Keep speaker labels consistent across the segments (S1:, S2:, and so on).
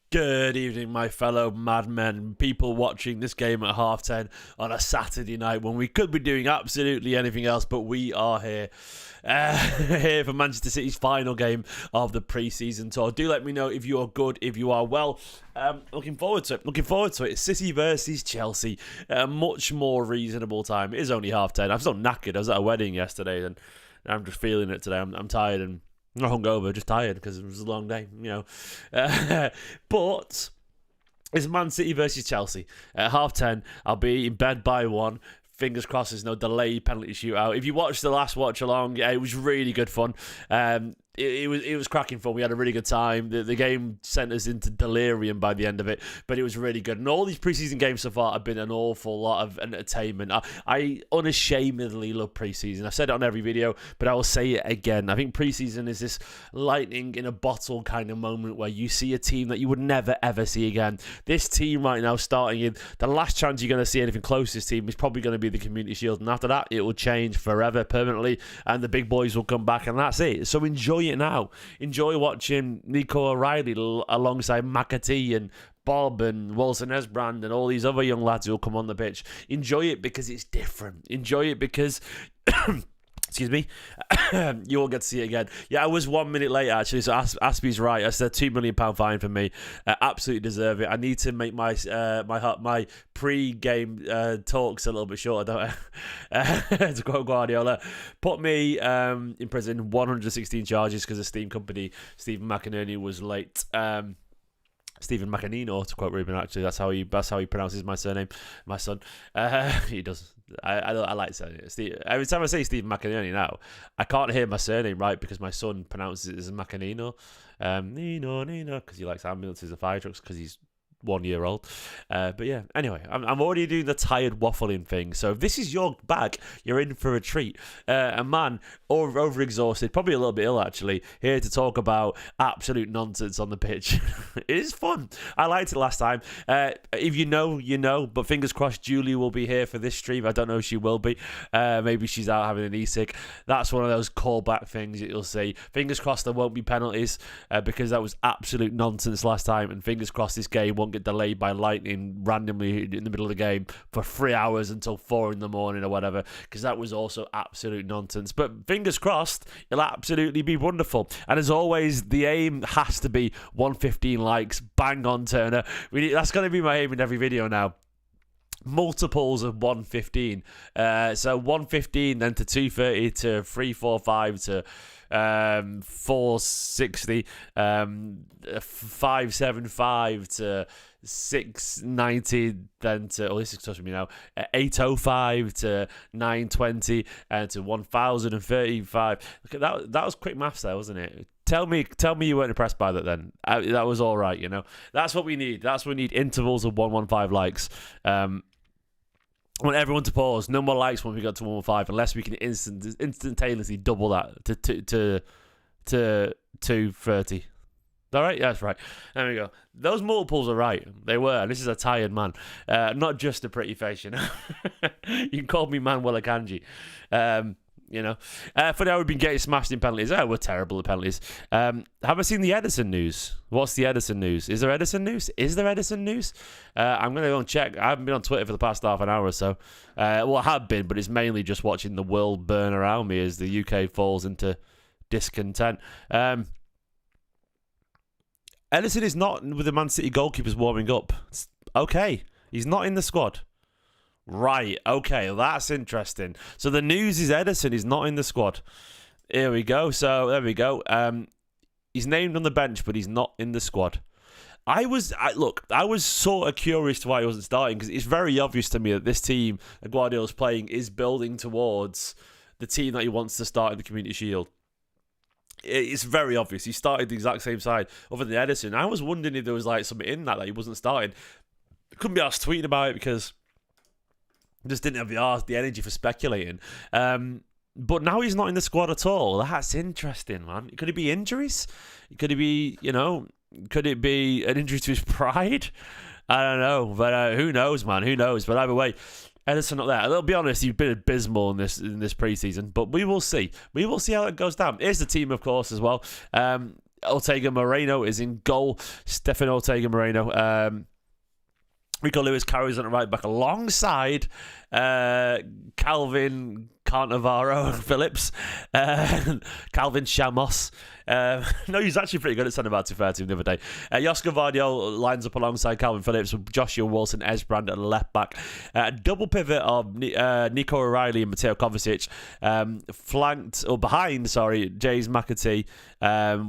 S1: Good evening, my fellow madmen, people watching this game at 10:30 on a Saturday night when we could be doing absolutely anything else, but we are here. Here for Manchester City's final game of the pre-season tour. Do let me know if you are good, if you are well. Looking forward to it. City versus Chelsea. Much more reasonable time. It is only 10:30. I'm still knackered. I was at a wedding yesterday and I'm just feeling it today. I'm tired and not hungover, just tired because it was a long day, But it's Man City versus Chelsea at 10:30. I'll be in bed by 1. Fingers crossed there's no delayed penalty shootout. If you watched the last Watchalong, it was really good fun. It was cracking fun. We had a really good time. The game sent us into delirium by the end of it, but it was really good. And all these preseason games so far have been an awful lot of entertainment. I unashamedly love preseason. I've said it on every video, but I will say it again. I think preseason is this lightning in a bottle kind of moment where you see a team that you would never ever see again. This team right now starting in the last chance you're going to see anything close to this team is probably going to be the Community Shield, and after that it will change forever, permanently, and the big boys will come back, and that's it. So enjoy it now. Enjoy watching Nico O'Reilly alongside McAtee and Bobb and Wilson Esbrand and all these other young lads who will come on the pitch. Enjoy it because it's different. Enjoy it because excuse me, you won't get to see it again. Yeah, I was 1 minute late actually, so Aspie's right. I said £2 million fine for me. Absolutely deserve it. I need to make my my pre-game talks a little bit shorter, don't I? To quote Guardiola, put me in prison, 116 charges because Esteemed Kompany, Stephen McInerney was late. Stephen McAnino, to quote Ruben, actually, that's how he pronounces my surname. My son, he does. I like saying it. Every time I say Stephen McAnerney now, I can't hear my surname right because my son pronounces it as McAnino, Nino, because he likes ambulances and fire trucks because he's 1 year old. But yeah, anyway, I'm already doing the tired waffling thing. So if this is your bag, you're in for a treat. A man over-exhausted, probably a little bit ill actually, here to talk about absolute nonsense on the pitch. It is fun. I liked it last time. If you know, you know, but fingers crossed Julie will be here for this stream. I don't know if she will be. Maybe she's out having an e-sick. That's one of those callback things that you'll see. Fingers crossed there won't be penalties because that was absolute nonsense last time, and fingers crossed this game won't get delayed by lightning randomly in the middle of the game for 3 hours until 4 in the morning or whatever, because that was also absolute nonsense. But fingers crossed, it'll absolutely be wonderful. And as always, the aim has to be 115 likes. Bang on, Turner. That's going to be my aim in every video now. Multiples of 115. So 115, then to 230, to 345, to 460, 575, to 690, then to, oh, this is touching me now, 805 to 920, and to 1035. Look at that. That was quick maths there, wasn't it? Tell me you weren't impressed by that then. That was all right, you know. That's what we need. That's what we need, intervals of 115 likes. I want everyone to pause. No more likes when we got to 115, unless we can instantaneously double that to 230. All right? Yeah, that's right. There we go. Those multiples are right. They were. And this is a tired man. Not just a pretty face, you know. You can call me Manuel Akanji. You know. For now, we've been getting smashed in penalties. We're terrible at penalties. Have I seen the Edison news? What's the Edison news? Is there Edison news? I'm going to go and check. I haven't been on Twitter for the past half an hour or so. Well, I have been, but it's mainly just watching the world burn around me as the UK falls into discontent. Edison is not with the Man City goalkeepers warming up. Okay, he's not in the squad. Right, okay, well, that's interesting. So the news is Edison is not in the squad. Here we go. So there we go. He's named on the bench, but he's not in the squad. I was sort of curious to why he wasn't starting, because it's very obvious to me that this team that Guardiola's playing is building towards the team that he wants to start in the Community Shield. It's very obvious. He started the exact same side other than Edison. I was wondering if there was like something in that he wasn't starting. Couldn't be asked tweeting about it because I just didn't have the energy for speculating. But now he's not in the squad at all. That's interesting, man. Could it be injuries? Could it be, could it be an injury to his pride? I don't know. But who knows, man? Who knows? But either way, Edison not there. I'll be honest, he's been abysmal in this preseason, but we will see. We will see how it goes down. Here's the team, of course, as well. Ortega Moreno is in goal. Stefan Ortega Moreno. Rico Lewis carries on at right back alongside Calvin Cannavaro Phillips, Calvin Chamos. No, he's actually pretty good at centre back, to be fair to him the other day. Josko Gvardiol lines up alongside Calvin Phillips with Joshua Wilson, Esbrand at left back. Double pivot of Nico O'Reilly and Mateo Kovacic, behind James McAtee,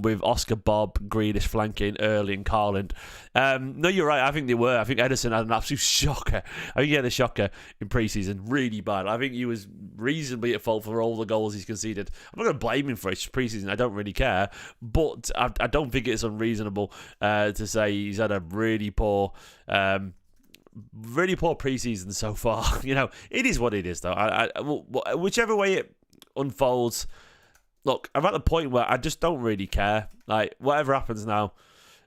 S1: with Oscar Bobb, Grealish flanking Erling Haaland. No, you're right. I think they were. I think Ederson had an absolute shocker. I think he had a shocker in pre-season, really bad. I think he was reasonably at fault for all the goals he's conceded. I'm not going to blame him for his pre-season. I don't really care, but I don't think it's unreasonable to say he's had a really poor pre-season so far. It is what it is, though. Whichever way it unfolds, look, I'm at the point where I just don't really care. Like, whatever happens now,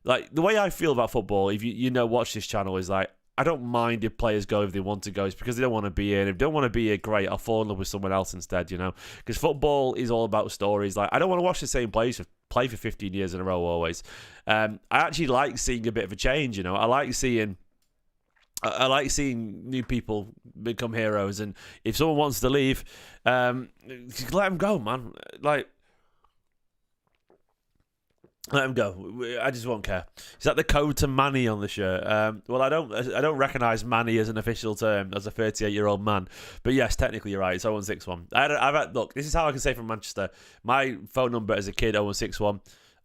S1: like, the way I feel about football, if you watch this channel, is like, I don't mind if players go if they want to go. It's because they don't want to be here. And if they don't want to be here, great, I'll fall in love with someone else instead, Because football is all about stories. Like, I don't want to watch the same players play for 15 years in a row always. I actually like seeing a bit of a change, I like seeing new people become heroes. And if someone wants to leave, let them go, man. Like, let him go. I just won't care. Is that the code to Manny on the shirt? Well, I don't recognise Manny as an official term as a 38-year-old man. But yes, technically you're right. It's 0161. Look, this is how I can say from Manchester. My phone number as a kid, 0161.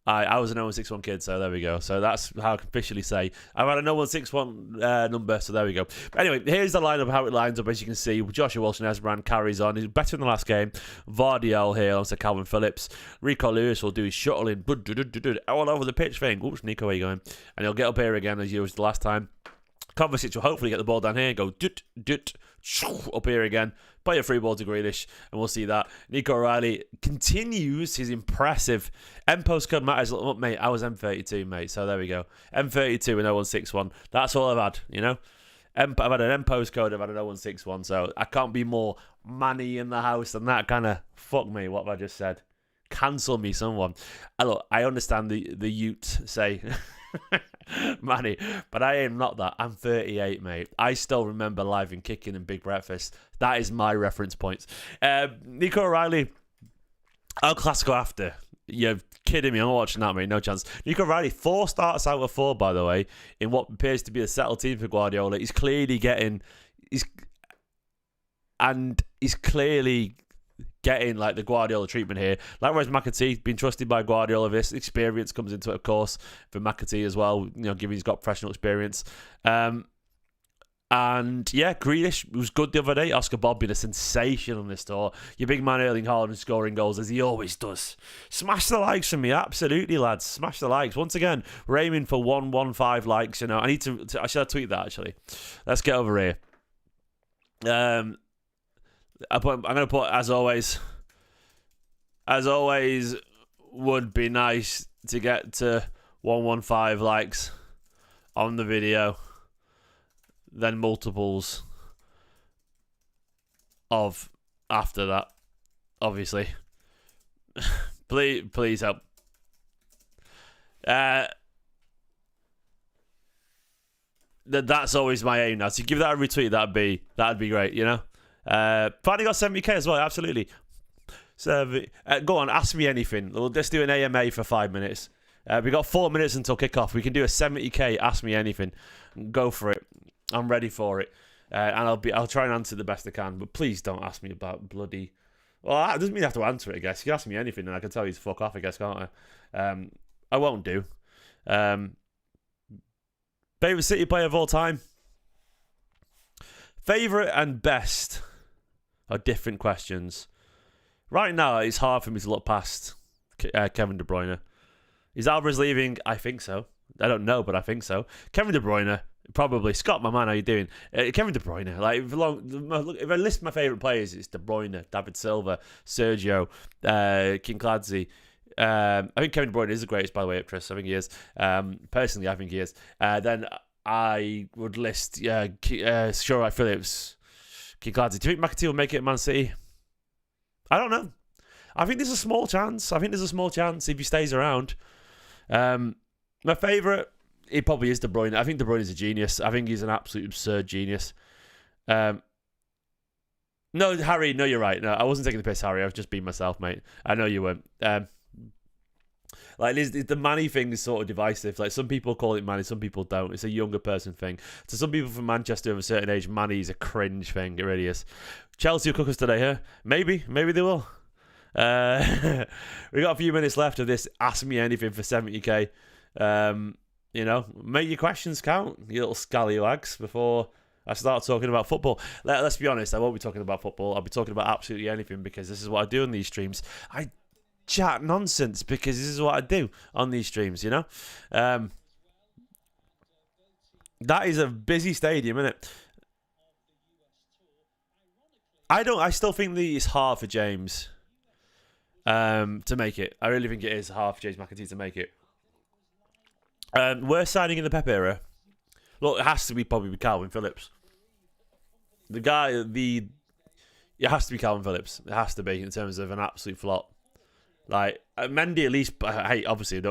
S1: I was an 0161 kid, so there we go. So that's how I can officially say I've had an 0161 number, so there we go. But anyway, here's the lineup, how it lines up. As you can see, Joshua Wilson, Esbrand carries on. He's better than the last game. Gvardiol here alongside Calvin Phillips. Rico Lewis will do his shuttling all over the pitch thing. Oops, Nico, where you going? And he'll get up here again as he was the last time. Kovacic will hopefully get the ball down here and go up here again. Play a free ball to Grealish, and we'll see that. Nico O'Reilly continues his impressive M postcode matters. Look, mate, I was M32, mate, so there we go. M32 and 0161. That's all I've had, I've had an M postcode, I've had an 0161, so I can't be more money in the house than that. Kind of, fuck me, what have I just said? Cancel me, someone. Look, I understand the Ute say... Manny, but I am not that. I'm 38, mate. I still remember Live and Kicking and Big Breakfast. That is my reference points. Nico O'Reilly, El Clasico after. You're kidding me. I'm not watching that, mate. No chance. Nico O'Reilly, 4 starts out of 4, by the way, in what appears to be a settled team for Guardiola. He's clearly getting like the Guardiola treatment here. Likewise, McAtee being trusted by Guardiola. This experience comes into it, of course, for McAtee as well. Given he's got professional experience. And yeah, Grealish was good the other day. Oscar Bobb being a sensation on this tour. Your big man Erling Haaland scoring goals as he always does. Smash the likes from me, absolutely, lads. Smash the likes. Once again, we're aiming for 115 likes. I need to. I should tweet that actually. Let's get over here. I'm going to put, as always, would be nice to get to 115 likes on the video, then multiples of after that, obviously. Please help. That's always my aim now. So give that a retweet, that'd be great, finally got 70k as well, absolutely. So go on, ask me anything. We'll just do an AMA for 5 minutes. We got 4 minutes until kickoff. We can do a 70k ask me anything. Go for it. I'm ready for it. And I'll try and answer the best I can, but please don't ask me about bloody... Well, that doesn't mean I have to answer it, I guess. You can ask me anything and I can tell you to fuck off, I guess, can't I? I won't do. Favourite City player of all time? Favourite and best are different questions. Right now, it's hard for me to look past Kevin De Bruyne. Is Alvarez leaving? I think so. I don't know, but I think so. Kevin De Bruyne, probably. Scott, my man, how you doing? Kevin De Bruyne. Like, if I list my favourite players, it's De Bruyne, David Silva, Sergio, Kinkladze. I think Kevin De Bruyne is the greatest, by the way, actress. I think he is. Personally, I think he is. Then I would list Shorey Phillips, Kinkladze. Do you think McAtee will make it at Man City? I don't know. I think there's a small chance. If he stays around. My favourite, it probably is De Bruyne. I think De Bruyne is a genius. I think he's an absolute absurd genius. No, Harry, no, you're right. No, I wasn't taking the piss, Harry. I was just being myself, mate. I know you weren't. Like the Manny thing is sort of divisive. Like some people call it Manny, some people don't. It's a younger person thing. To some people from Manchester of a certain age, Manny is a cringe thing. It really is. Chelsea will cook us today, huh? Maybe they will. We got a few minutes left of this. Ask me anything for 70k. Make your questions count, you little scallywags, before I start talking about football. Let's be honest, I won't be talking about football. I'll be talking about absolutely anything because this is what I do on these streams. I chat nonsense because this is what I do on these streams, That is a busy stadium, isn't it? I still think that it's hard for James to make it. I really think it is hard for James McAtee to make it. Worst signing in the Pep era. Look, it has to be probably Calvin Phillips. It has to be Calvin Phillips. It has to be in terms of an absolute flop. Like Mendy, at least, obviously,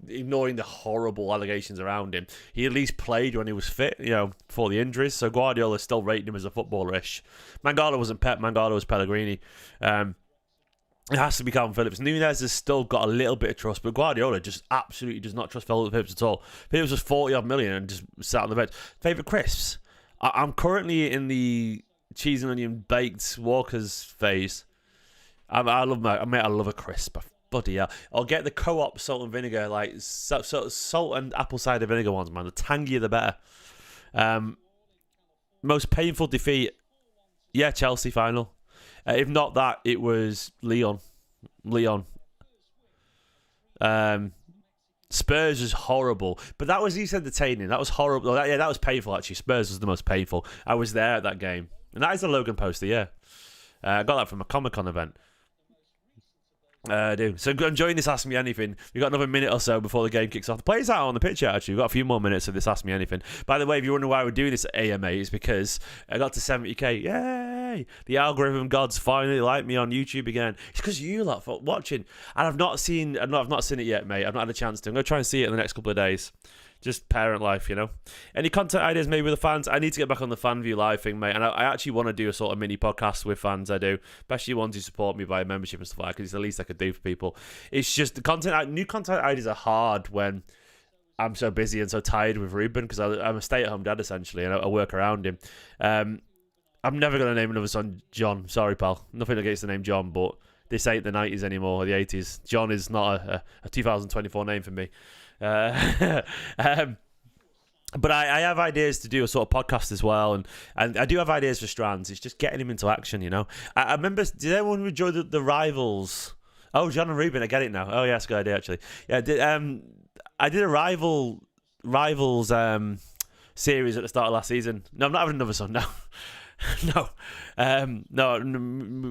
S1: ignoring the horrible allegations around him, he at least played when he was fit, before the injuries. So Guardiola still rated him as a footballer-ish. Mangala wasn't Pep. Mangala was Pellegrini. It has to be Calvin Phillips. Nunez has still got a little bit of trust, but Guardiola just absolutely does not trust Phillips at all. Phillips was 40-odd million and just sat on the bench. Favourite crisps? I'm currently in the cheese and onion baked Walker's phase. I love a crisp. Bloody hell. I'll get the Co-op salt and vinegar, like salt and apple cider vinegar ones, man. The tangier the better. Most painful defeat? Yeah, Chelsea final. If not that, it was Leon. Spurs was horrible, but that was at least entertaining. That was horrible. That was painful actually. Spurs was the most painful. I was there at that game, and that is a Logan poster. Yeah, I got that from a Comic-Con event. Dude. So I'm enjoying this Ask Me Anything. We've got another minute or so before the game kicks off. The players out on the pitch actually. We've got a few more minutes of this Ask Me Anything. By the way, if you're wondering why we're doing this at AMA, it's because I got to 70k. Yay! The algorithm gods finally like me on YouTube again. It's because you lot for watching. And I've not seen it yet, mate. I've not had a chance to. I'm going to try and see it in the next couple of days. Just parent life, Any content ideas maybe with the fans? I need to get back on the fan view live thing, mate. And I actually want to do a sort of mini podcast with fans. I do, especially ones who support me via membership and stuff like that, because it's the least I could do for people. It's just new content ideas are hard when I'm so busy and so tired with Ruben, because I'm a stay-at-home dad essentially, and I work around him. I'm never going to name another son John. Sorry, pal. Nothing against the name John, but this ain't the 90s anymore, or the 80s. John is not a 2024 name for me. But I have ideas to do a sort of podcast as well, and I do have ideas for Strands. It's just getting him into action, I remember, did anyone enjoy the Rivals? Oh, John and Ruben, I get it now. Oh yeah, that's a good idea actually. Yeah, I did a Rivals series at the start of last season. No, I'm not having another son, no. No,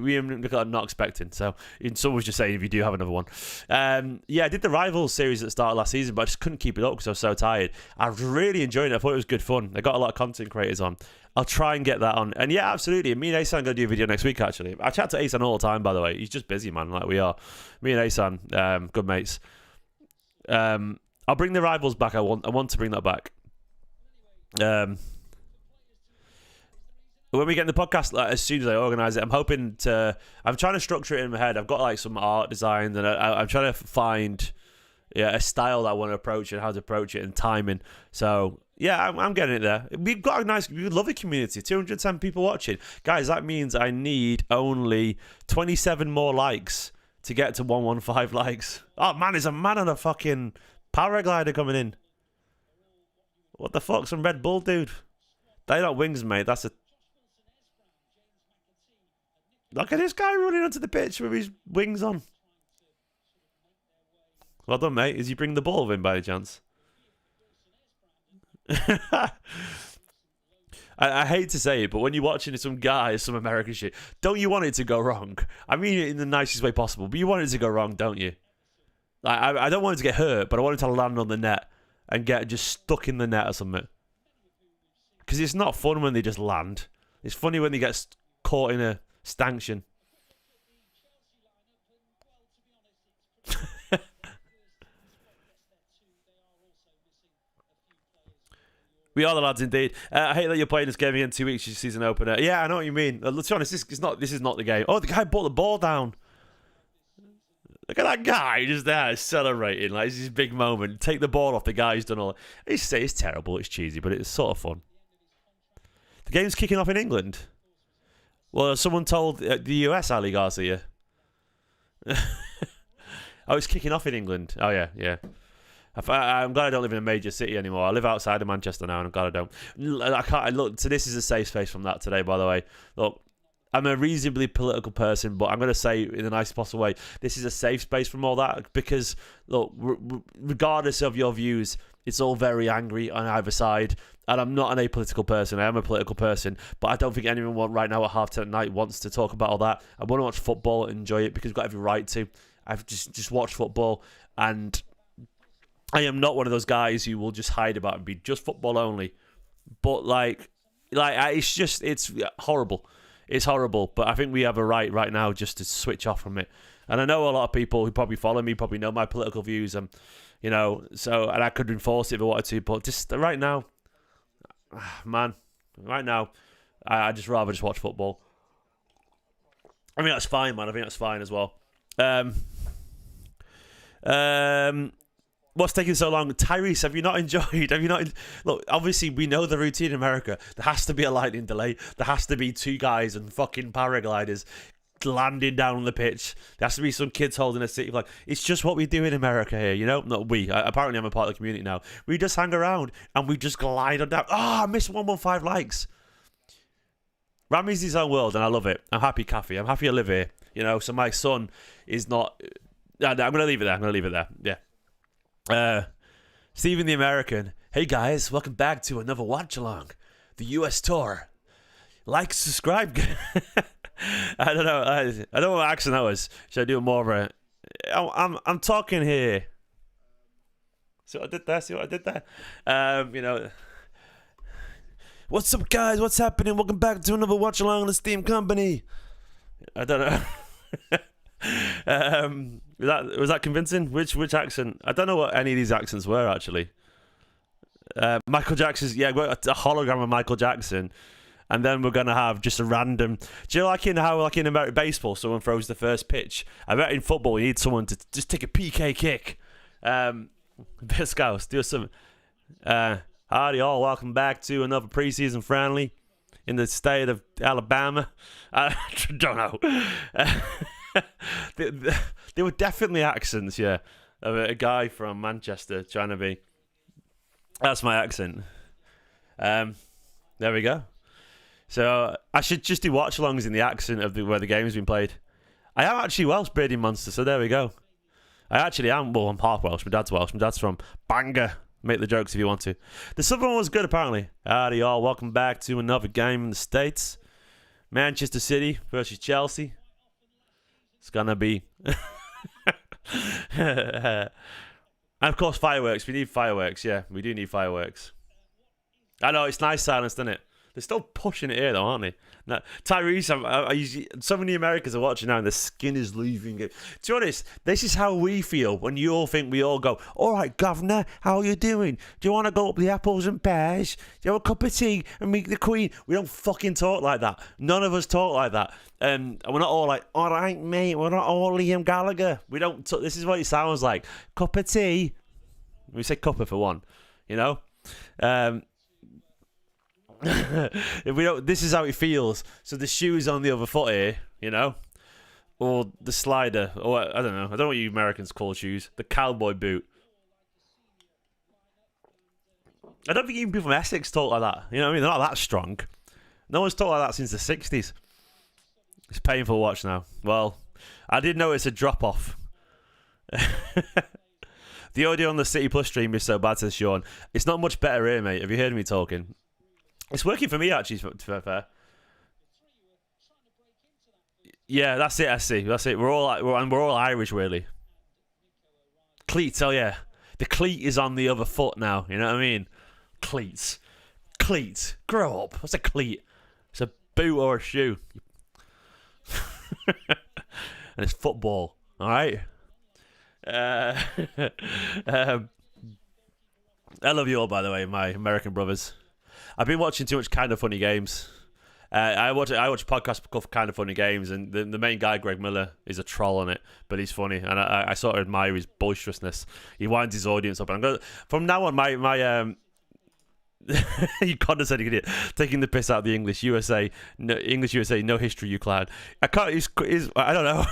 S1: we are not expecting. So someone was just saying if you do have another one. I did the Rivals series at the start of last season, but I just couldn't keep it up because I was so tired. I really enjoyed it. I thought it was good fun. I got a lot of content creators on. I'll try and get that on. And yeah, absolutely. Me and Asan are going to do a video next week, actually. I chat to Asan all the time, by the way. He's just busy, man, like we are. Me and Asan, good mates. I'll bring the Rivals back. I want to bring that back. When we get in the podcast, as soon as I organise it, I'm trying to structure it in my head. I've got like some art designs, and I'm trying to find a style that I want to approach and how to approach it and timing. So yeah, I'm getting it there. We've got a lovely community, 210 people watching. Guys, that means I need only 27 more likes to get to 115 likes. Oh man, there's a man on a fucking paraglider coming in. What the fuck, some Red Bull dude? They're not wings, mate. That's a... Look at this guy running onto the pitch with his wings on. Well done, mate. Is he bringing the ball in by any chance? I hate to say it, but when you're watching some American shit, don't you want it to go wrong? I mean it in the nicest way possible, but you want it to go wrong, don't you? Like, I don't want it to get hurt, but I want it to land on the net and get just stuck in the net or something. Because it's not fun when they just land. It's funny when they get caught in a stanchion. We are the lads indeed. I hate that you're playing this game again 2 weeks. Your season opener. Yeah, I know what you mean. Let's be honest. This is not the game. Oh, the guy brought the ball down. Look at that guy just there celebrating. Like, it's his big moment. Take the ball off the guy who's done all. It's terrible. It's cheesy, but it's sort of fun. The game's kicking off in England. Well, someone told the US Ali Garcia. Oh, it's kicking off in England. Oh yeah. I'm glad I don't live in a major city anymore. I live outside of Manchester now, and I'm glad I don't. I can't. Look, so this is a safe space from that today, by the way. Look, I'm a reasonably political person, but I'm going to say in the nicest possible way, this is a safe space from all that, because, look, regardless of your views, it's all very angry on either side, and I'm not an apolitical person. I am a political person, but I don't think anyone right now at 10:30 at night wants to talk about all that. I want to watch football and enjoy it because we've got every right to. I've just watched football, and I am not one of those guys who will just hide about and be just football only. But it's horrible. It's horrible. But I think we have a right now just to switch off from it. And I know a lot of people who probably follow me probably know my political views, and and I could enforce it if I wanted to. But just right now, man, I just rather just watch football. I mean, that's fine, man. I think that's fine as well. What's taking so long? Tyrese, have you not enjoyed? Look, obviously, we know the routine in America. There has to be a lightning delay. There has to be two guys and fucking paragliders landing down on the pitch. There has to be some kids holding a city flag. It's just what we do in America here, Not we. Apparently, I'm a part of the community now. We just hang around and we just glide on down. I missed 115 likes. Rami's his own world, and I love it. I'm happy, Kathy. I'm happy I live here. So my son is not... I'm going to leave it there. Yeah. Stephen the American. Hey guys, welcome back to another Watchalong, the US tour. Like, subscribe. I don't know. I don't know what accent that was. Should I do more of a... I'm talking here. See what I did there? What's up, guys? What's happening? Welcome back to another Watchalong on Esteemed Kompany. I don't know. Was that convincing? Which accent? I don't know what any of these accents were, actually. Michael Jackson's... Yeah, we're a hologram of Michael Jackson. And then we're going to have just a random... Do you know like in American baseball, someone throws the first pitch? I bet in football you need someone to just take a PK kick. Bit of Scouse, do something. Howdy all, welcome back to another preseason friendly in the state of Alabama. I don't know. There were definitely accents, yeah, of a guy from Manchester trying to be... That's my accent. There we go. So I should just do watch-alongs in the accent of where the game's been played. I am actually Welsh, Bearding Monster, so there we go. I actually am. Well, I'm half Welsh. My dad's Welsh. My dad's from Bangor. Make the jokes if you want to. The Southern one was good, apparently. Howdy, y'all. Welcome back to another game in the States. Manchester City versus Chelsea. It's going to be... And, of course, fireworks. We need fireworks, yeah. We do need fireworks. I know, it's nice silence, isn't it? They're still pushing it here, though, aren't they? No, Tyrese, so many Americans are watching now and the skin is leaving it. To be honest, this is how we feel when you all think we all go, all right, governor, how are you doing? Do you want to go up the apples and pears? Do you have a cup of tea and meet the queen? We don't fucking talk like that. None of us talk like that. And we're not all like, all right, mate, we're not all Liam Gallagher. We don't. This is what it sounds like. Cup of tea. We say cuppa for one, If we don't, this is how it feels. So the shoe's on the other foot here, or the slider, or I don't know what you Americans call shoes. The cowboy boot. I don't think even people from Essex talk like that. You know what I mean? They're not that strong. No one's talked like that since the 60s. It's painful to watch now. Well, I did notice a drop off. The audio on the City Plus stream is so bad, says Sean. It's not much better here, mate. Have you heard me talking? It's working for me, actually, to be fair. Yeah, that's it, SC. That's it. We're all Irish, really. Cleats, oh yeah. The cleat is on the other foot now, you know what I mean? Cleats. Cleats. Grow up. What's a cleat? It's a boot or a shoe. And it's football, alright? I love you all, by the way, my American brothers. I've been watching too much Kind of Funny Games. I watch a podcast called Kind of Funny Games, and the main guy, Greg Miller, is a troll on it, but he's funny, and I sort of admire his boisterousness. He winds his audience up, and I'm going from now on. My you condescending idiot, taking the piss out of the English USA, no history, you clown. I can't. I don't know.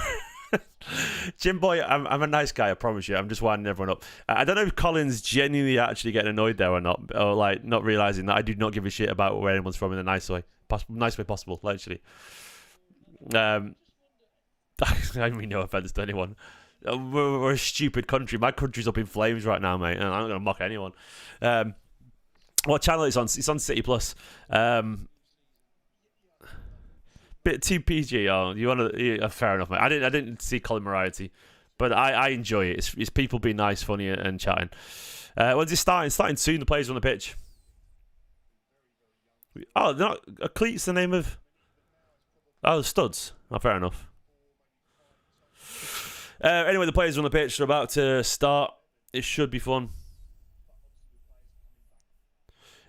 S1: Jim Boy, I'm a nice guy, I promise you. I'm just winding everyone up. I don't know if Colin's genuinely actually getting annoyed there or not, or like not realizing that I do not give a shit about where anyone's from in a nice way possible, literally. I mean, no offense to anyone. We're a stupid country. My country's up in flames right now, mate, and I'm not gonna mock anyone. What channel is on? It's on City Plus. Bit too PG. Oh, you want to? Yeah, fair enough, mate. I didn't see Colin Moriarty, but I enjoy it. It's people being nice, funny, and chatting. When's it starting? It's starting soon. The players on the pitch. Oh, not a cleat's the name of. Oh, studs. Oh, fair enough. Anyway, the players on the pitch are about to start. It should be fun.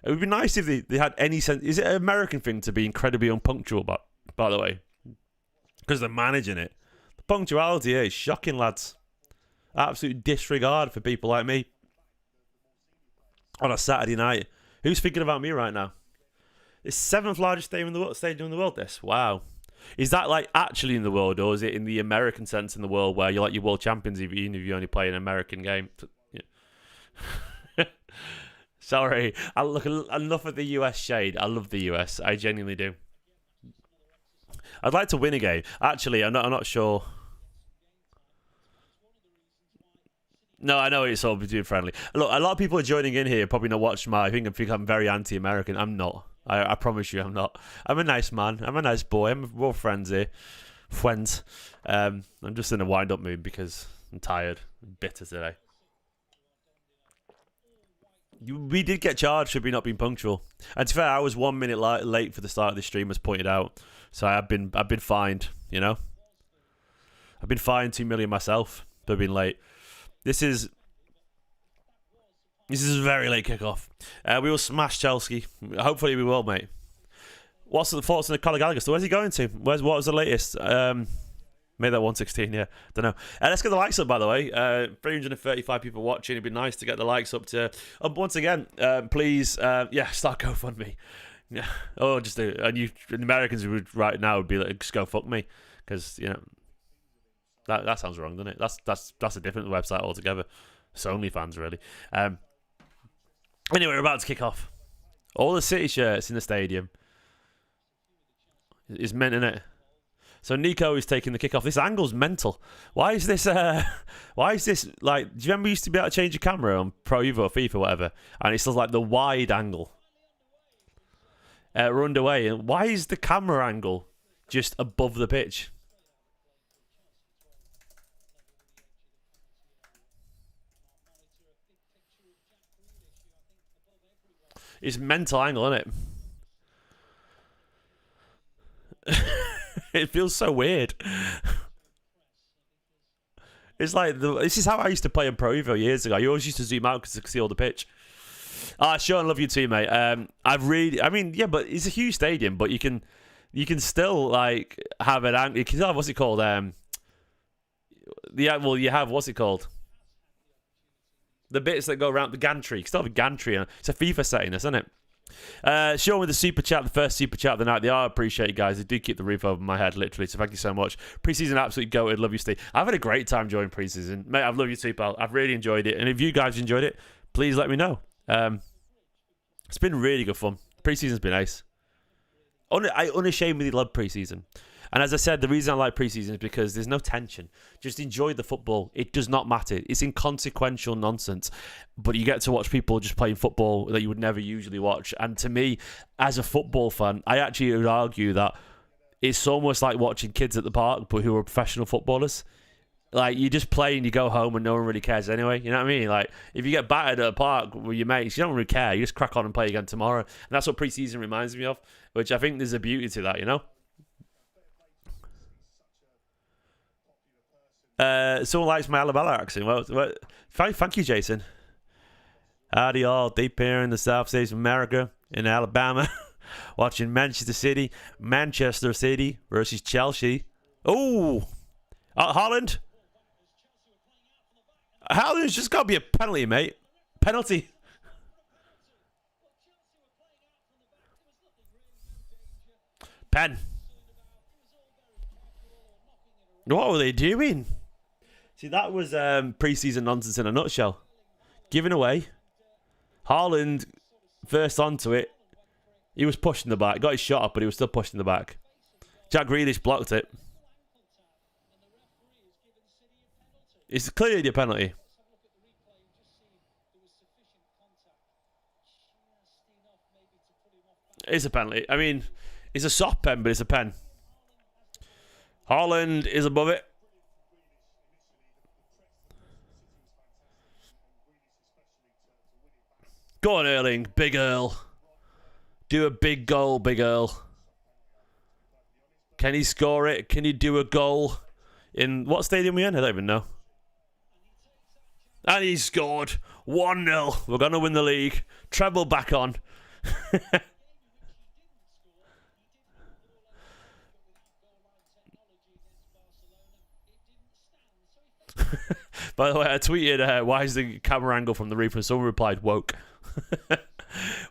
S1: It would be nice if they had any sense. Is it an American thing to be incredibly unpunctual, by the way? Because they're managing it. The punctuality here is shocking, lads. Absolute disregard for people like me. On a Saturday night. Who's thinking about me right now? It's 7th largest stadium in the world, this. Wow. Is that like actually in the world, or is it in the American sense in the world where you're like your world champions even if you only play an American game? Yeah. Sorry, look, enough of the US shade. I love the US. I genuinely do. I'd like to win a game. Actually, I'm not sure. No, I know it's all between friendly. Look, a lot of people are joining in here. Probably not watch my. I think I'm very anti-American. I'm not. I promise you, I'm not. I'm a nice man. I'm a nice boy. We're all friends here. Friends. I'm just in a wind-up mood because I'm tired. I'm bitter today. We did get charged for not being punctual. And to be fair, I was 1 minute late for the start of the stream, as pointed out. So I've been fined, you know? I've been fined 2 million myself for being late. This is a very late kickoff. We will smash Chelsea. Hopefully we will, mate. What's the thoughts on the Conor Gallagher? So where's he going to? What was the latest? Made that 116, yeah. Don't know. Let's get the likes up, by the way. 335 people watching. It'd be nice to get the likes up to... once again, please, start GoFundMe. Yeah. Oh, just do... And the Americans would right now would be like, just go fuck me. Because, you know... That sounds wrong, doesn't it? That's a different website altogether. It's OnlyFans, really. Anyway, we're about to kick off. All the City shirts in the stadium. It's meant, innit? So Nico is taking the kickoff. This angle's mental. Why is this like, do you remember you used to be able to change your camera on Pro Evo or FIFA or whatever? And it's still like the wide angle. We're underway. And why is the camera angle just above the pitch? It's mental angle, isn't it? It feels so weird. It's like this is how I used to play in Pro Evo years ago. You always used to zoom out because you could see all the pitch. Sean, love you too, mate. But it's a huge stadium, but you can still like have an angle. You can still have what's it called? You have what's it called? The bits that go around the gantry. You can still have a gantry. It's a FIFA setting, isn't it? Sean with the super chat, the first super chat of the night. I appreciate you guys. They do keep the roof over my head, literally. So thank you so much. Preseason absolutely goated. Love you, Steve. I've had a great time joining preseason, mate. I've loved you too, pal. I've really enjoyed it. And if you guys enjoyed it, please let me know. It's been really good fun. Preseason's been nice. I unashamedly love preseason. And as I said, the reason I like preseason is because there's no tension. Just enjoy the football. It does not matter. It's inconsequential nonsense. But you get to watch people just playing football that you would never usually watch. And to me, as a football fan, I actually would argue that it's almost like watching kids at the park, but who are professional footballers. Like, you just play and you go home and no one really cares anyway. You know what I mean? Like, if you get battered at a park with your mates, you don't really care. You just crack on and play again tomorrow. And that's what preseason reminds me of, which I think there's a beauty to that, you know? Someone likes my Alabama accent. Well, thank you, Jason. Howdy all, deep here in the South States of America. in Alabama. Watching Manchester City versus Chelsea. Oh, Haaland. Haaland's just got to be a penalty, mate. Penalty. Pen. What were they doing? See, that was pre-season nonsense in a nutshell. Giving away. Haaland first onto it. He was pushing the back. Got his shot up, but he was still pushing the back. Jack Grealish blocked it. It's clearly a penalty. It's a penalty. I mean, it's a soft pen, but it's a pen. Haaland is above it. Go on, Erling. Big Earl. Do a big goal, Big Earl. Can he score it? Can he do a goal? In what stadium are we in? I don't even know. And he scored. 1-0. We're going to win the league. Treble back on. By the way, I tweeted, why is the camera angle from the roof? And someone replied, woke.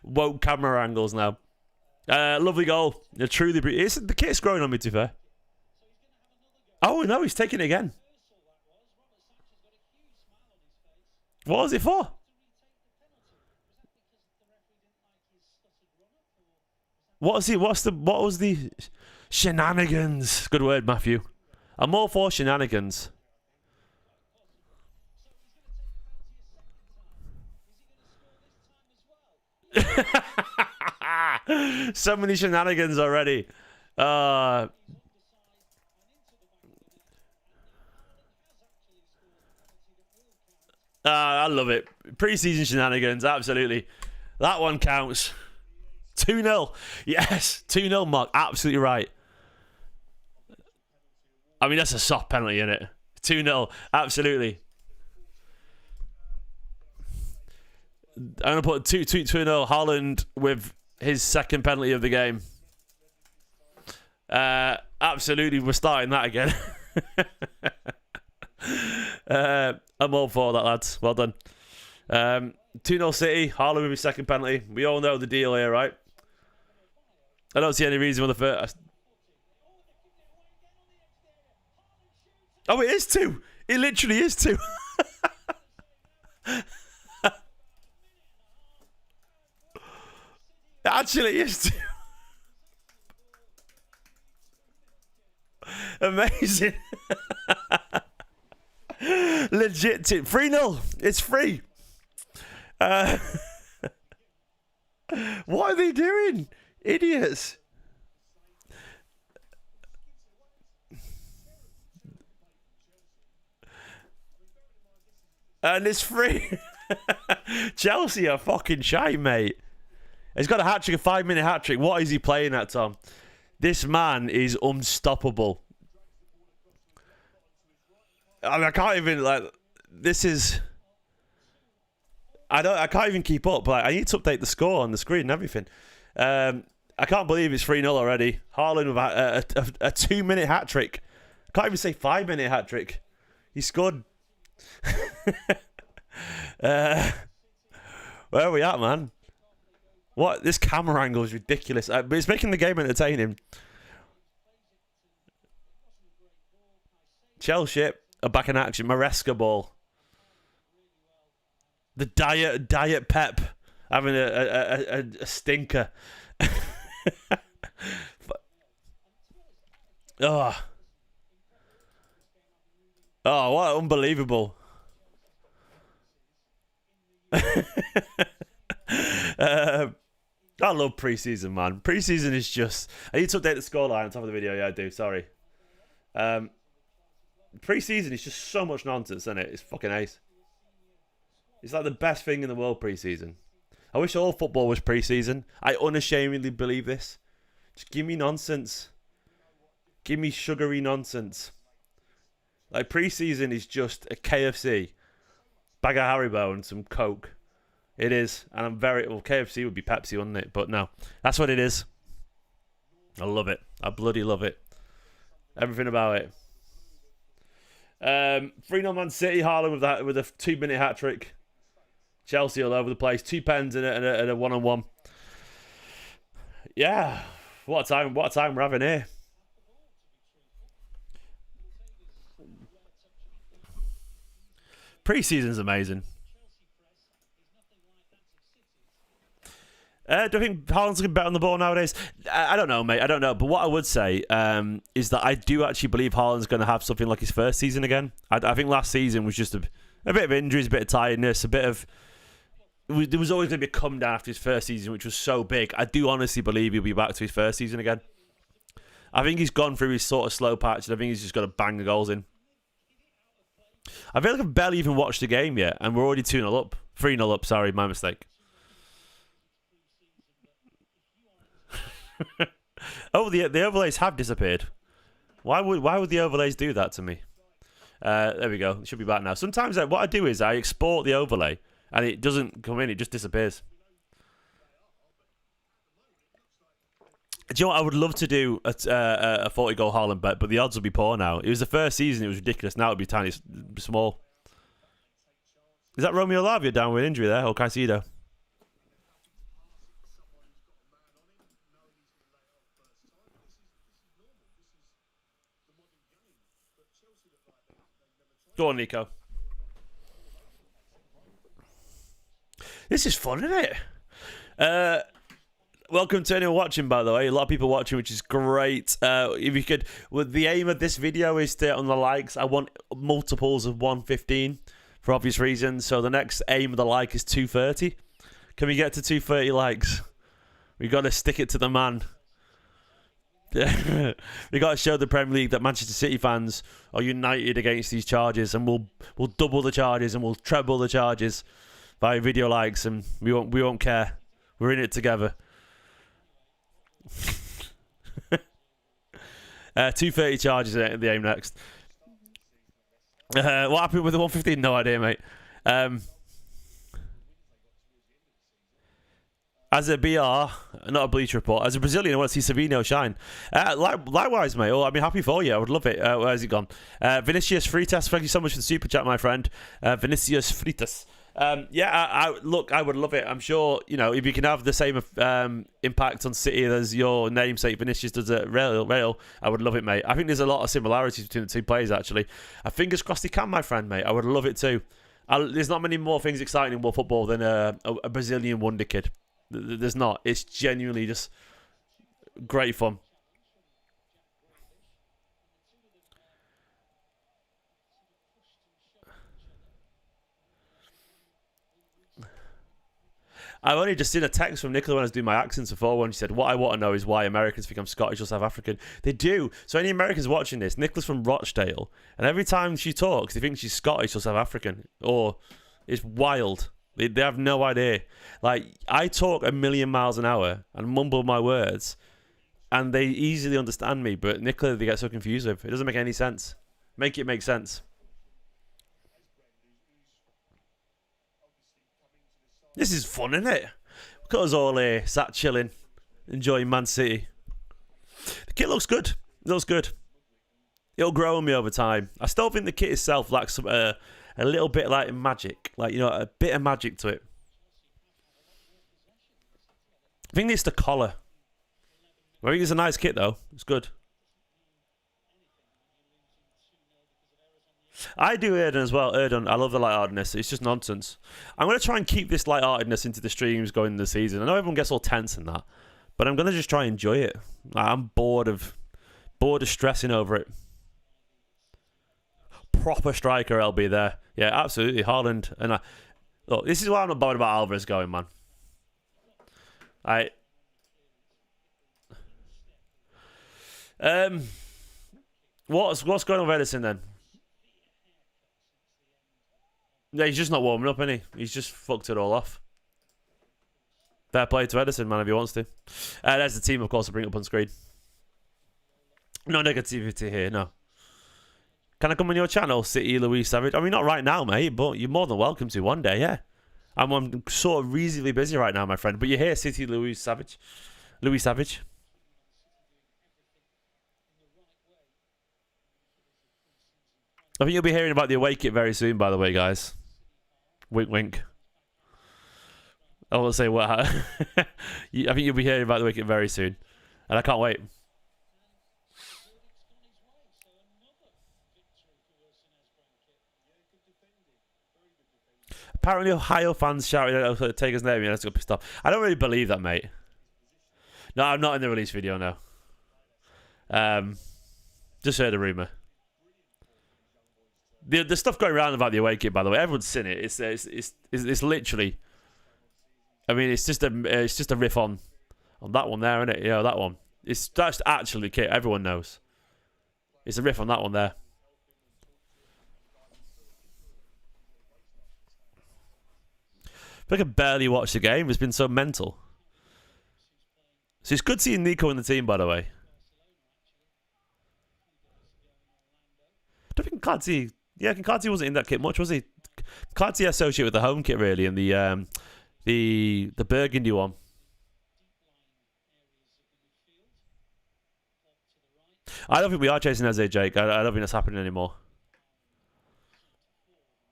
S1: Woke camera angles now. Lovely goal. Truly, the kit's growing on me, to be fair. Oh, no, he's taking it again. What was it for? What was the shenanigans? Good word, Matthew. I'm all for shenanigans. So many shenanigans already. I love it. Pre-season shenanigans, absolutely. That one counts. 2-0. Yes, 2-0, Mark. Absolutely right. I mean, that's a soft penalty, isn't it? 2-0. Absolutely. I'm going to put 2-0 Haaland with his second penalty of the game. Absolutely, we're starting that again. I'm all for that, lads. Well done. 2-0 City. Haaland with his second penalty. We all know the deal here, right? I don't see any reason for the first. Oh, it is 2. It literally is 2. It actually is 2. Amazing. Legit 3-0. It's free. What are they doing? Idiots. And it's free. Chelsea are fucking shy, mate. He's got a hat-trick, a 5-minute hat-trick. What is he playing at, Tom? This man is unstoppable. I mean, I can't even, like, this is... I can't even keep up. Like, I need to update the score on the screen and everything. I can't believe it's 3-0 already. Haaland with a 2-minute hat-trick. I can't even say 5-minute hat-trick. He scored... where are we at, man? What? This camera angle is ridiculous. But it's making the game entertaining. Chelsea are back in action. Maresca ball. The diet Pep having a stinker. Oh, what unbelievable. I love pre-season, man. Pre-season is just... I need to update the scoreline on top of the video. Yeah, I do. Sorry. Pre-season is just so much nonsense, isn't it? It's fucking ace. It's like the best thing in the world, pre-season. I wish all football was pre-season. I unashamedly believe this. Just give me nonsense. Give me sugary nonsense. Like, pre-season is just a KFC, bag of Haribo and some Coke. It is. And I'm very... Well, KFC would be Pepsi, wouldn't it? But no. That's what it is. I love it. I bloody love it. Everything about it. 3-0 Man City. Haaland with a 2-minute hat-trick. Chelsea all over the place. 2 pens and a one-on-one. Yeah. What a time we're having here. Pre-season's amazing. Do I think Haaland's looking better on the ball nowadays? I don't know, mate. I don't know. But what I would say is that I do actually believe Haaland's going to have something like his first season again. I think last season was just a bit of injuries, a bit of tiredness, a bit of... There was always going to be a come down after his first season, which was so big. I do honestly believe he'll be back to his first season again. I think he's gone through his sort of slow patch, and I think he's just got to bang the goals in. I feel like I've barely even watched the game yet, and we're already 2-0 up. 3-0 up, sorry, my mistake. Oh, the overlays have disappeared. Why would the overlays do that to me? There we go. It should be back now. Sometimes what I do is I export the overlay, and it doesn't come in. It just disappears. Do you know what? I would love to do a 40-goal Haaland bet, but the odds would be poor now. It was the first season. It was ridiculous. Now it would be tiny, small. Is that Romeo Lavia down with injury there, or Caicedo? Go on, Nico. This is fun, isn't it? Welcome to anyone watching, by the way. A lot of people watching, which is great. If you could... Well, the aim of this video is to, on the likes, I want multiples of 115 for obvious reasons. So the next aim of the like is 230. Can we get to 230 likes? We got to stick it to the man. We got to show the Premier League that Manchester City fans are united against these charges, and we'll double the charges and we'll treble the charges by video likes, and we won't care. We're in it together. 230 charges at the aim next. What happened with the 115? No idea, mate. As a BR, not a Bleach Report, as a Brazilian, I want to see Savinho shine. Likewise, mate. Oh, I'd be happy for you. I would love it. Where's he gone? Vinicius Fritas, thank you so much for the super chat, my friend. Vinicius Fritas. Look, I would love it. I'm sure, if you can have the same impact on City as your namesake Vinicius does at Real, I would love it, mate. I think there's a lot of similarities between the two players, actually. Fingers crossed he can, my friend, mate. I would love it too. There's not many more things exciting in world football than a Brazilian wonder kid. There's not. It's genuinely just great fun. I've only just seen a text from Nicola when I was doing my accents before, when she said, what I want to know is why Americans think I'm Scottish or South African. They do. So any Americans watching this, Nicola's from Rochdale, and every time she talks, they think she's Scottish or South African. Or it's wild. They have no idea. Like, I talk a million miles an hour and mumble my words, and they easily understand me, but Nicola, they get so confused with. It doesn't make any sense. Make it make sense. This is fun, isn't it? Look at us all here, sat chilling, enjoying Man City. The kit looks good. It looks good. It'll grow on me over time. I still think the kit itself lacks a little bit like magic. Like, a bit of magic to it. I think it's the collar. I think it's a nice kit, though. It's good. I do Erdon as well. Erdon, I love the lightheartedness. It's just nonsense. I'm going to try and keep this lightheartedness into the streams going in the season. I know everyone gets all tense and that, but I'm going to just try and enjoy it. I'm bored of stressing over it. Proper striker, LB there. Yeah, absolutely. Haaland. And look, this is why I'm not bothered about Alvarez going, man. What's going on with Edison then? Yeah, he's just not warming up, isn't he? He's just fucked it all off. Fair play to Edison, man, if he wants to. There's the team, of course, to bring up on screen. No negativity here, no. Can I come on your channel, City Louise Savage? I mean, not right now, mate, but you're more than welcome to one day, yeah. I'm sort of reasonably busy right now, my friend. But you're here, City, Louis Savage. Louis Savage. I think you'll be hearing about the away kit very soon, by the way, guys. Wink, wink. I will say what. I think you'll be hearing about the away kit very soon, and I can't wait. Apparently, Ohio fans shouting at Taker's name. Yeah, let's go pissed off. I don't really believe that, mate. No, I'm not in the release video. No. Just heard a rumor. The stuff going around about the away kit, by the way, everyone's seen it. It's literally. I mean, it's just a riff on that one there, isn't it? You know, that one. That's actually the kit. Everyone knows. It's a riff on that one there. I feel like I barely watched the game. It's been so mental. So it's good seeing Nico in the team, by the way. I don't think Clancy... Yeah, Clancy wasn't in that kit much, was he? Clancy associated with the home kit, really, and the burgundy one. I don't think we are chasing Eze, Jake. I don't think that's happening anymore.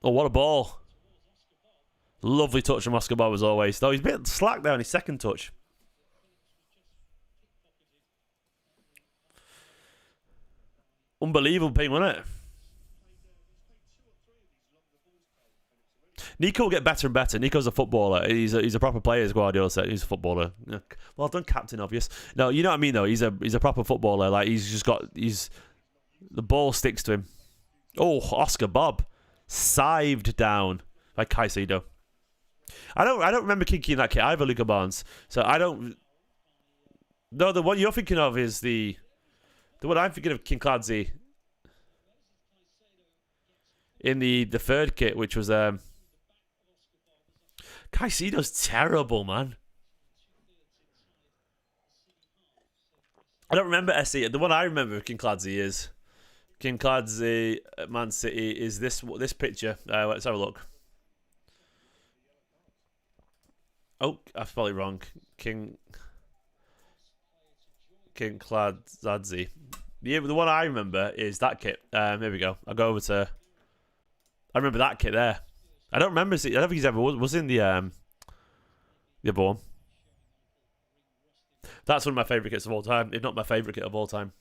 S1: Oh, what a ball. Lovely touch from Oscar Bobb as always. Though he's a bit slack there on his second touch. Unbelievable ping, wasn't it? Nico will get better and better. Nico's a footballer. He's a proper player, as Guardiola said. He's a footballer. Well done, captain, obvious. No, you know what I mean, though. He's a proper footballer. Like, the ball sticks to him. Oh, Oscar Bobb. Sived down by Caicedo. I don't remember kicking that kit either, Luca Barnes. So I don't... No, the one you're thinking of is the one I'm thinking of, King Clancy. In the third kit, which was... Caicedo's terrible, man. I don't remember SE. The one I remember of King Clancy is... King Clancy at Man City is this picture. Let's have a look. Oh, I spelled it wrong. King Clancy. The one I remember is that kit. There we go. I'll go over to... I remember that kit there. I don't remember... I don't think he's ever was in the other one. That's one of my favourite kits of all time. If not my favourite kit of all time.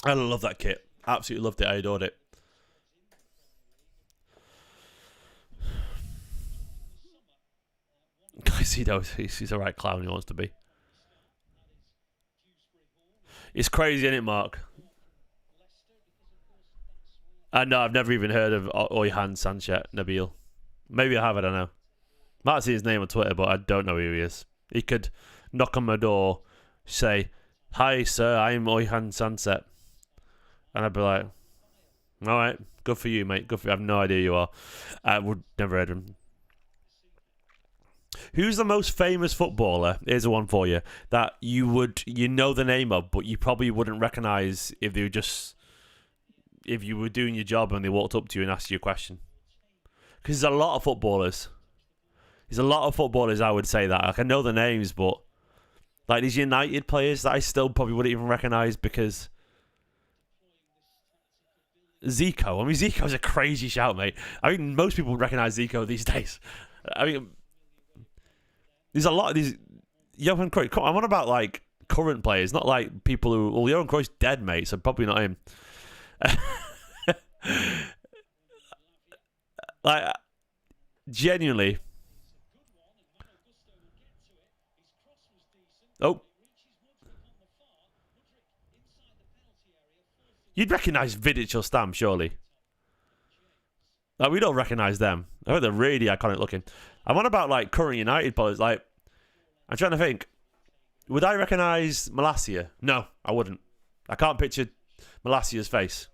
S1: I love that kit. Absolutely loved it. I adored it. Caicedo, he's a right clown he wants to be. It's crazy, isn't it, Mark? No, I've never even heard of Oyhan Sanchez Nabil. Maybe I have, I don't know. Might see his name on Twitter, but I don't know who he is. He could knock on my door, say, "Hi, sir, I'm Oyhan Sunset." And I'd be like, "Alright, good for you, mate. Good for you. I have no idea who you are." I would never heard of him. Who's the most famous footballer? Here's a one for you that you know the name of, but you probably wouldn't recognise if you were doing your job and they walked up to you and asked you a question. Because there's a lot of footballers. There's a lot of footballers, I would say that. Like, I know the names, but like these United players that I still probably wouldn't even recognise because Zico. I mean, Zico's a crazy shout, mate. I mean, most people would recognise Zico these days. I mean, there's a lot of these. Johan Cruyff. I'm on about like current players, not like people who. Well, Johan Cruyff's dead, mate, so probably not him. Like, genuinely. Oh. You'd recognise Vidic or Stam, surely. Like, we don't recognise them. I think they're really iconic looking. I'm on about like current United players. Like, I'm trying to think. Would I recognise Maresca? No, I wouldn't. I can't picture Malassea's face.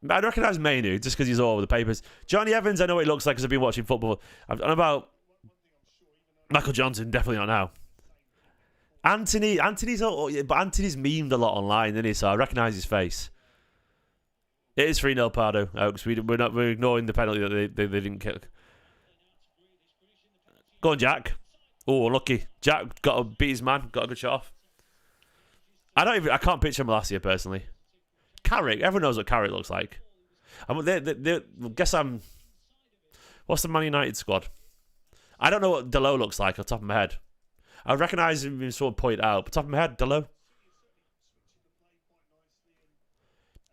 S1: I'd recognise Mainu just because he's all over the papers. Johnny Evans, I know what he looks like because I've been watching football. I'm on about Michael Johnson, definitely not now. Anthony's memed a lot online, isn't he? So I recognise his face. It is 3-0 Pardo, Oaks. We're ignoring the penalty that they didn't kick. Go on, Jack. Oh, unlucky. Jack got to beat his man. Got a good shot off. I can't picture Maresca personally. Carrick. Everyone knows what Carrick looks like. What's the Man United squad? I don't know what Ndala looks like off the top of my head. I recognise him if someone point out. But top of my head, Ndala.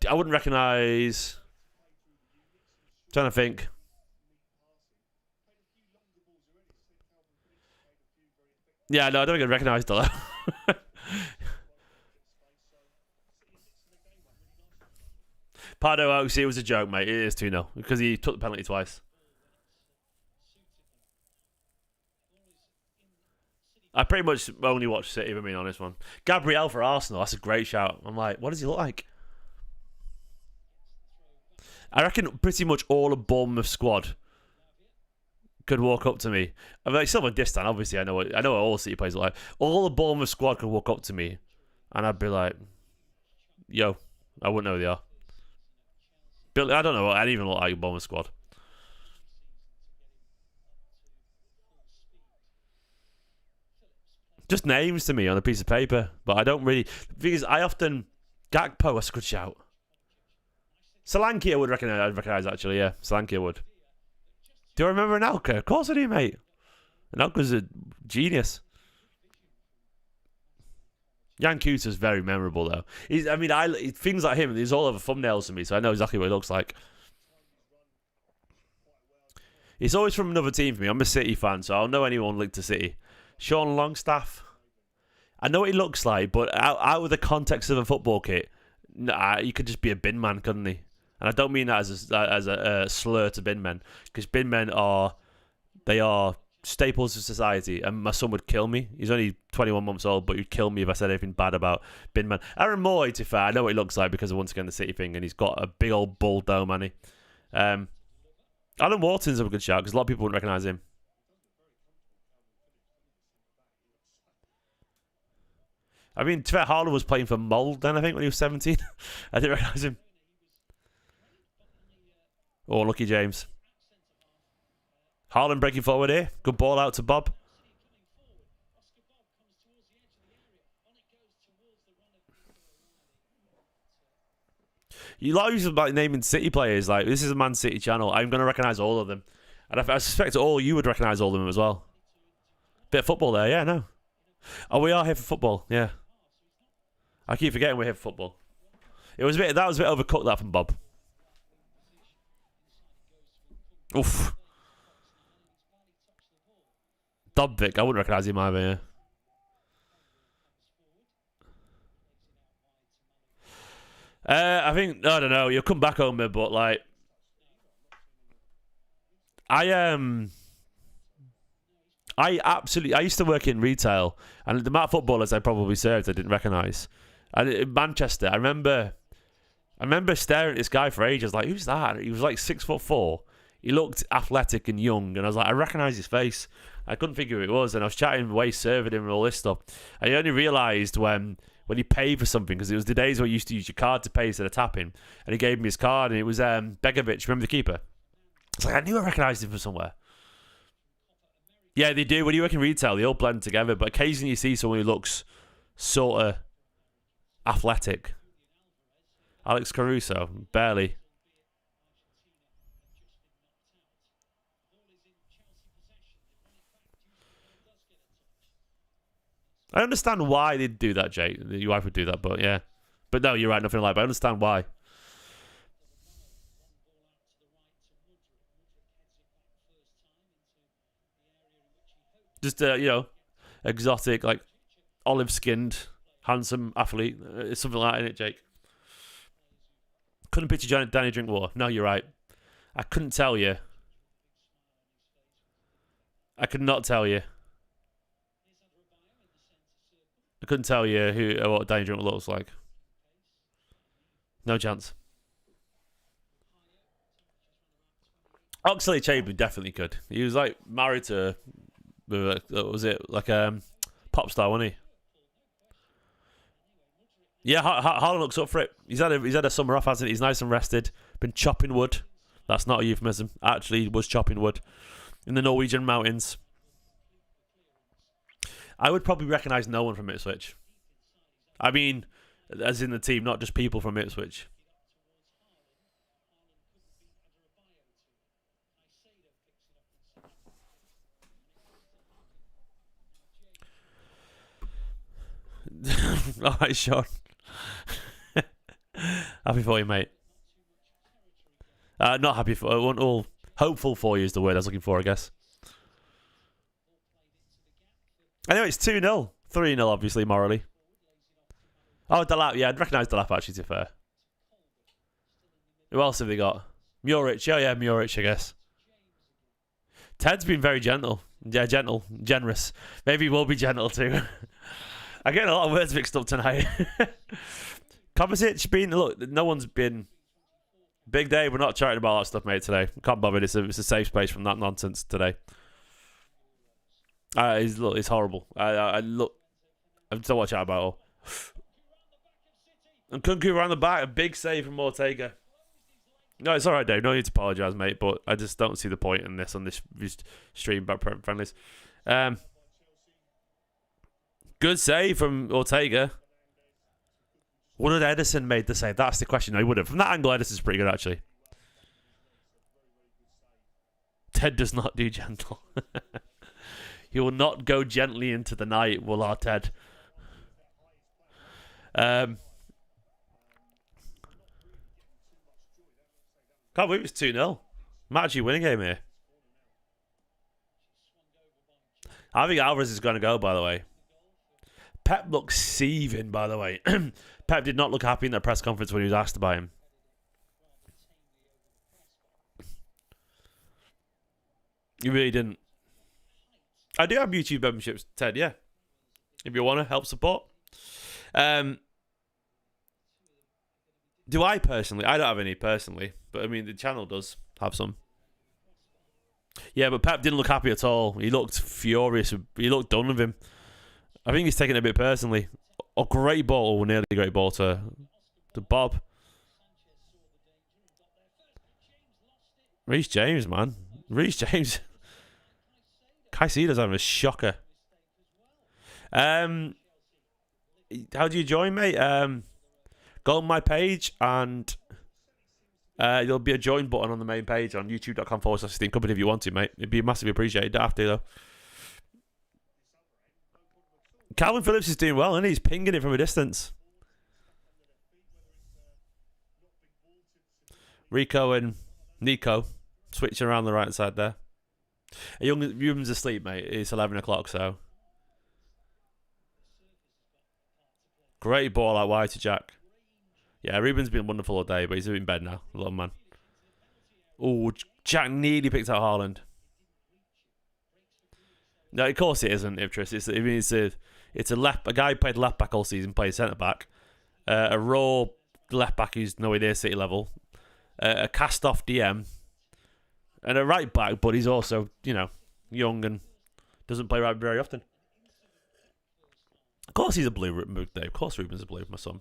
S1: I wouldn't recognise. Trying to think. Yeah, no, I don't think I'd recognise Ndala. Pardo Oaks, it was a joke, mate. It is 2-0 because he took the penalty twice. I pretty much only watched City, if I'm being honest, one. Gabriel for Arsenal, that's a great shout. I'm like, what does he look like? I reckon pretty much all of Bournemouth squad could walk up to me. I mean, like, still a distant, obviously. I know what all City players look like. All the Bournemouth squad could walk up to me, and I'd be like, "Yo," I wouldn't know who they are. I don't know. I didn't even look like a Bournemouth squad. Just names to me on a piece of paper, but I don't really. Because I often Gakpo, that's a good shout. Solanke I would recognise actually, yeah. Solanke I would. Do you remember Anelka? Of course I do, mate. Anelka's a genius. Jan Kuter's very memorable though. Things like him, he's all over thumbnails to me, so I know exactly what he looks like. He's always from another team for me. I'm a City fan, so I'll know anyone linked to City. Sean Longstaff. I know what he looks like, but out of the context of a football kit, he could just be a bin man, couldn't he? And I don't mean that as a slur to bin men, because bin men are staples of society, and my son would kill me. He's only 21 months old, but he'd kill me if I said anything bad about bin men. Aaron Moy, to be fair, I know what he looks like because of once again the City thing, and he's got a big old bull dome, hasn't he? Alan Wharton's a good shout because a lot of people wouldn't recognise him. I mean, to be fair, Haaland was playing for Mold then, I think, when he was 17. I didn't recognise him. Oh, lucky James. Haaland breaking forward here. Good ball out to Bobb. You lot use about naming City players. Like, this is a Man City channel. I'm going to recognise all of them. And I suspect all you would recognise all of them as well. Bit of football there, yeah, no. Oh, we are here for football, yeah. I keep forgetting we're here for football. That was a bit overcooked, that from Bob. Oof. Dobvik, I wouldn't recognise him either, yeah. I think, I don't know, you'll come back on me, but like, I used to work in retail, and the amount of footballers I probably served I didn't recognise. And in Manchester, I remember staring at this guy for ages, like, who's that? He was like 6'4". He looked athletic and young, and I was like, I recognise his face. I couldn't figure who it was, and I was chatting away, serving him and all this stuff. And I only realised when he paid for something, because it was the days where you used to use your card to pay instead of tapping, and he gave me his card, and it was Begovic, remember the keeper? It's like, I knew I recognised him from somewhere. Yeah, they do. When you work in retail, they all blend together, but occasionally you see someone who looks sort of athletic. Alex Caruso, barely. I understand why they'd do that, Jake. Your wife would do that, but yeah. But no, you're right, nothing like that. But I understand why. Just, exotic, like, olive-skinned, handsome athlete. It's something like that, isn't it, Jake? Couldn't picture Danny Drinkwater. No, you're right. I couldn't tell you. I could not tell you. I couldn't tell you what Danny Drinkwater looks like. No chance. Oxlade-Chamberlain definitely could. He was like married to, was it like pop star, wasn't he? Yeah, Haaland looks up for it. He's had a summer off, hasn't he? He's nice and rested. Been chopping wood. That's not a euphemism. Actually, was chopping wood in the Norwegian mountains. I would probably recognise no one from Ipswich. I mean, as in the team, not just people from Ipswich. All right, Sean. Happy for you, mate. Not happy for all. Hopeful for you is the word I was looking for, I guess. Anyway, it's 2-0. 3-0, obviously, morally. Oh, Ndala. Yeah, I'd recognise Ndala, actually, to be fair. Who else have they got? Muric. Oh, yeah, Muric, I guess. Ted's been very gentle. Yeah, gentle. Generous. Maybe he will be gentle, too. I'm getting a lot of words mixed up tonight. Kovacic been... Look, no one's been... Big day. We're not chatting about that stuff, mate, today. Can't bother. It's a safe space from that nonsense today. It's horrible. I don't watch out about it all. And Kunku around the back, a big save from Ortega. No, it's all right, Dave. No need to apologise, mate. But I just don't see the point in this on this stream about friendlies. Good save from Ortega. Would have Edison made the save? That's the question. No, he would have. From that angle, Edison's pretty good, actually. Ted does not do gentle. He will not go gently into the night, will our Ted. Can't believe it's 2-0. Might actually win a game here. I think Alvarez is going to go, by the way. Pep looks seething, by the way. Pep did not look happy in that press conference when he was asked about him. He really didn't. I do have YouTube memberships, Ted, yeah. If you want to help support. Do I personally? I don't have any personally. But, I mean, the channel does have some. Yeah, but Pep didn't look happy at all. He looked furious. He looked done with him. I think he's taking it a bit personally. A great ball, or nearly a great ball to Bob. Reece James, man. Reece James. Caicedo's having a shocker. How do you join, mate? Go on my page and there'll be a join button on the main page on youtube.com/Esteemed Kompany if you want to, mate. It'd be massively appreciated. Don't have to, though. Calvin Phillips is doing well, and he's pinging it from a distance. Rico and Nico switching around the right side there. Ruben's asleep, mate. It's 11 o'clock, so. Great ball out wide to Jack. Yeah, Ruben's been wonderful all day, but he's in bed now. Little man. Oh, Jack nearly picked out Haaland. No, of course it isn't, Iptris. It's a guy who played left back all season, played centre back. A raw left back who's nowhere near City level. A cast off DM. And a right back, but he's also, young and doesn't play right very often. Of course he's a blue, Dave. Of course Ruben's a blue, my son.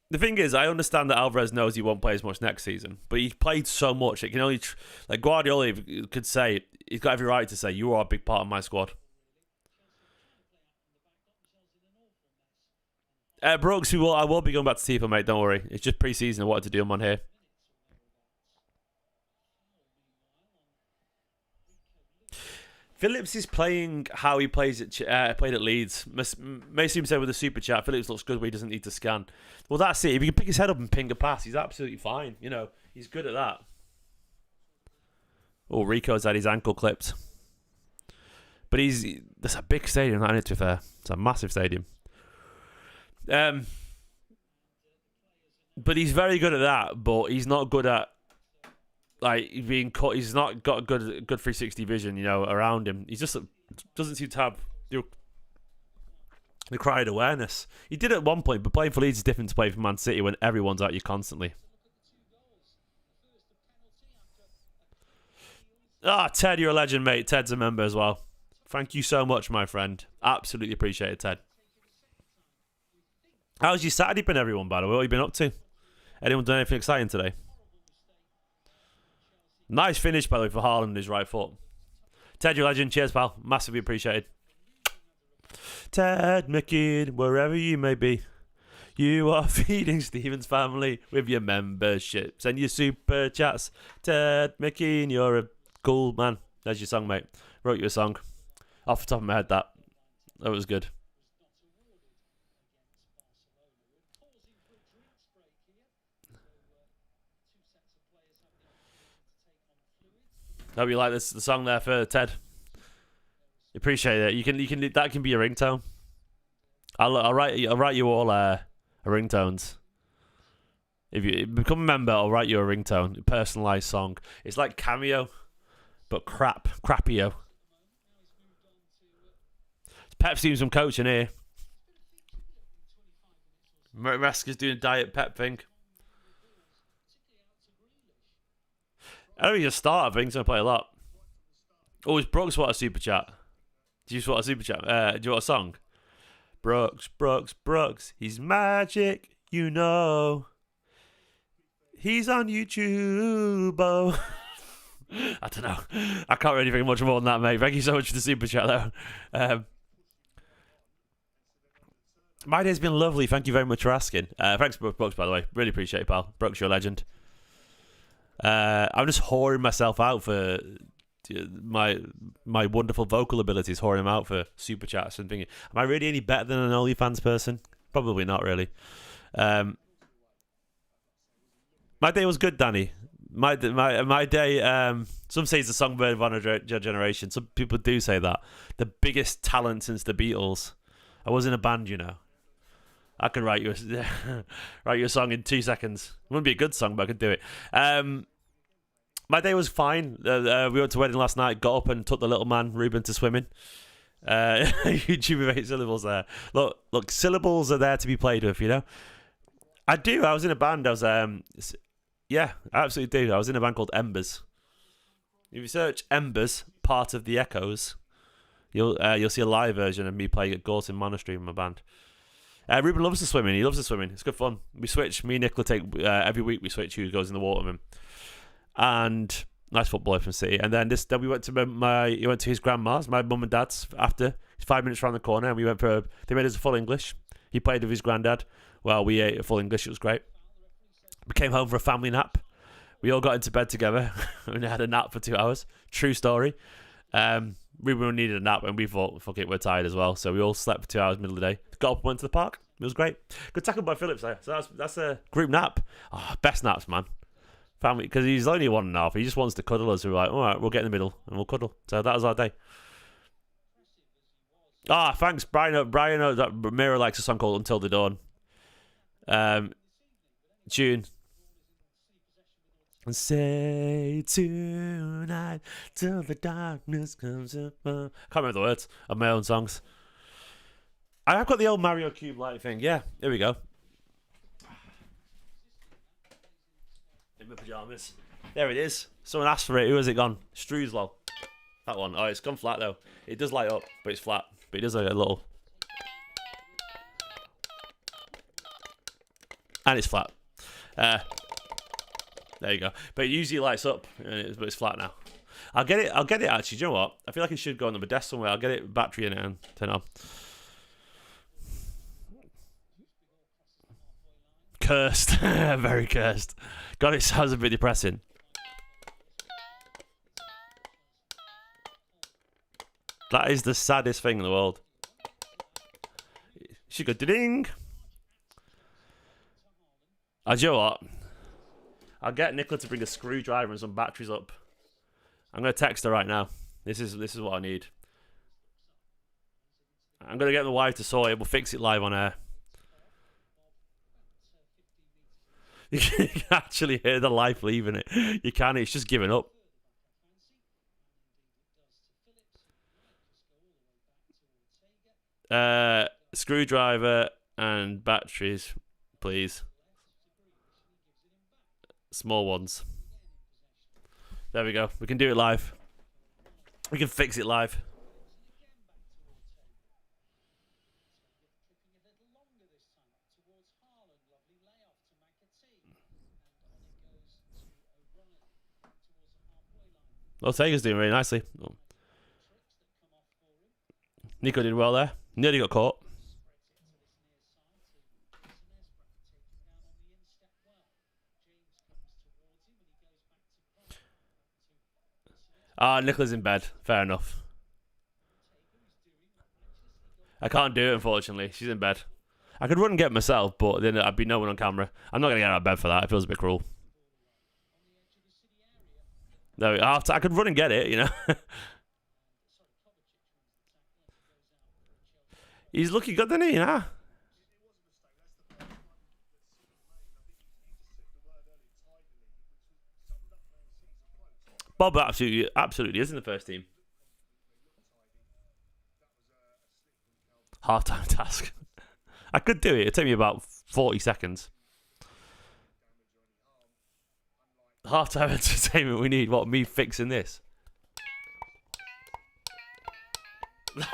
S1: The thing is, I understand that Alvarez knows he won't play as much next season, but he's played so much. It can only, like Guardiola could say, he's got every right to say, you are a big part of my squad. Brooks, I will be going back to Tifa, mate. Don't worry. It's just pre-season. I wanted to do them on here. Phillips is playing how he played at Leeds. May seem say with a super chat, Phillips looks good where he doesn't need to scan. Well, that's it. If he can pick his head up and ping a pass, he's absolutely fine. He's good at that. Oh, Rico's had his ankle clipped. But that's a big stadium, that, isn't it, to be fair? It's a massive stadium. But he's very good at that, but he's not good at being cut. He's not got a good 360 vision, around him. He just doesn't seem to have the required awareness. He did at one point, but playing for Leeds is different to playing for Man City when everyone's at you constantly. Ted, you're a legend, mate. Ted's a member as well. Thank you so much, my friend. Absolutely appreciate it, Ted. How's your Saturday been, everyone, by the way? What have you been up to? Anyone done anything exciting today? Nice finish, by the way, for Haaland, his right foot. Ted, you legend. Cheers, pal. Massively appreciated. Ted McKean, wherever you may be, you are feeding Stephen's family with your memberships and your super chats. Ted McKean, you're a cool man. There's your song, mate. Wrote you a song. Off the top of my head, that was good. Hope you like this, the song there for Ted. Appreciate it. You can that can be your ringtone. I'll write you all ringtones. If you become a member, I'll write you a ringtone, a personalised song. It's like Cameo, but crappier. Pep seems some coaching here. Maresca's doing a diet Pep thing. I don't think he's a starter. I think he's going to play a lot. Oh, is Brooks want a super chat? Do you just want a super chat? Do you want a song? Brooks. He's magic, you know. He's on YouTube. Oh. I don't know. I can't really think much more than that, mate. Thank you so much for the super chat, though. My day's been lovely. Thank you very much for asking. Thanks, Brooks, by the way. Really appreciate it, pal. Brooks, you're a legend. I'm just whoring myself out for my wonderful vocal abilities, whoring them out for super chats and thinking, am I really any better than an OnlyFans person? Probably not, really. My day was good, Danny. My day. Some say it's the songbird of our generation. Some people do say that. The biggest talent since the Beatles. I was in a band, you know. I could write you a song in 2 seconds. It wouldn't be a good song, but I could do it. My day was fine. We went to a wedding last night, got up and took the little man, Ruben, to swimming. YouTube with 8 syllables there. Look, syllables are there to be played with, you know? I do. I was in a band. Yeah, I absolutely do. I was in a band called Embers. If you search Embers, part of the Echoes, you'll see a live version of me playing at Gorton Monastery with my band. Ruben loves the swimming. He loves the swimming. It's good fun. We switch. Me and Nicola take every week. We switch who goes in the water with him. And nice footballer from City. And then we went to he went to his grandma's, my mum and dad's. After it's 5 minutes around the corner, and we went for. They made us a full English. He played with his granddad. Well, we ate a full English. It was great. We came home for a family nap. We all got into bed together and had a nap for 2 hours. True story. We needed a nap and we thought, fuck it, we're tired as well. So we all slept for 2 hours middle of the day. Got up and went to the park. It was great. Good tackle by Phillips there. So that's a group nap. Oh, best naps, man. Family, because he's only 1.5. He just wants to cuddle us. So we're like, all right, we'll get in the middle and we'll cuddle. So that was our day. Thanks, Brian. Brian, that Mira likes a song called Until the Dawn. Tune. And say tonight till the darkness comes up. I can't remember the words of my own songs. I've got the old Mario Cube light thing. Yeah, here we go. In my pajamas. There it is. Someone asked for it. Who has it gone? Struzlo. That one. Oh, it's gone flat though. It does light up, but it's flat. But it does like a little. And it's flat. There you go. But it usually lights up, but it's flat now. I'll get it actually. Do you know what? I feel like it should go on the desk somewhere. I'll get it battery in it and turn it on. Cursed. Very cursed. God, it sounds a bit depressing. That is the saddest thing in the world. She go ding. Do you know what? I'll get Nicola to bring a screwdriver and some batteries up. I'm going to text her right now. This is what I need. I'm going to get my wife to sort it. We'll fix it live on air. You can actually hear the life leaving it. You can. It's just giving up. Screwdriver and batteries, please. Small ones. There we go. We can do it live. We can fix it live. Ortega's doing really nicely. Oh. Nico did well there. Nearly got caught. Ah, Nicola's in bed. Fair enough. I can't do it, unfortunately. She's in bed. I could run and get myself, but then I'd be no one on camera. I'm not going to get out of bed for that. It feels a bit cruel. No, I could run and get it, you know. He's looking good, doesn't he? Nah. Bob absolutely is in the first team. Half-time task. I could do it. It'd take me about 40 seconds. Half-time entertainment we need. What, me fixing this?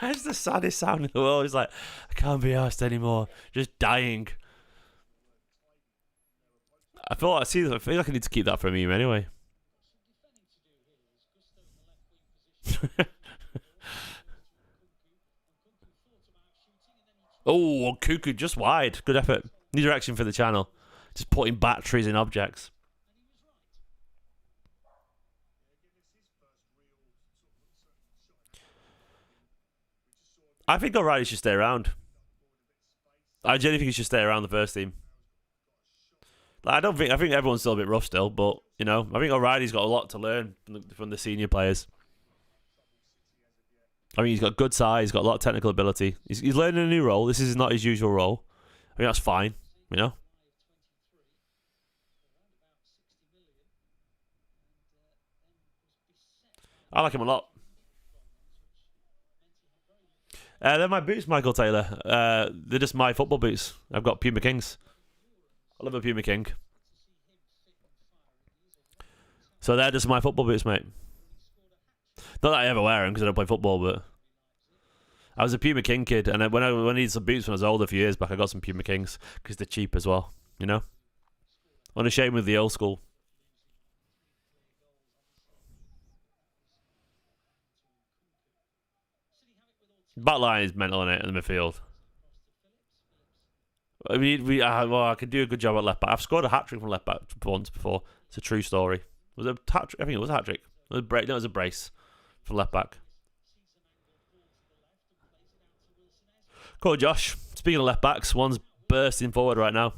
S1: That's the saddest sound in the world. It's like, I can't be arsed anymore. Just dying. I feel like I need to keep that for a meme anyway. Oh, Cuckoo just wide. Good effort. New direction for the channel. Just putting batteries in objects. I think O'Reilly should stay around. I genuinely think he should stay around the first team. I think everyone's still a bit rough still, but you know, I think O'Reilly's got a lot to learn from the senior players. I mean, he's got good size, he's got a lot of technical ability. He's learning a new role. This is not his usual role. I mean, that's fine, you know. I like him a lot. They're my boots, Michael Taylor. They're just my football boots. I've got Puma Kings. I love a Puma King. So they're just my football boots, mate. Not that I ever wear them because I don't play football, but I was a Puma King kid, and when I needed some boots when I was older a few years back, I got some Puma Kings because they're cheap as well, you know? Unashamed with the old school. Back line is mental in it in the midfield. I mean, I could do a good job at left back. I've scored a hat trick from left back once before. It's a true story. Was it a hat trick? I think it was a hat trick. It was a brace for left back. Cool, Josh. Speaking of left backs, one's bursting forward right now.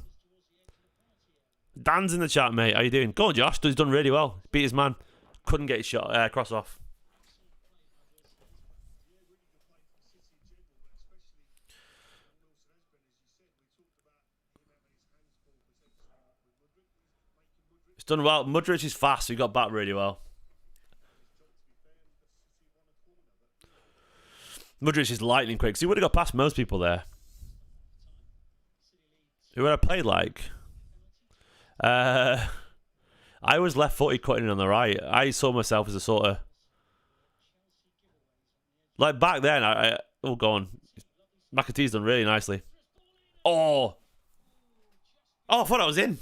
S1: Dan's in the chat, mate. How you doing? Go on, Josh. He's done really well. Beat his man. Couldn't get his shot cross off. He's done well. Mudryk is fast, so he got back really well. Mudryk is lightning quick, so he would have got past most people there. Who would I play like? I was left-footed cutting in on the right. I saw myself as a sort of... Like, back then, oh, go on. McAtee's done really nicely. Oh! Oh, I thought I was in.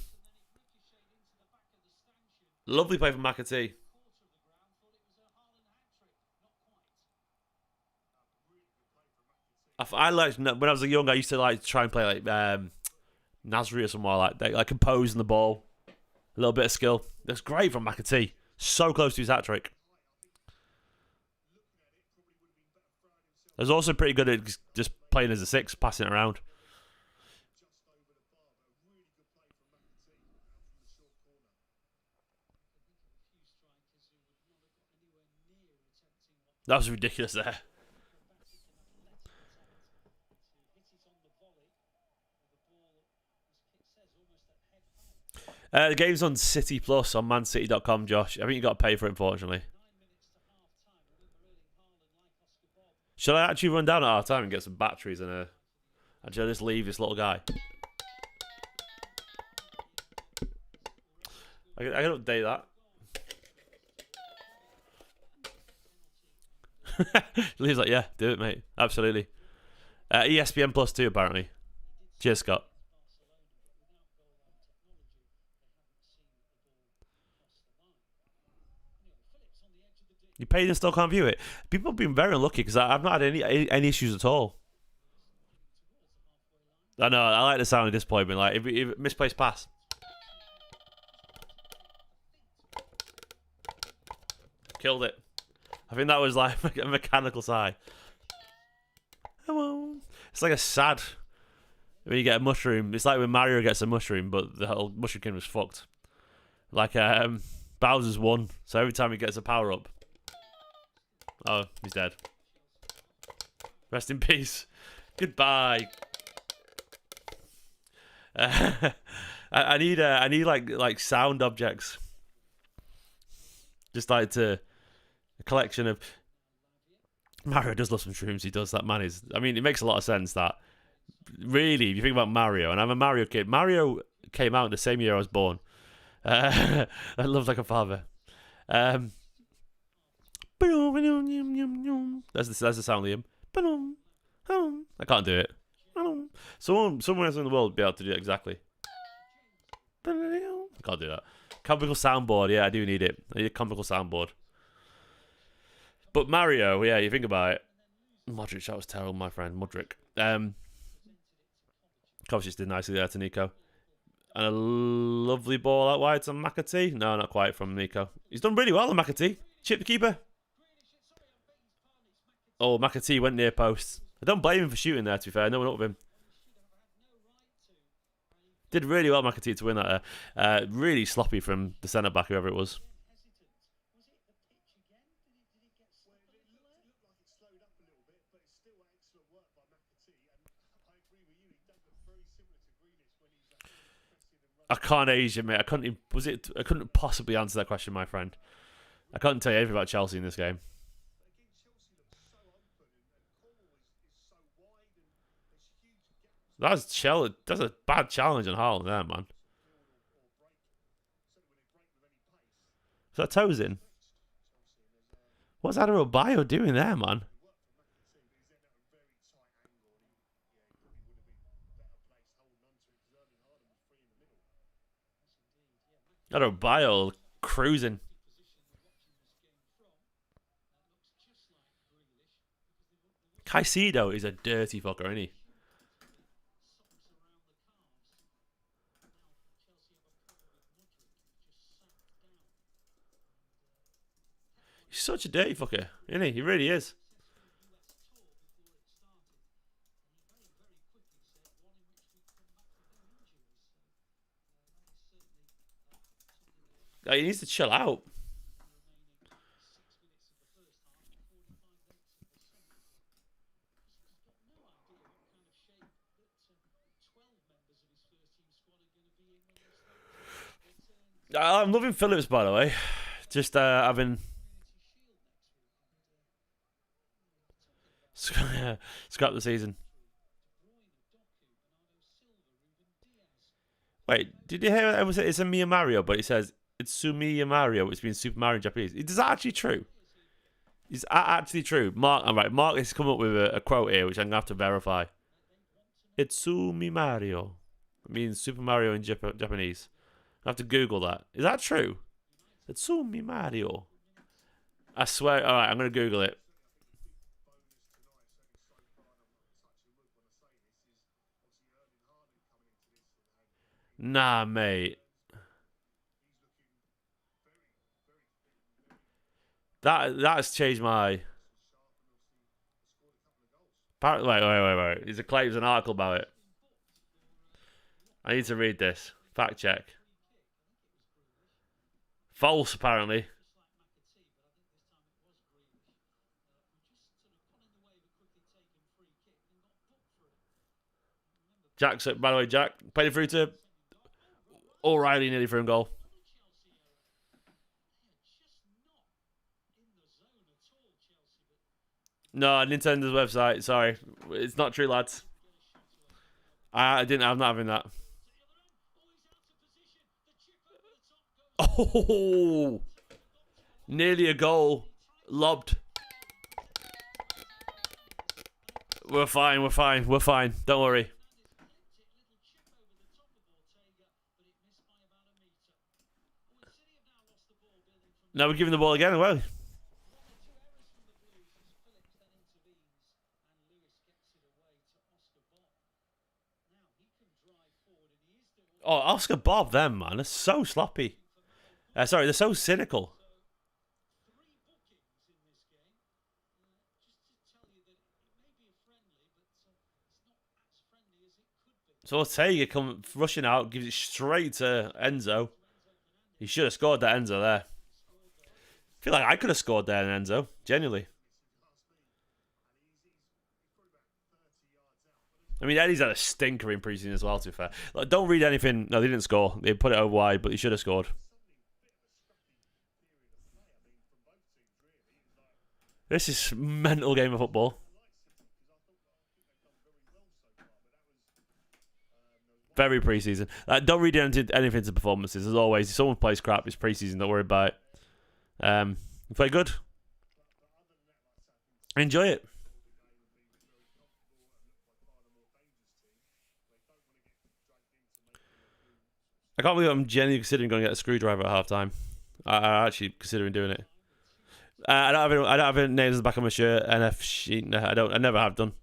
S1: Lovely play from McAtee. I liked, when I was young, I used to like try and play like Nasri or somewhere like that, like composing the ball. A little bit of skill. That's great from McAtee. So close to his hat trick. I was also pretty good at just playing as a six, passing it around. That was ridiculous there. The game's on City Plus on mancity.com, Josh. I think you got to pay for it, unfortunately. Shall I actually run down at half time and get some batteries and shall I just leave this little guy? I can update that. Lee's like, yeah, do it, mate. Absolutely. ESPN Plus 2, apparently. Cheers, Scott. You paid and still can't view it. People have been very unlucky because I've not had any issues at all. I know, I like the sound of disappointment. Like, if misplaced pass. Killed it. I think that was like a mechanical sigh. Hello. It's like a sad when you get a mushroom. It's like when Mario gets a mushroom, but the whole mushroom kingdom was fucked. Like Bowser's won, so every time he gets a power up. Oh, he's dead. Rest in peace. Goodbye. I need like sound objects. Just like a collection of. Mario does love some shrooms. He does. That man is. I mean, it makes a lot of sense that. Really, if you think about Mario, and I'm a Mario kid. Mario came out in the same year I was born. I love like a father. That's the sound, Liam. I can't do it. Somewhere else in the world would be able to do it exactly. I can't do that. Comical soundboard, yeah, I do need it. I need a comical soundboard. But Mario, yeah, you think about it. Modric, that was terrible, my friend. Modric. Kovacic did nicely there to Nico. And a lovely ball out wide to McAtee. No, not quite from Nico. He's done really well, McAtee. Chip the keeper. Oh, McAtee went near post. I don't blame him for shooting there, to be fair. No one up with him. Did really well, McAtee, to win that there. Really sloppy from the centre-back, whoever it was. I can't age it, mate. I couldn't possibly answer that question, my friend. I can't tell you anything about Chelsea in this game. That's a bad challenge on Haaland there, man. Is that toes in? What's Adebayo doing there, man? Adebayo cruising. Caicedo is a dirty fucker, isn't he? He's such a dirty fucker, isn't he? He really is. He needs to chill out. I'm loving Phillips, by the way. Just having scrap the season. Wait, did you hear it was it's a Mia Mario, but it says it's Sumiya Mario, which means Super Mario in Japanese. Is that actually true? Is that actually true? Mark, all right, Mark has come up with a quote here, which I'm gonna have to verify. It's Sumi Mario. It means Super Mario in Japanese. I have to Google that. Is that true? It's Sumi Mario. I swear. All right, I'm gonna Google it. Nah, mate. That's changed my. Wait. There's an article about it. I need to read this. Fact check. False, apparently. By the way, Jack played it through to O'Reilly nearly for a goal. No, Nintendo's website. Sorry, it's not true, lads. I'm not having that. Oh, nearly a goal, lobbed. We're fine. Don't worry. Now we're giving the ball again, well. Oscar Bobb, them, man. They're so sloppy. Sorry, they're so cynical. So Ortega come rushing out, gives it straight to Enzo. He should have scored that Enzo there. I feel like I could have scored there, Enzo. Genuinely. I mean, Eddie's had a stinker in preseason as well, to be fair. Like, don't read anything. No, they didn't score. They put it over wide, but he should have scored. This is a mental game of football. Very preseason. Don't read anything to performances. As always, if someone plays crap, it's preseason. Don't worry about it. Play good. Enjoy it. I can't believe I'm genuinely considering going to get a screwdriver at half time. I'm actually considering doing it. I don't have any names on the back of my shirt. NF sheet. No, I don't. I never have done.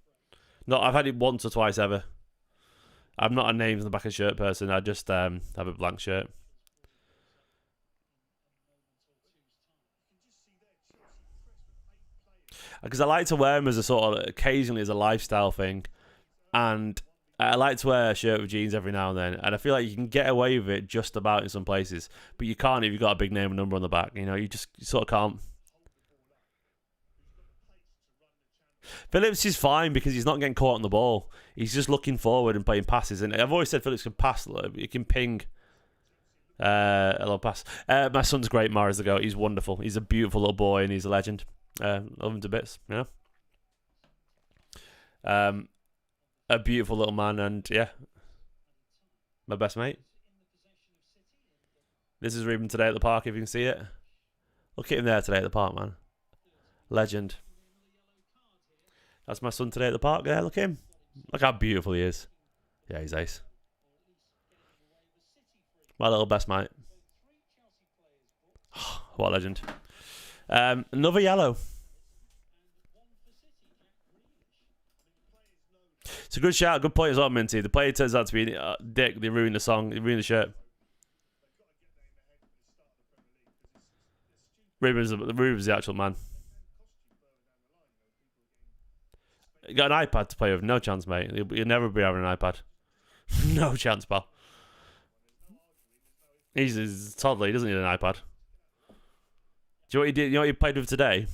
S1: No, I've had it once or twice ever. I'm not a names on the back of shirt person. I just have a blank shirt. Because I like to wear them as a sort of occasionally as a lifestyle thing, and I like to wear a shirt with jeans every now and then, and I feel like you can get away with it just about in some places, but you can't if you've got a big name and number on the back. You know, you sort of can't. Phillips is fine because he's not getting caught on the ball. He's just looking forward and playing passes. And I've always said Phillips can pass. He can ping a little pass. My son's great, Maresca. He's wonderful. He's a beautiful little boy and he's a legend. Love him to bits, you know. A beautiful little man and, yeah, my best mate. This is Ruben today at the park, if you can see it. Look at him there today at the park, man. Legend. That's my son today at the park. Yeah, look at him. Look how beautiful he is. Yeah, he's ace. My little best mate. What a legend. Another yellow. It's a good shout. Good point as well, Minty. The player turns out to be Dick. They ruined the song. They ruined the shirt. Ruben's the actual man. You got an iPad to play with? No chance, mate. You'll never be having an iPad. No chance, pal. He's a toddler. He doesn't need an iPad. Do you know what he did? You know what he played with today?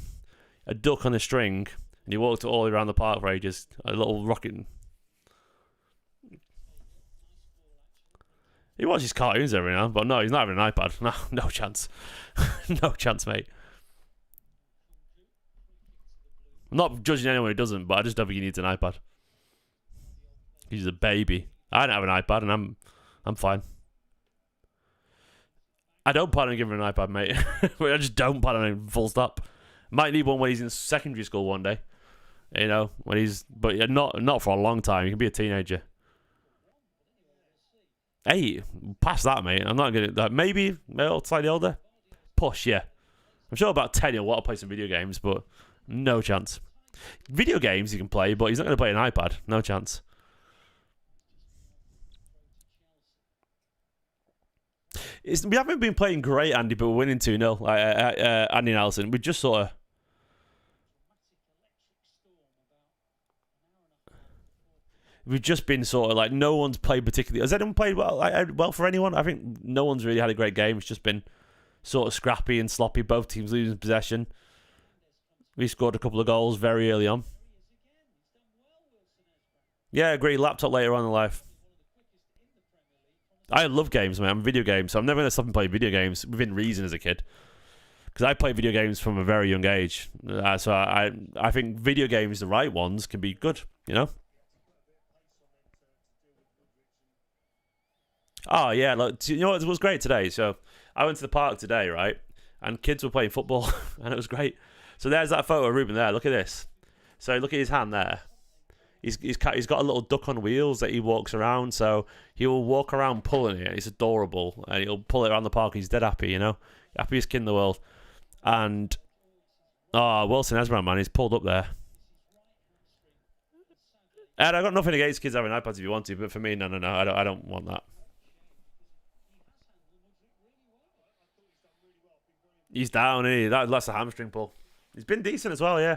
S1: A duck on a string, and he walked all around the park for ages. A little rocket. He watches cartoons every now, but no, he's not having an iPad. No chance. No chance, mate. I'm not judging anyone who doesn't, but I just don't think he needs an iPad. He's a baby. I don't have an iPad, and I'm fine. I don't plan on giving him an iPad, mate. I just don't plan on him, full stop. Might need one when he's in secondary school one day. You know, but not for a long time. He can be a teenager. Hey, past that, mate. I'm not going to... Maybe slightly older. Push, yeah. I'm sure about 10 he'll want to play some video games, but no chance. Video games he can play, but he's not going to play an iPad. No chance. We haven't been playing great, Andy, but we're winning 2-0. Andy and Allison. We just sort of... We've just been sort of like, no one's played particularly... Has anyone played well for anyone? I think no one's really had a great game. It's just been sort of scrappy and sloppy. Both teams losing possession. We scored a couple of goals very early on. Yeah, I agree. Laptop later on in life. I love games, man. I'm video games, so I'm never going to stop and play video games within reason as a kid. Because I played video games from a very young age. So I think video games, the right ones, can be good, you know? Oh, yeah. Look, you know what was great today? So I went to the park today, right? And kids were playing football, and it was great. So there's that photo of Ruben there. Look at this. So look at his hand there. He's got a little duck on wheels that he walks around. So he will walk around pulling it. It's adorable. And he'll pull it around the park. He's dead happy, you know? Happiest kid in the world. And, Wilson Esbrand, man, he's pulled up there. And I've got nothing against kids having iPads if you want to, but for me, no, I don't want that. He's down, isn't he? That's a hamstring pull. He's been decent as well, yeah.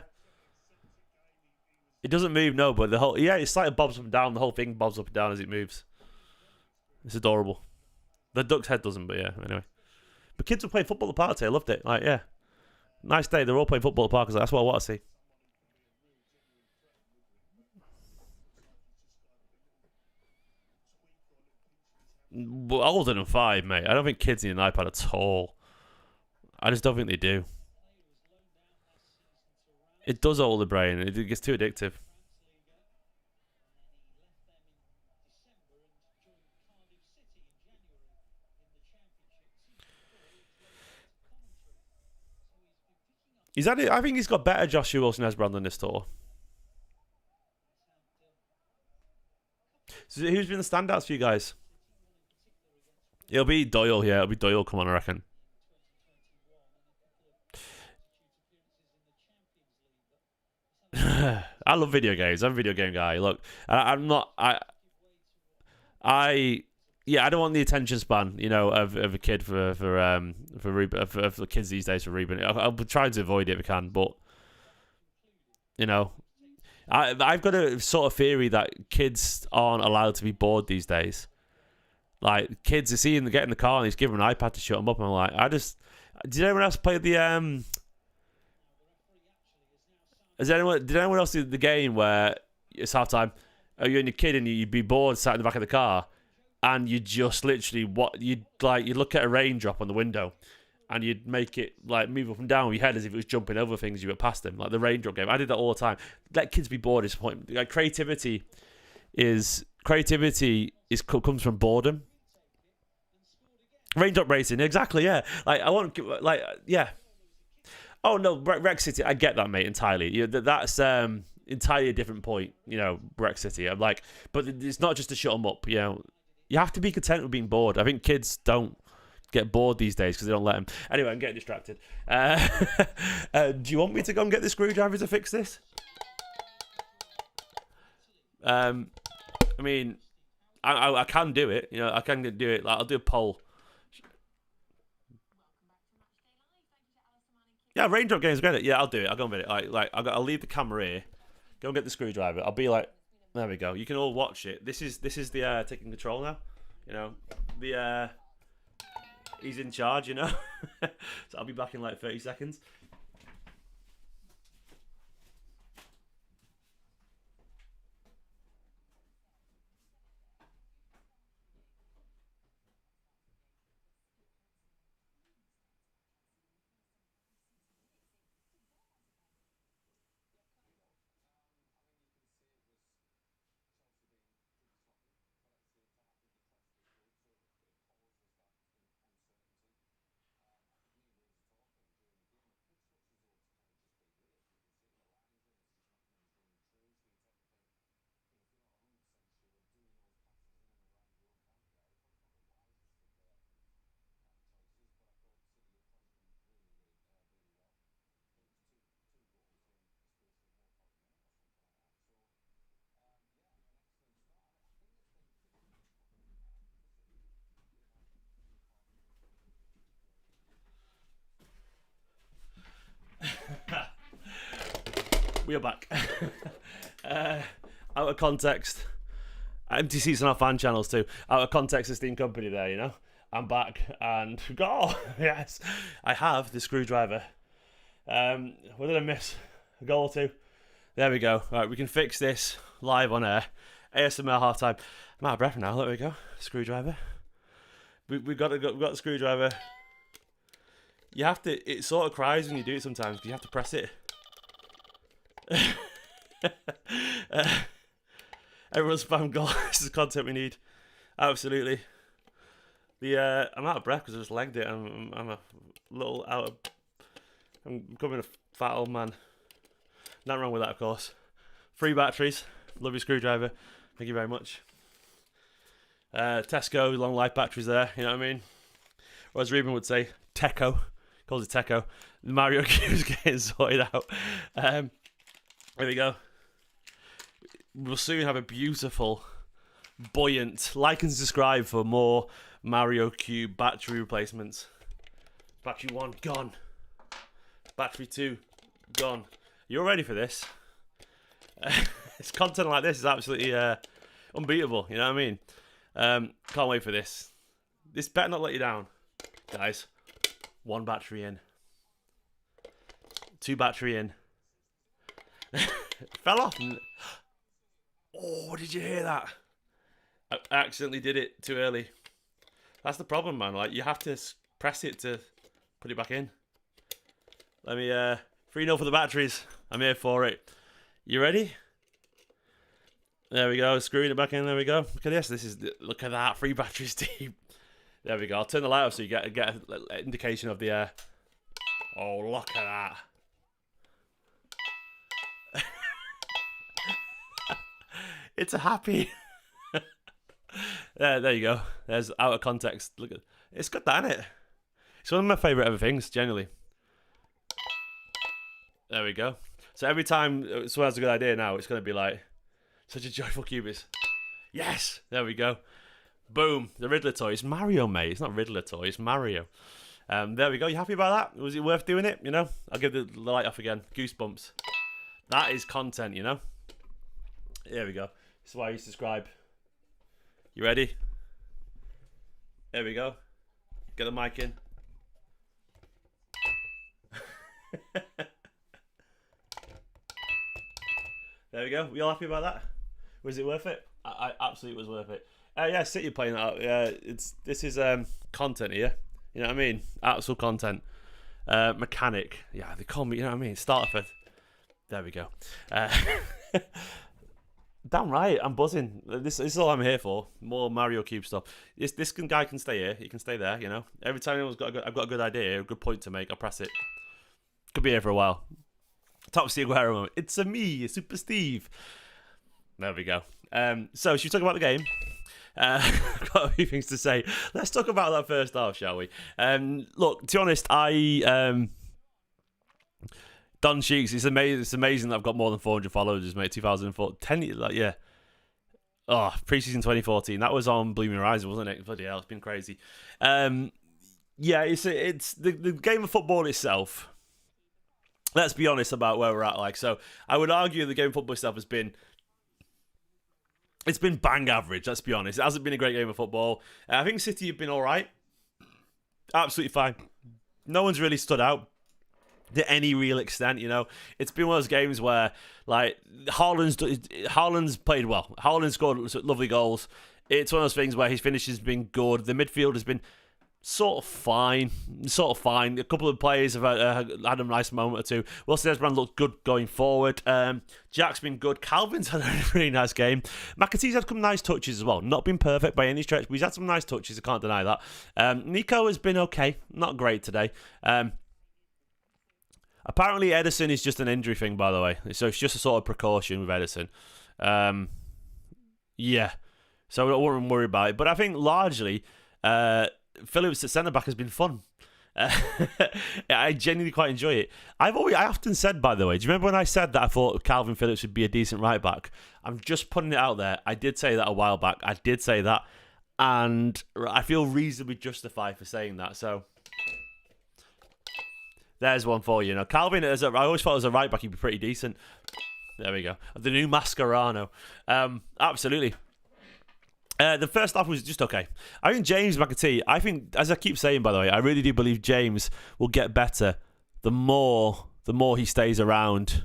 S1: It doesn't move, no, but it's slightly bobs up and down. The whole thing bobs up and down as it moves. It's adorable. The duck's head doesn't, but yeah, anyway. But kids were playing football at the park today. I loved it. Like, yeah. Nice day. They're all playing football at the park. That's what I want to see. Older than 5, mate. I don't think kids need an iPad at all. I just don't think they do. It does alter the brain. It gets too addictive. I think he's got better Joshua Wilson-Esbrand than this tour. So who's been the standouts for you guys? It'll be Doyle, yeah. It'll be Doyle, come on, I reckon. I love video games. I'm a video game guy. Look, I'm not... I don't want the attention span, of a kid for the kids these days for Reuben. I'll try to avoid it if I can, but I've got a sort of theory that kids aren't allowed to be bored these days. Like kids are seeing them get in the car and he's giving them an iPad to shut them up. And I'm like, did anyone else play the did anyone else do the game where it's halftime? You're your kid and you'd be bored sat in the back of the car. And you just literally you'd look at a raindrop on the window, and you'd make it like move up and down with your head as if it was jumping over things you were past them, like the raindrop game. I did that all the time. Let kids be bored is the point. Like creativity comes from boredom. Raindrop racing, exactly. Yeah, yeah. Oh no, Wreck City. I get that, mate, entirely. That's entirely a different point. Wreck City. I'm like, but it's not just to shut them up. You have to be content with being bored. I think kids don't get bored these days because they don't let them. Anyway, I'm getting distracted. Do you want me to go and get the screwdriver to fix this? I mean, I can do it. I can do it. I'll do a poll. Yeah, raindrop games, get it. Yeah, I'll do it. I'll go and get it. I'll leave the camera here. Go and get the screwdriver. I'll be like. There we go. You can all watch it. This is the taking control now. He's in charge. So I'll be back in like 30 seconds. We are back. Out of context. Empty seats on our fan channels too. Out of context, Esteemed Kompany there, I'm back and yes, I have the screwdriver. What did I miss? A goal or two? There we go. All right, we can fix this live on air. ASMR halftime. I'm out of breath now. There we go. Screwdriver. We got the screwdriver. You have to. It sort of cries when you do it sometimes because you have to press it. Everyone's spam goal. This is the content we need. Absolutely. I'm out of breath because I just legged it. I'm a little out of. I'm becoming a fat old man. Nothing wrong with that, of course. 3 batteries. Love your screwdriver. Thank you very much. Tesco long life batteries there. You know what I mean? Or as Ruben would say, Teco. Calls it Teco. The Mario Cube's getting sorted out. There we go. We'll soon have a beautiful, buoyant, like and subscribe for more Mario Cube battery replacements. Battery 1 gone. Battery 2 gone. You're ready for this? It's content like this is absolutely unbeatable. You know what I mean? Can't wait for this. This better not let you down, guys. 1 battery in. 2 battery in. Fell off. Oh, did you hear that? I accidentally did it too early. That's the problem, man. Like, you have to press it to put it back in. Let me 3-0 for the batteries. I'm here for it. You ready? There we go. Screwing it back in. There we go. Look at this. Look at that. 3 batteries deep. There we go. I'll turn the light off so you get an indication of the air. Oh, look at that. It's a happy. There you go. There's out of context. Look at it's got that in it. It's one of my favourite ever things, generally. There we go. So every time someone has a good idea now, it's going to be like such a joyful cubis. Yes, there we go. Boom, the Riddler toy. It's Mario, mate. It's not Riddler toy. It's Mario. There we go. You happy about that? Was it worth doing it? You know, I'll give the light off again. Goosebumps. That is content. You know. There we go. This is why I used to subscribe. You ready? There we go. Get the mic in. There we go. We all happy about that? Was it worth it? I absolutely was worth it. Yeah, City playing that out. Yeah, this is content here. You know what I mean? Actual content. Mechanic. Yeah, they call me. You know what I mean? Starter. There we go. Damn right, I'm buzzing. This is all I'm here for. More Mario Cube stuff. This guy can stay here. He can stay there. You know. Every time I've got a good idea, a good point to make, I press it. Could be here for a while. Top Steve Guerrero moment. It's me, Super Steve. There we go. So should we talk about the game? I've got a few things to say. Let's talk about that first half, shall we? Look, to be honest, Don Cheeks, it's amazing that I've got more than 400 followers, mate. 2004, 10, like, yeah. Oh, pre-season 2014. That was on Blooming Horizon, wasn't it? Bloody hell, it's been crazy. Yeah, it's the game of football itself. Let's be honest about where we're at. Like, so I would argue the game of football itself has been. It's been bang average. Let's be honest. It hasn't been a great game of football. I think City have been all right. Absolutely fine. No one's really stood out to any real extent, you know. It's been one of those games where, like, Haaland's played well. Haaland scored lovely goals. It's one of those things where his finish has been good. The midfield has been sort of fine. A couple of players have had a nice moment or two. Wilson Esbrand looked good going forward. Jack's been good. Calvin's had a really nice game. McAtee's had some nice touches as well. Not been perfect by any stretch, but he's had some nice touches. I can't deny that. Nico has been okay. Not great today. Apparently, Ederson is just an injury thing, by the way. So it's just a sort of precaution with Ederson. Yeah. So I wouldn't worry about it. But I think largely, Phillips at centre-back has been fun. I genuinely quite enjoy it. I often said, by the way, do you remember when I said that I thought Calvin Phillips would be a decent right-back? I'm just putting it out there. I did say that a while back. I did say that. And I feel reasonably justified for saying that. So there's one for you. Calvin, I always thought as a right back he'd be pretty decent. There we go. The new Mascherano. Absolutely. The first half was just okay. I think James McAtee, as I keep saying, by the way, I really do believe James will get better the more he stays around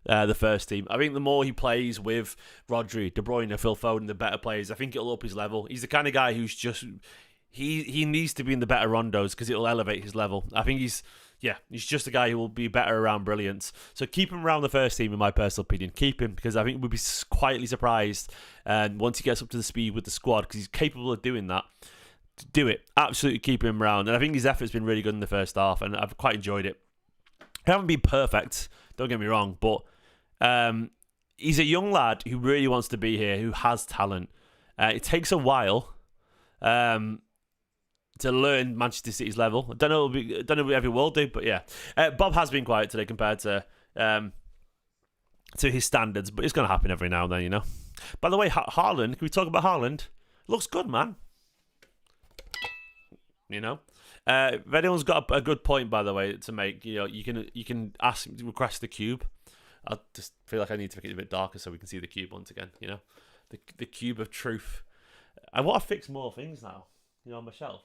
S1: the first team. I think the more he plays with Rodri, De Bruyne, Phil Foden, the better players, I think it'll up his level. He's the kind of guy who's just... He needs to be in the better rondos because it'll elevate his level. I think he's just a guy who will be better around brilliance. So keep him around the first team, in my personal opinion. Keep him, because I think we'll be quietly surprised once he gets up to the speed with the squad, because he's capable of doing that. To do it. Absolutely keep him around. And I think his effort's been really good in the first half, and I've quite enjoyed it. He haven't been perfect, don't get me wrong, but he's a young lad who really wants to be here, who has talent. It takes a while. To learn Manchester City's level. I don't know if we ever will do, but yeah. Bob has been quiet today compared to his standards, but it's going to happen every now and then, you know. By the way, Haaland, can we talk about Haaland? Looks good, man. You know. If anyone's got a good point, by the way, to make, you can ask request the cube. I just feel like I need to make it a bit darker so we can see the cube once again. The cube of truth. I want to fix more things now. On my shelf.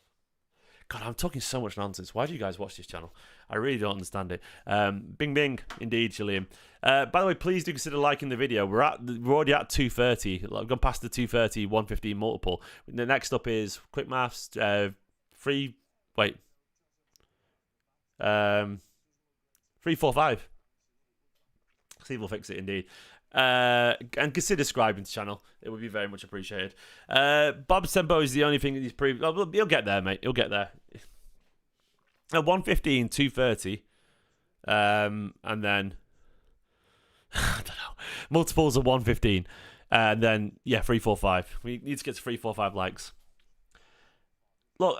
S1: God, I'm talking so much nonsense. Why do you guys watch this channel? I really don't understand it. Bing, bing. Indeed, Shilliam. By the way, please do consider liking the video. We're already at 230. I've gone past the 230, 115 multiple. The next up is quick maths. 345. See if we'll fix it indeed. And consider subscribing to the channel. It would be very much appreciated. Bob's tempo is the only thing that he's proved. He'll get there, mate. He'll get there. At 115, 230. And then I don't know. Multiples of 115. And then 345. We need to get to 345 likes. Look,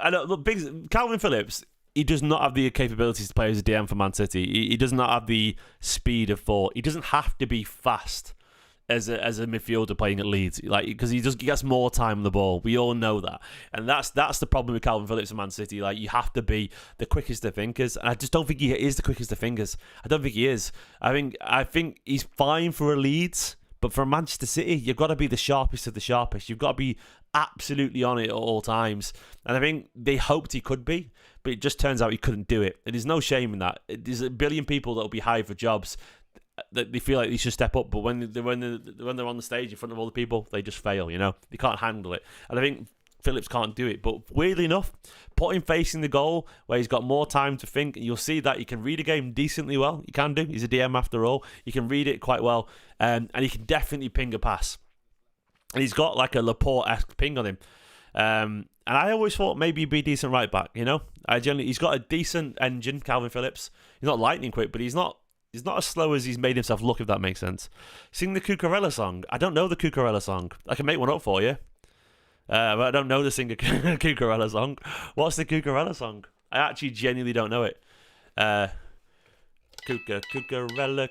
S1: Calvin Phillips, he does not have the capabilities to play as a DM for Man City. He does not have the speed of thought. He doesn't have to be fast as a midfielder playing at Leeds, because he gets more time on the ball. We all know that, and that's the problem with Calvin Phillips and Man City. You have to be the quickest of thinkers, and I just don't think he is the quickest of thinkers. I don't think he is. I think he's fine for a Leeds, but for Manchester City, you've got to be the sharpest of the sharpest. You've got to be absolutely on it at all times, and I think they hoped he could be. But it just turns out he couldn't do it. And there's no shame in that. There's a billion people that will be hired for jobs that they feel like they should step up, but when they're on the stage in front of all the people, they just fail. They can't handle it. And I think Phillips can't do it. But weirdly enough, put him facing the goal where he's got more time to think, and you'll see that he can read a game decently well. He can do. He's a DM after all. He can read it quite well, and he can definitely ping a pass. And he's got like a Laporte-esque ping on him. And I always thought maybe he'd be a decent right back, he's got a decent engine, Calvin Phillips. He's not lightning quick, but he's not as slow as he's made himself look, if that makes sense. Sing the Cucurella song. I don't know the Cucurella song. I can make one up for you. But I don't know the singer Cucurella song. What's the Cucurella song? I actually genuinely don't know it. Cucurella,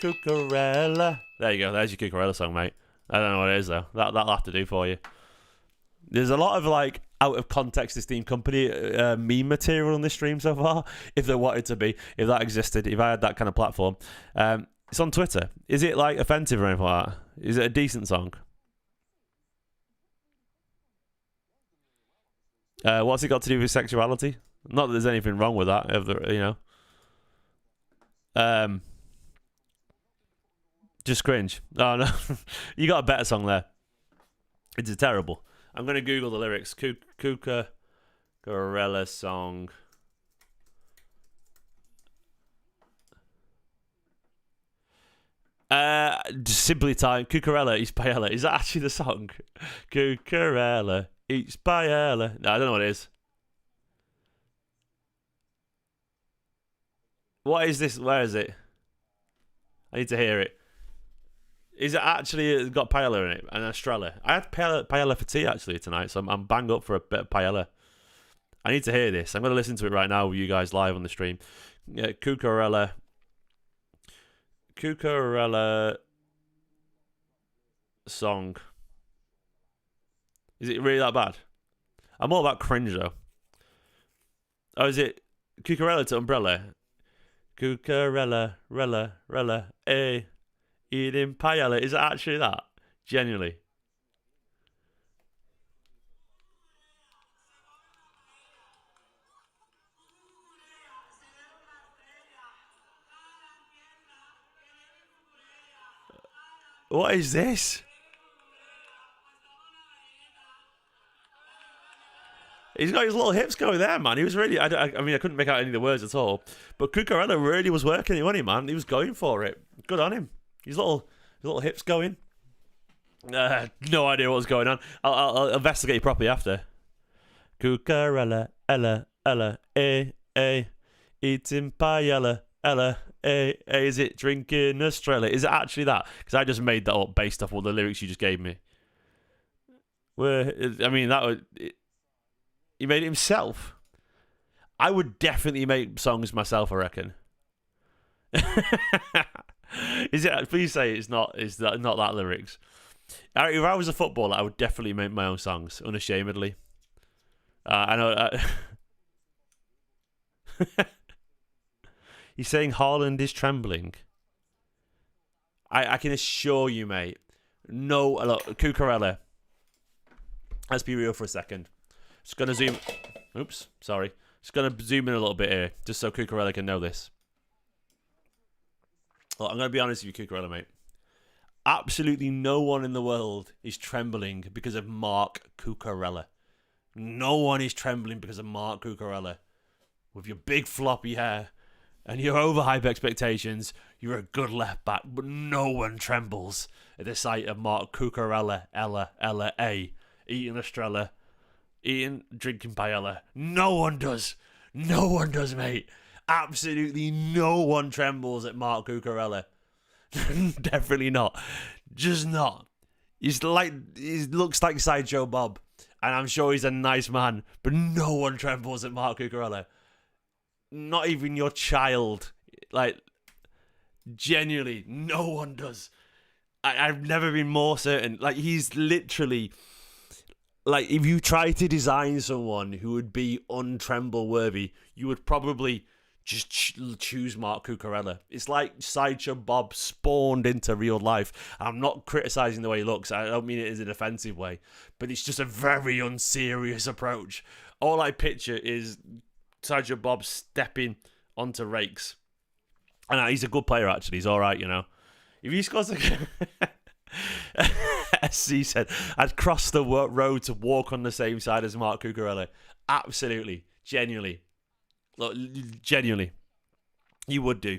S1: Cucurella. There you go. There's your Cucurella song, mate. I don't know what it is, though. That'll have to do for you. There's a lot of out of context Esteemed Kompany meme material on this stream so far, if there wanted to be, if that existed, if I had that kind of platform. It's on Twitter. Is it offensive or anything like that? Is it a decent song? What's it got to do with sexuality? Not that there's anything wrong with that, just cringe. Oh no, you got a better song there. It's terrible. I'm going to Google the lyrics. Cucurella song. Just simply type Cucurella eats paella. Is that actually the song? Cucurella eats paella. No, I don't know what it is. What is this? Where is it? I need to hear it. Is it actually got paella in it and Estrella? I had paella for tea actually tonight, so I'm bang up for a bit of paella. I need to hear this. I'm going to listen to it right now with you guys live on the stream. Cucurella song. Is it really that bad? I'm all about cringe though. Oh, is it Cucurella to umbrella? Cucurella, rella, eh. Eating paella. Is it actually that? Genuinely. What is this? He's got his little hips going there, man. He was really... I couldn't make out any of the words at all. But Cucurella really was working it, wasn't he, man? He was going for it. Good on him. His little hips going. No idea what was going on. I'll investigate properly after. Cucurella, ella, eating paella, ella, is it drinking Estrella? Is it actually that? Because I just made that up based off all the lyrics you just gave me. He made it himself. I would definitely make songs myself, I reckon. Is it? Please say it's not. It's not that lyrics. If I was a footballer, I would definitely make my own songs, unashamedly. I know. He's saying Haaland is trembling. I can assure you, mate. No, look, Cucurella. Let's be real for a second. Just gonna zoom. Oops, sorry. Just gonna zoom in a little bit here, just so Cucurella can know this. Look, I'm gonna be honest with you, Cucurella, mate. Absolutely no one in the world is trembling because of Marc Cucurella. No one is trembling because of Marc Cucurella. With your big floppy hair and your overhyped expectations, you're a good left back, but no one trembles at the sight of Marc Cucurella, eating Estrella, drinking paella. No one does. No one does, mate. Absolutely no one trembles at Marc Cucurella. Definitely not. Just not. He looks like Sideshow Bob, and I'm sure he's a nice man, but no one trembles at Marc Cucurella. Not even your child. Like, genuinely, no one does. I've never been more certain. Like, he's literally... Like, if you try to design someone who would be untremble worthy, you would probably just choose Marc Cucurella. It's like Sideshow Bob spawned into real life. I'm not criticising the way he looks. I don't mean it in an offensive way. But it's just a very unserious approach. All I picture is Sideshow Bob stepping onto rakes. And he's a good player, actually. He's all right, you know. If he scores SC said, I'd cross the road to walk on the same side as Marc Cucurella. Absolutely. Genuinely. Look, genuinely. You would do.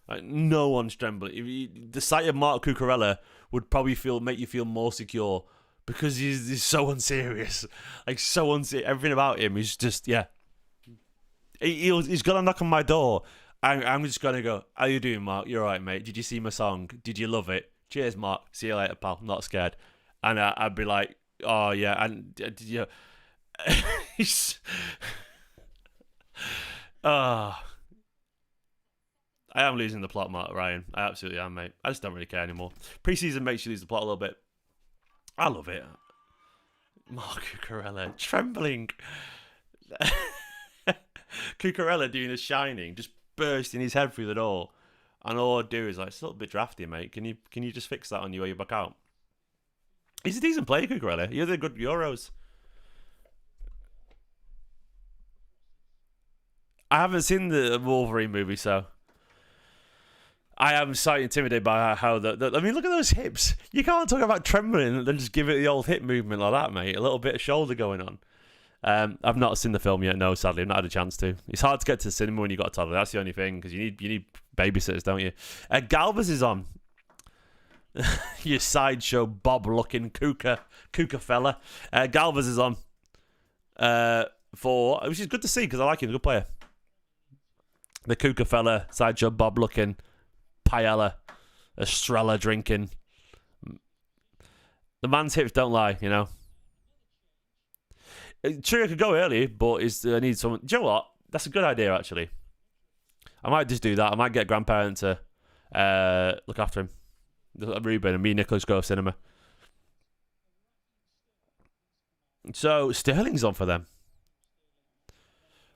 S1: Like, no one's trembling. The sight of Marc Cucurella would probably make you feel more secure because he's so unserious. Like, so unserious. Everything about him is just, yeah. He's going to knock on my door. I'm just going to go, how you doing, Mark? You're all right, mate. Did you see my song? Did you love it? Cheers, Mark. See you later, pal. Not scared. And I'd be like, oh, yeah. And did you... I am losing the plot, Mark, Ryan. I absolutely am, mate. I just don't really care anymore. Pre-season makes you lose the plot a little bit. I love it. Marc Cucurella. Trembling. Cucurella doing a Shining. Just bursting his head through the door, and all I'd do is like, it's a little bit drafty, mate. Can you just fix that on your way back out? He's a decent player, Cucurella. He had a good Euros. I haven't seen the Wolverine movie, so I am slightly intimidated by how I mean, look at those hips. You can't talk about trembling and then just give it the old hip movement like that, mate. A little bit of shoulder going on. I've not seen the film yet. No, sadly, I've not had a chance to. It's hard to get to the cinema when you got a toddler. That's the only thing, because you need babysitters, don't you? Galvez is on. Your Sideshow Bob-looking Kuka fella. Galvez is on. Which is good to see because I like him. Good player. The Kuka fella, Sideshow Bob-looking, paella, Estrella drinking. The man's hips don't lie, you know. True, I could go early, but I need someone. Do you know what? That's a good idea, actually. I might just do that. I might get a grandparent to look after him. Ruben and me and Nicholas go to cinema. So, Sterling's on for them.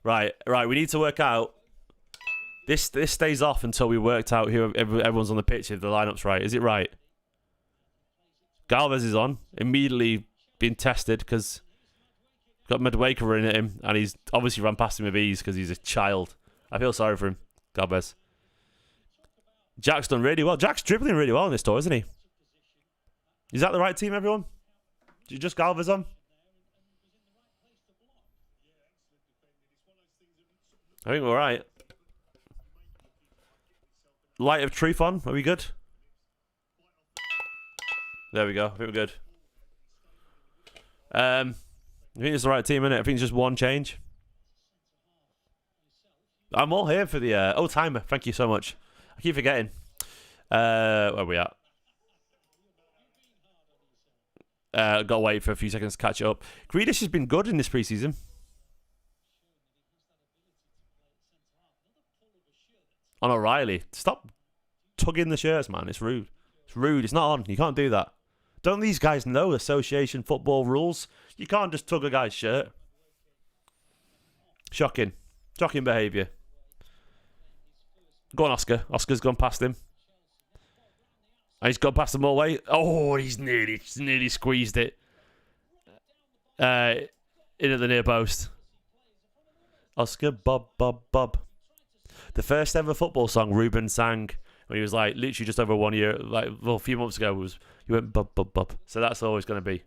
S1: Right. We need to work out. This stays off until we worked out who everyone's on the pitch, if the lineup's right. Is it right? Galvez is on. Immediately being tested because... got Madueke running at him, and he's obviously run past him with ease because he's a child. I feel sorry for him, Galvez. Jack's done really well. Jack's dribbling really well in this tour, isn't he? Is that the right team, everyone? Did you just Galvez on? I think we're right. Light of truth on. Are we good? There we go. I think we're good. I think it's the right team, innit? I think it's just one change. I'm all here for the... timer. Thank you so much. I keep forgetting. Where are we at? Got to wait for a few seconds to catch it up. Grealish has been good in this preseason. On O'Reilly. Stop tugging the shirts, man. It's rude. It's rude. It's not on. You can't do that. Don't these guys know association football rules? You can't just tug a guy's shirt. Shocking behaviour. Go on, Oscar. Oscar's gone past him. He's gone past them all the way. Oh, he's nearly squeezed it. In at the near post. Oscar, Bob. The first ever football song Ruben sang when he was like literally just over 1 year, like a few months ago, was he went Bob. So that's always going to be.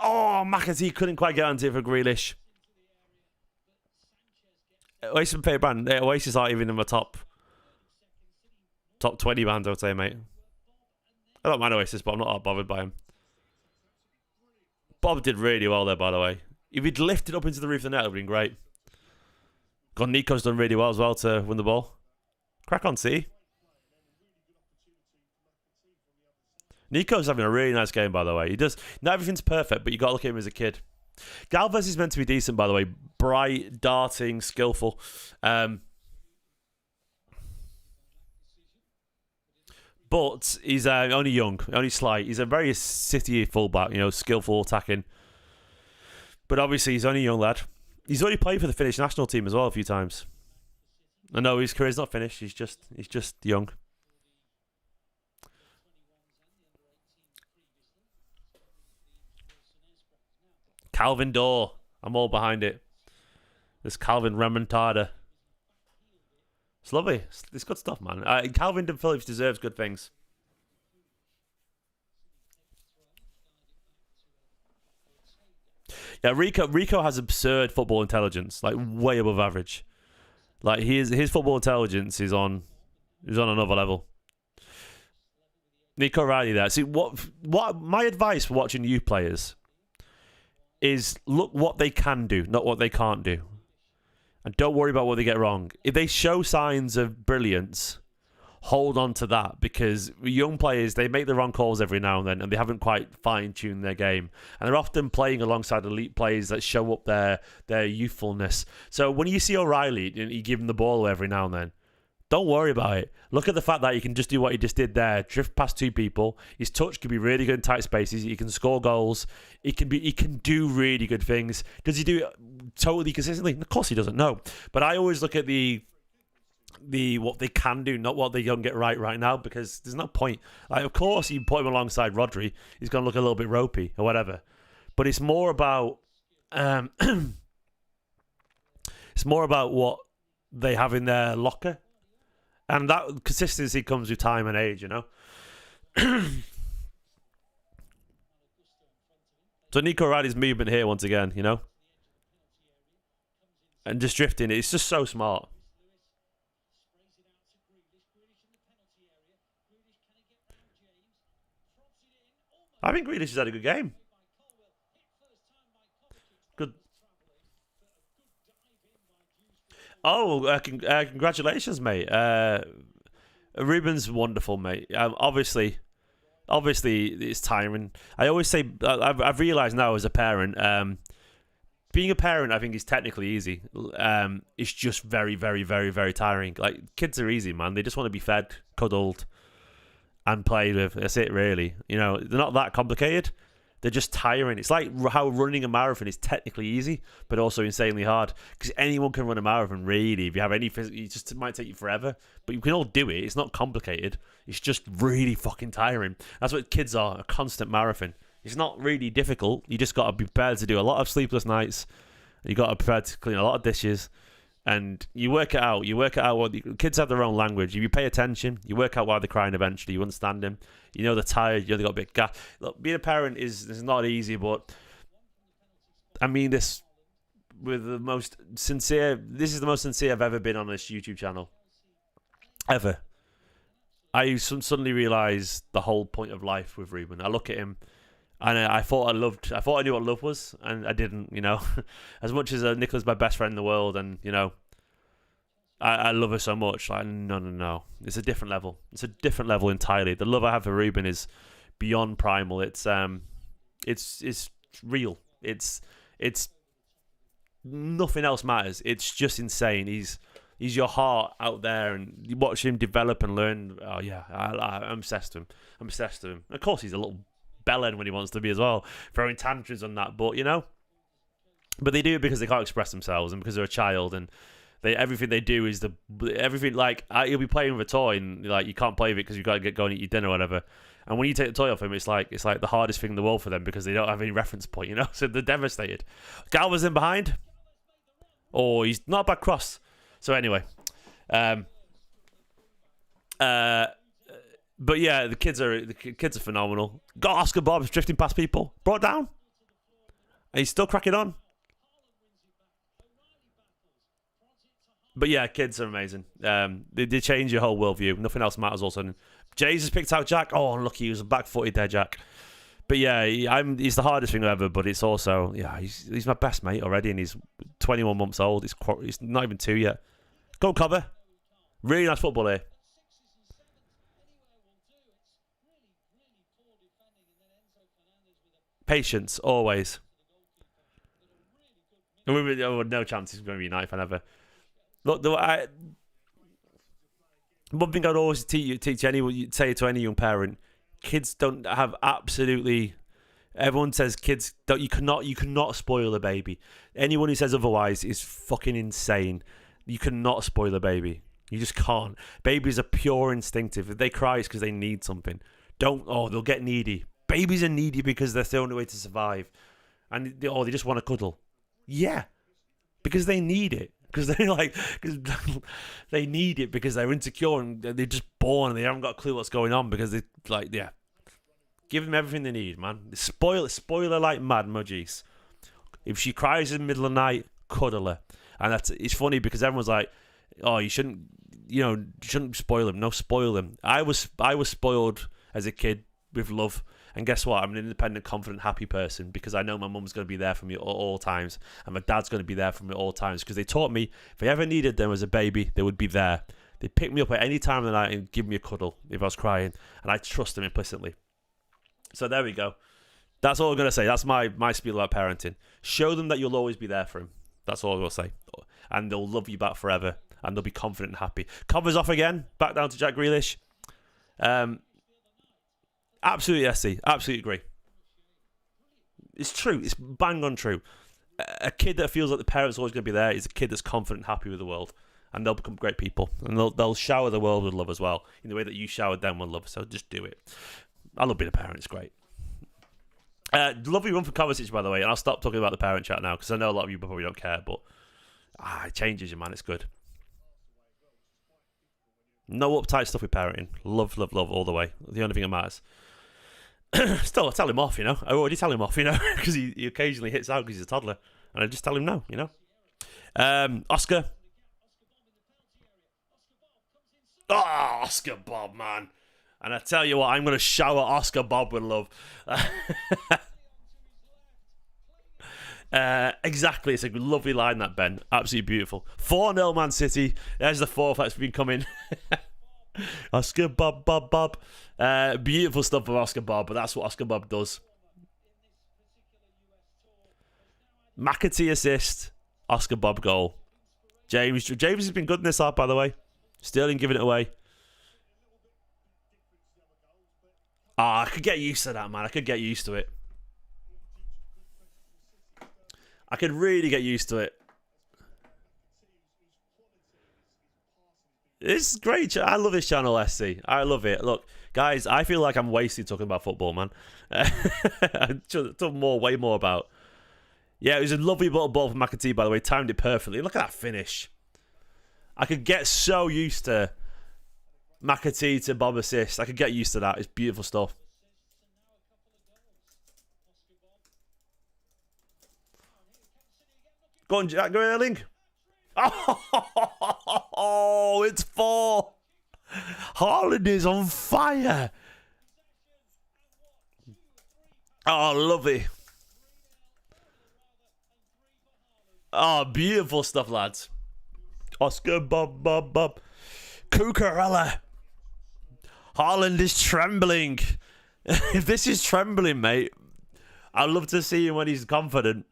S1: Oh, McAtee couldn't quite get onto it for Grealish. Oasis and favourite band. Oasis aren't even in my top 20 bands, I would say, mate. I don't mind Oasis, but I'm not that bothered by him. Bob did really well there, by the way. If he'd lifted up into the roof of the net, it would have been great. God, Nico's done really well as well to win the ball. Crack on, see. Nico's having a really nice game, by the way. He does. Not everything's perfect, but you got to look at him as a kid. Galvez is meant to be decent, by the way. Bright, darting, skillful. But he's only young, only slight. He's a very City fullback, skillful attacking. But obviously, he's only a young lad. He's already played for the Finnish national team as well a few times. I know his career's not finished. He's just young. Calvin Dorr. I'm all behind it. This Calvin Remontada. It's lovely. It's good stuff, man. Calvin Phillips deserves good things. Yeah, Rico has absurd football intelligence, like way above average. Like his football intelligence is on another level. Nico O'Reilly there. See what my advice for watching youth players is look what they can do, not what they can't do. And don't worry about what they get wrong. If they show signs of brilliance, hold on to that, because young players, they make the wrong calls every now and then, and they haven't quite fine-tuned their game. And they're often playing alongside elite players that show up their youthfulness. So when you see O'Reilly, you give him the ball every now and then, don't worry about it. Look at the fact that he can just do what he just did there, drift past two people. His touch can be really good in tight spaces. He can score goals. He can do really good things. Does he do it totally consistently? Of course he doesn't. No. But I always look at the what they can do, not what they don't get right now, because there's no point. Like, of course, you put him alongside Rodri, he's going to look a little bit ropey or whatever. But it's more about it's more about what they have in their locker. And that consistency comes with time and age, So Nico O'Reilly's movement here once again, and just drifting. It's just so smart. I think Grealish has had a good game. Good. Oh, congratulations, mate. Ruben's wonderful, mate. Obviously, it's tiring. I always say, I've realised now as a parent, being a parent, I think, is technically easy. It's just very, very, very, very tiring. Like, kids are easy, man. They just want to be fed, cuddled, and played with. That's it, really. They're not that complicated. They're just tiring. It's like how running a marathon is technically easy, but also insanely hard. Because anyone can run a marathon, really. If you have any it might take you forever. But you can all do it. It's not complicated. It's just really fucking tiring. That's what kids are, a constant marathon. It's not really difficult. You just got to be prepared to do a lot of sleepless nights. You got to be prepared to clean a lot of dishes. And you work it out. What kids have their own language. If you pay attention, you work out why they're crying eventually. You understand them. They're tired. They got a bit gas. Look, being a parent is not easy, but I mean this with the most sincere. This is the most sincere I've ever been on this YouTube channel. Ever. I suddenly realised the whole point of life with Ruben. I look at him, and I thought I knew what love was, and I didn't. As much as Nicola's my best friend in the world, and I love her so much. Like, no. It's a different level. It's a different level entirely. The love I have for Ruben is beyond primal. It's real. It's nothing else matters. It's just insane. He's He's your heart out there, and you watch him develop and learn. Oh yeah, I'm obsessed with him. I'm obsessed with him. Of course, he's a little bellend when he wants to be as well, throwing tantrums on that. But but they do it because they can't express themselves and because they're a child, and everything they do is everything like he'll be playing with a toy and like you can't play with it because you've got to go and eat your dinner or whatever. And when you take the toy off him, it's like the hardest thing in the world for them because they don't have any reference point, So they're devastated. Galva's in behind. Oh, he's not a bad cross. So anyway, but yeah, the kids are phenomenal. Got Oscar Bob drifting past people, brought down, and he's still cracking on. But yeah, kids are amazing. They change your whole worldview. Nothing else matters. Also, Jays has picked out Jack. Oh, unlucky, he was back-footed there, Jack. But yeah, he's the hardest thing ever. But it's also he's my best mate already, and he's 21 months old. He's not even 2 yet. Go cover. Really nice football here. Patience, always. No chance he's going to be United fan ever. Look, one thing I'd always teach anyone, say to any young parent, kids don't have absolutely. Everyone says kids don't. You cannot spoil a baby. Anyone who says otherwise is fucking insane. You cannot spoil a baby. You just can't. Babies are pure instinctive. If they cry, it's because they need something. They'll get needy. Babies are needy because they're the only way to survive. And they just want to cuddle. Yeah. Because they need it. Because they need it because they're insecure and they're just born and they haven't got a clue what's going on because they give them everything they need, man. Spoil her like mad, Mudgies. If she cries in the middle of the night, cuddle her. And it's funny because everyone's like, oh, you shouldn't spoil them. No, spoil them. I was spoiled as a kid with love. And guess what? I'm an independent, confident, happy person because I know my mum's going to be there for me at all times. And my dad's going to be there for me at all times because they taught me if I ever needed them as a baby, they would be there. They'd pick me up at any time of the night and give me a cuddle if I was crying. And I trust them implicitly. So there we go. That's all I'm going to say. That's my spiel about parenting. Show them that you'll always be there for them. That's all I'm going to say. And they'll love you back forever. And they'll be confident and happy. Covers off again. Back down to Jack Grealish. Absolutely, SC. Absolutely agree. It's true. It's bang on true. A kid that feels like the parent's always going to be there is a kid that's confident and happy with the world. And they'll become great people. And they'll shower the world with love as well. In the way that you showered them with love. So just do it. I love being a parent. It's great. Lovely run for Kovacic, by the way. And I'll stop talking about the parent chat now because I know a lot of you probably don't care. But it changes you, man. It's good. No uptight stuff with parenting. Love, love, love all the way. The only thing that matters. Still, I tell him off, I already tell him off, because he occasionally hits out because he's a toddler. And I just tell him no, Oscar. Oh, Oscar Bob, man. And I tell you what, I'm going to shower Oscar Bob with love. Exactly. It's a lovely line, that, Ben. Absolutely beautiful. 4-0 Man City. There's the fourth that's been coming. Oscar Bob, Bob, Bob. Beautiful stuff from Oscar Bob, but that's what Oscar Bob does. McAtee assist, Oscar Bob goal. James has been good in this half, by the way. Sterling giving it away. I could get used to that, man. I could get used to it. I could really get used to it. It's great. I love this channel, SC. I love it. Look, guys, I feel like I'm wasted talking about football, man. I talk way more about. Yeah, it was a lovely little ball from McAtee, by the way. Timed it perfectly. Look at that finish. I could get so used to McAtee to Bob assist. I could get used to that. It's beautiful stuff. Go on, Jack. Go Erling. Oh, it's 4. Haaland is on fire. Oh, lovely. Oh, beautiful stuff, lads. Oscar, Bob, Bob, Bob. Cucurella. Haaland is trembling. If this is trembling, mate, I'd love to see him when he's confident.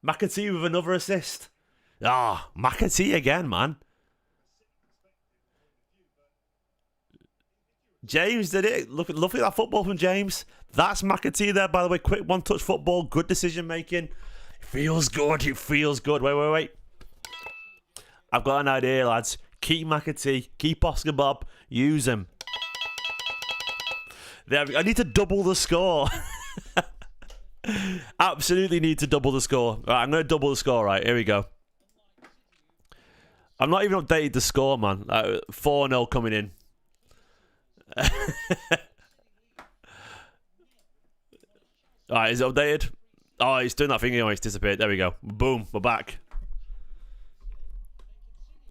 S1: McAtee with another assist. Ah, McAtee again, man. James did it. Look at that football from James. That's McAtee there, by the way. Quick one-touch football. Good decision-making. Feels good. It feels good. Wait. I've got an idea, lads. Keep McAtee. Keep Oscar Bobb. Use him. I need to double the score. Absolutely need to double the score. Right, I'm going to double the score. Right, here we go. I'm not even updated the score, man. 4-0 coming in. Alright, is it updated? Oh, he's doing that thing anyway. It's disappeared. There we go. Boom. We're back.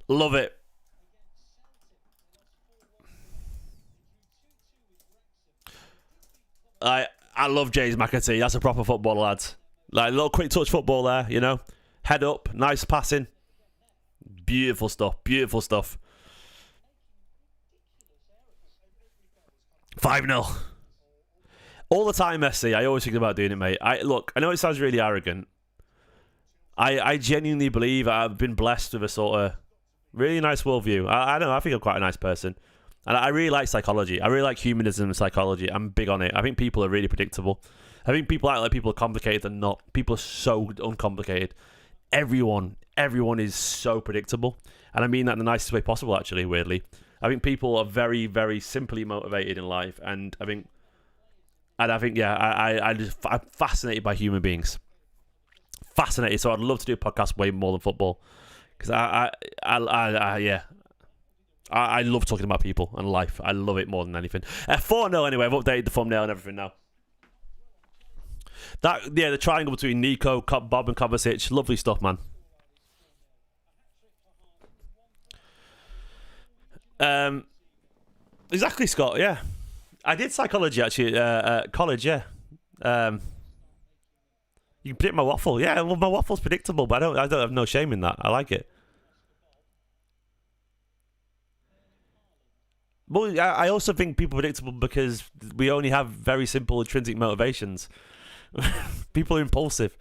S1: Love it. I love James McAtee. That's a proper footballer, lads. Like a little quick touch football there, you know. Head up, nice passing. Beautiful stuff. Beautiful stuff. 5-0. All the time, Messi. I always think about doing it, mate. Look, I know it sounds really arrogant. I genuinely believe I've been blessed with a sort of really nice worldview. I don't know. I think I'm quite a nice person. And I really like psychology. I really like humanism and psychology. I'm big on it. I think people are really predictable. I think people act like people are complicated and not. People are so uncomplicated. Everyone is so predictable. And I mean that in the nicest way possible, actually, weirdly. I think people are very, very simply motivated in life. And I think, yeah, I'm fascinated by human beings. Fascinated. So I'd love to do a podcast way more than football. Because yeah. I love talking about people and life. I love it more than anything. 4-0 anyway. I've updated the thumbnail and everything now. The triangle between Nico, Bobb and Kovacic. Lovely stuff, man. Exactly, Scott. Yeah. I did psychology, actually, at college, yeah. You can predict my waffle. Yeah, well, my waffle's predictable, but I don't have no shame in that. I like it. Well, I also think people are predictable because we only have very simple intrinsic motivations. People are impulsive.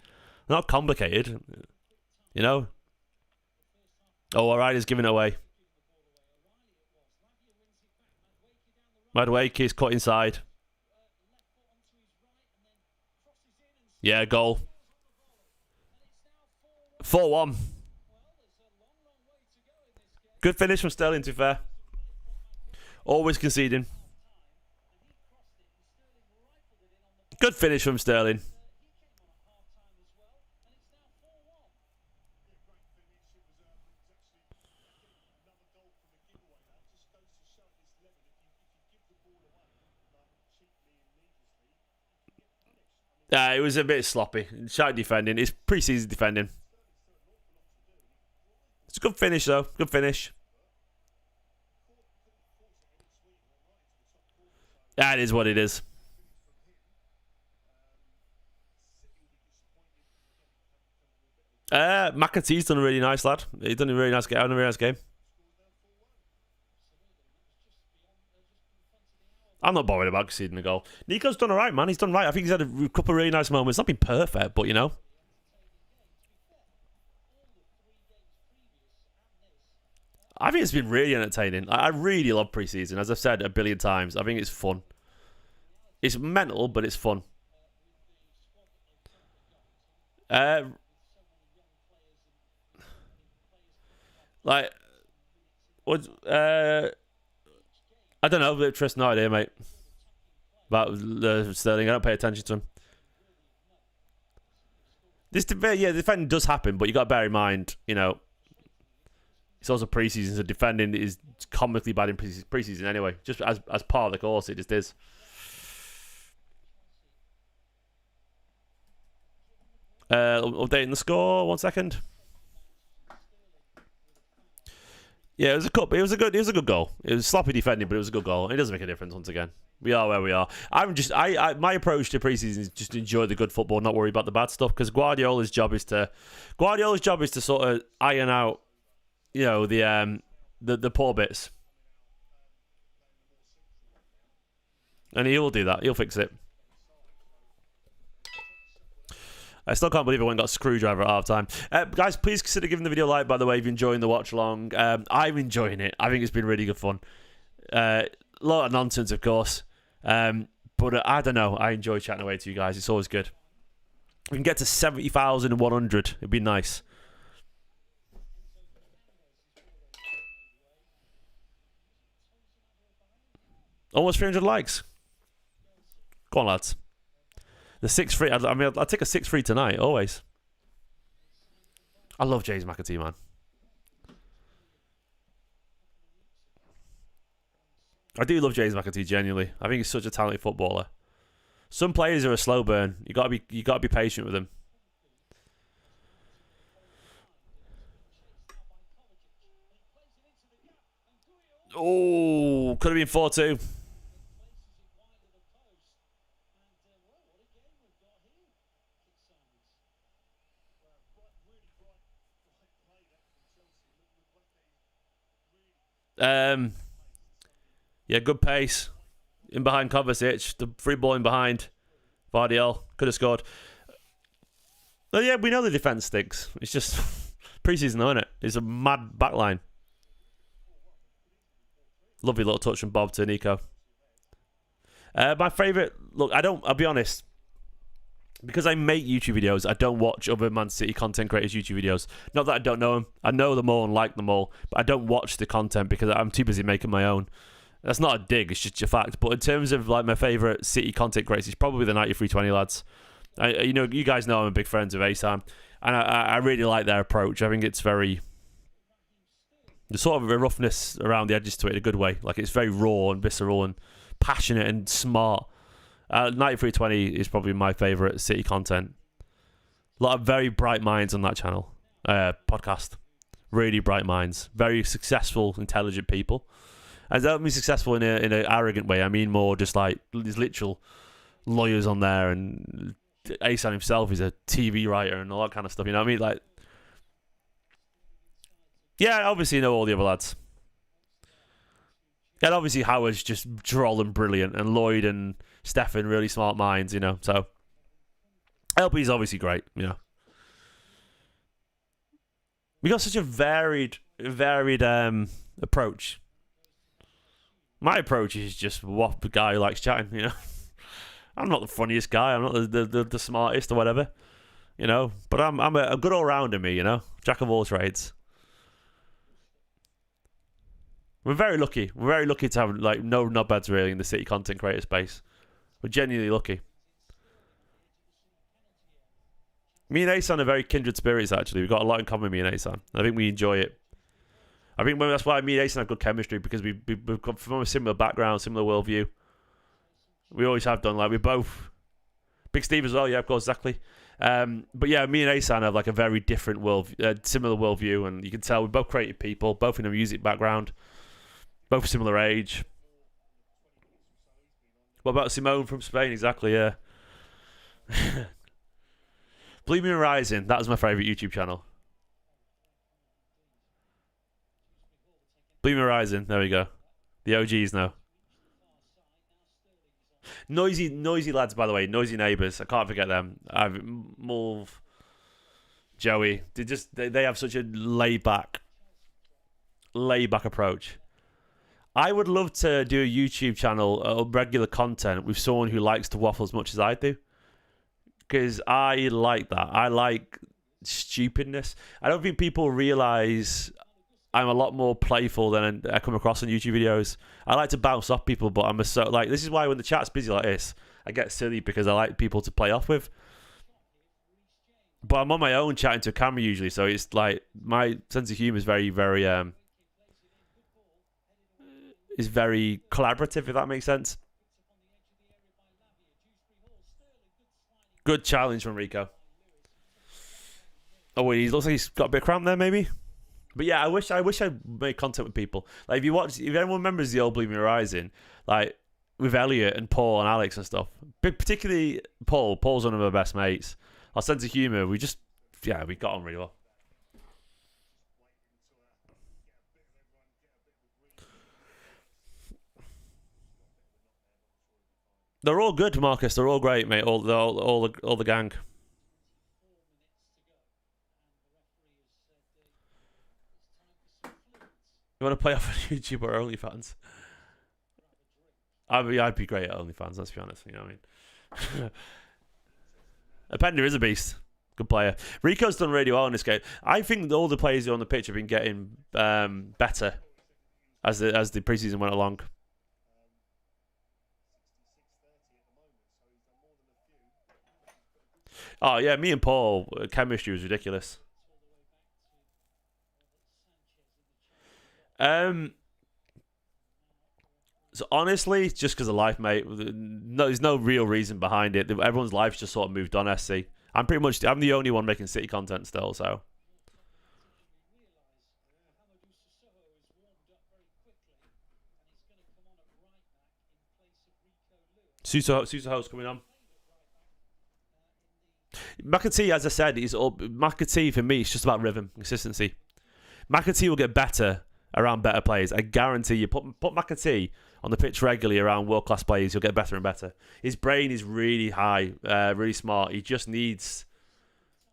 S1: They're not complicated. You know? Oh, O'Reilly's giving it away. Madueke's cut inside. Yeah, goal. 4-1. Good finish from Sterling, to be fair. Always conceding. Good finish from Sterling. It was a bit sloppy. Sharp defending. It's pre-season defending. It's a good finish, though. Good finish. That is what it is. McAtee's done a really nice lad. He's done a really nice game. I'm not bothered about conceding the goal. Nico's done alright, man. He's done right. I think he's had a couple of really nice moments. Not been perfect, but you know. I think it's been really entertaining. I really love pre-season. As I've said a billion times, I think it's fun. It's mental, but it's fun. Like, what? I don't know. Trust no idea, mate. About Sterling, I don't pay attention to him. The defending does happen, but you got to bear in mind, you know, it's also pre-season, so defending is comically bad in pre-season anyway. Just as part of the course, it just is. Updating the score. 1 second. Yeah, it was a cup. It was a good goal. It was sloppy defending, but it was a good goal. It doesn't make a difference once again. We are where we are. My approach to preseason is just enjoy the good football, not worry about the bad stuff. Because Guardiola's job is to sort of iron out, you know, the poor bits, and he will do that. He'll fix it. I still can't believe it went and got screwdriver at half-time. Guys, please consider giving the video a like, by the way, if you're enjoying the watch-along. I'm enjoying it. I think it's been really good fun. A lot of nonsense, of course. But I don't know. I enjoy chatting away to you guys. It's always good. We can get to 70,100. It'd be nice. Almost 300 likes. Go on, lads. The 6-3. I mean, I'll take a 6-3 tonight, always. I love James McAtee, man. I do love James McAtee, genuinely. I think he's such a talented footballer. Some players are a slow burn. You gotta be patient with them. Oh, could have been 4-2. Yeah, good pace. In behind Kovacic. The free ball in behind. Gvardiol. Could have scored. But yeah, we know the defence stinks. It's just pre-season though, isn't it? It's a mad backline. Lovely little touch from Bob to Nico. My favourite... Look, I'll be honest. Because I make YouTube videos, I don't watch other Man City content creators' YouTube videos. Not that I don't know them. I know them all and like them all. But I don't watch the content because I'm too busy making my own. That's not a dig, it's just a fact. But in terms of like my favourite City content creators, it's probably the 9320 lads. You guys know I'm a big friend of Asan. And I really like their approach. I think it's very... There's sort of a roughness around the edges to it in a good way. Like, it's very raw and visceral and passionate and smart. 9320 is probably my favourite City content. A lot of very bright minds on that channel. Podcast. Really bright minds. Very successful, intelligent people. I don't mean successful in an arrogant way. I mean more just like there's literal lawyers on there, and Asan himself is a TV writer and all that kind of stuff. You know what I mean? Like, yeah, obviously you know all the other lads. And obviously Howard's just droll and brilliant, and Lloyd and Stefan really smart minds, you know. So LP's obviously great, you know. We got such a varied approach. My approach is just what the guy who likes chatting, you know. I'm not the funniest guy. I'm not the smartest or whatever, you know. But I'm a good all-rounder, me, you know. Jack of all trades. We're very lucky. We're very lucky to have like no knobheads really in the City content creator space. We're genuinely lucky. Me and Asan are very kindred spirits, actually. We've got a lot in common, me and Asan. I think we enjoy it. I think that's why me and Asan have good chemistry, because we've come from a similar background, similar worldview. We always have done. Like, we're both... Big Steve as well, yeah, of course, exactly. But yeah, me and Asan have like a very different similar worldview, and you can tell we're both creative people, both in a music background, both similar age. What about Simone from Spain? Exactly, yeah. Blooming Rising, that was my favourite YouTube channel. Blooming Rising, there we go. The OGs now. Noisy lads, by the way. Noisy neighbours. I can't forget them. Mulv, Joey. They have such a laid back approach. I would love to do a YouTube channel of regular content with someone who likes to waffle as much as I do, because I like that. I like stupidness. I don't think people realise I'm a lot more playful than I come across in YouTube videos. I like to bounce off people, but this is why when the chat's busy like this, I get silly, because I like people to play off with. But I'm on my own chatting to a camera usually, so it's like my sense of humour is very, very is very collaborative, if that makes sense. Good challenge from Rico. Oh wait, he looks like he's got a bit of cramp there, maybe. But yeah, I wish I made content with people. Like, if anyone remembers the old Blooming Horizon, like with Elliot and Paul and Alex and stuff, but particularly Paul. Paul's one of my best mates. Our sense of humour, we got on really well. They're all good, Marcus. They're all great, mate. All the gang. You want to play off on YouTube or OnlyFans? I'd be great at OnlyFans, let's be honest. You know what I mean? Openda is a beast. Good player. Rico's done really well in this game. I think all the players on the pitch have been getting better as the preseason went along. Oh, yeah, me and Paul, chemistry was ridiculous. So honestly, just because of life, mate. No, there's no real reason behind it. Everyone's life's just sort of moved on, SC. I'm the only one making City content still, so. Susaho's coming on. McAtee, as I said, McAtee for me, it's just about rhythm, consistency. McAtee will get better around better players. I guarantee you. Put McAtee on the pitch regularly around world-class players, he'll get better and better. His brain is really high, really smart. He just needs...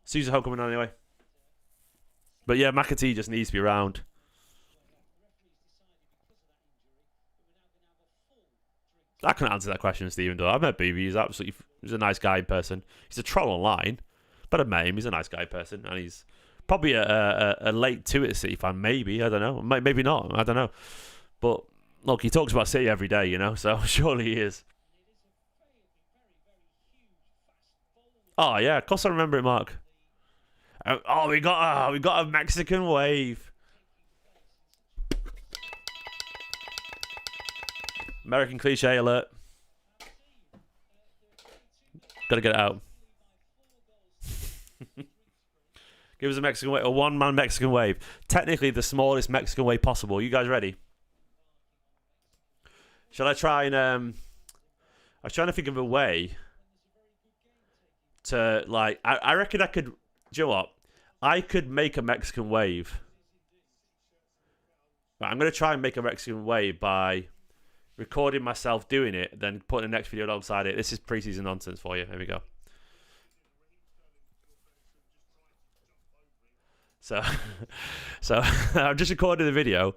S1: Susaho coming on anyway. But yeah, McAtee just needs to be around. I can't answer that question, Stephen, though. I met BB. He's a nice guy in person. He's a troll online, but I met him. He's a nice guy in person, and he's probably a late to it City fan. Maybe, I don't know. Maybe not. I don't know. But look, he talks about City every day, you know. So surely he is. Oh yeah, of course I remember it, Mark. Oh, we got a Mexican wave. American cliche alert. Gotta get it out. Give us a Mexican wave, a one-man Mexican wave. Technically the smallest Mexican wave possible. You guys ready? Shall I try and I was trying to think of a way to like I reckon I could, do you know what? I could make a Mexican wave. Right, I'm gonna try and make a Mexican wave by recording myself doing it, then putting the next video alongside it. This is preseason nonsense for you. Here we go. So I'm just recording the video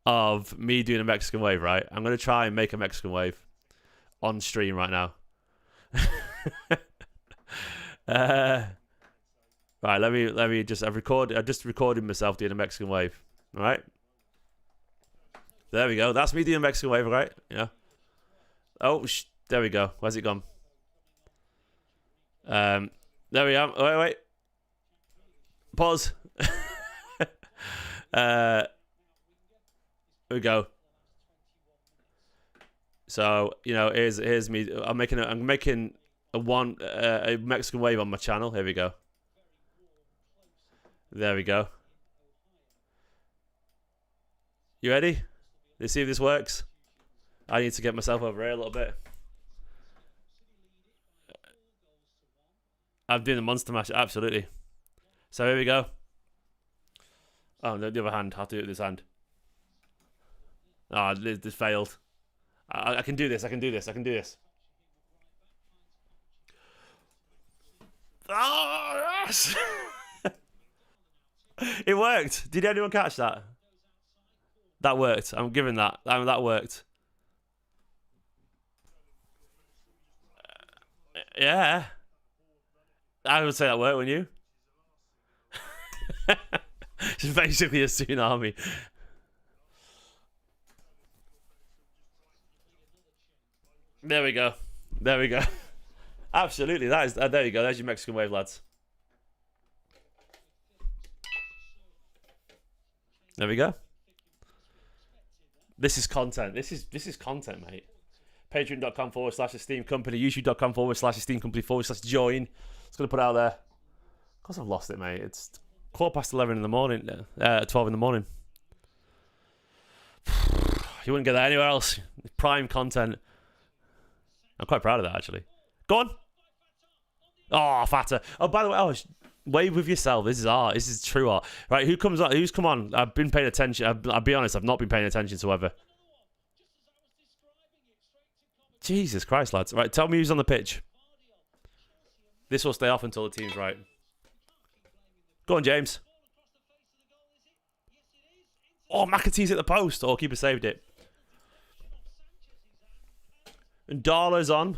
S1: of me doing a Mexican wave, right? I'm going to try and make a Mexican wave on stream right now. Right, let me just... I've just recorded myself doing a Mexican wave. All right? There we go. That's me doing a Mexican wave, right? Yeah. Oh, there we go. Where's it gone? There we are. Wait. Pause. There we go. So, you know, here's me. I'm making a Mexican wave on my channel. Here we go. There we go. You ready? Let's see if this works. I need to get myself over here a little bit. I'm doing the monster mash, absolutely. So here we go. Oh, the other hand. I'll do it with this hand. Oh, this failed. I can do this. I can do this. Oh, yes! It worked. Did anyone catch that? That worked. I'm giving that. That worked. Yeah. I would say that worked, wouldn't you? It's basically a tsunami. There we go. Absolutely. That is. There you go. There's your Mexican wave, lads. There we go. This is content. This is content, mate. Patreon.com/Esteemed Kompany. YouTube.com/Esteemed Kompany/join. Just gonna put it out there. Of course, I've lost it, mate. It's 11:15 in the morning. 12 in the morning. You wouldn't get that anywhere else. Prime content. I'm quite proud of that, actually. Go on. Oh, fatter. Oh, by the way, wave with yourself. This is art. This is true art. Right, who comes on? Who's come on? I've been paying attention. I'll be honest, I've not been paying attention to ever. Jesus Christ, lads. Right, tell me who's on the pitch. This will stay off until the team's right. Go on, James. Oh, McAtee's at the post. Oh, keeper saved it. And Ndala's on.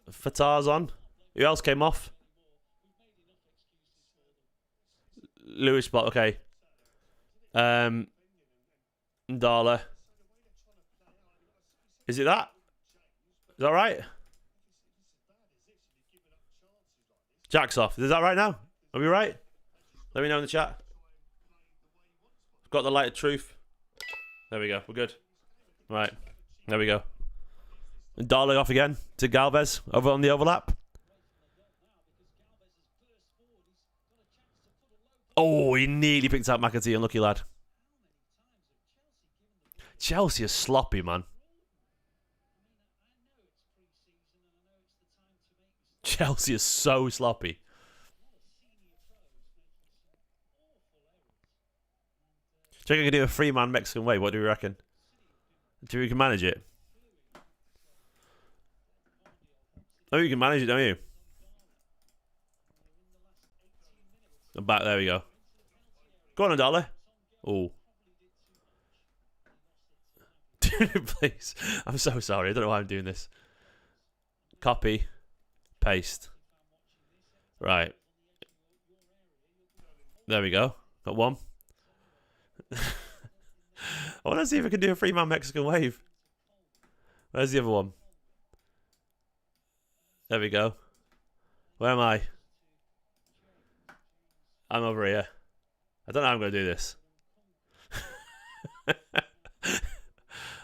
S1: Fatah's on. Who else came off? Lewis spot. Okay. Ndala. Is it that? Is that right? Jack's off. Is that right now? Are we right? Let me know in the chat. Got the light of truth. There we go. We're good. Right. There we go. Ndala off again to Galvez over on the overlap. Oh, he nearly picked out McAtee. Unlucky lad. Chelsea are sloppy, man. Chelsea is so sloppy. Do you reckon I can do a 3-man Mexican way? What do you reckon? Do you reckon you can manage it? Oh, you can manage it, don't you? I'm back. There we go. Go on, Ndala. Oh. Please. I'm so sorry. I don't know why I'm doing this. Copy. Paste. Right. There we go. Got one. I want to see if I can do a 3-man Mexican wave. Where's the other one? There we go. Where am I? I'm over here. I don't know how I'm going to do this.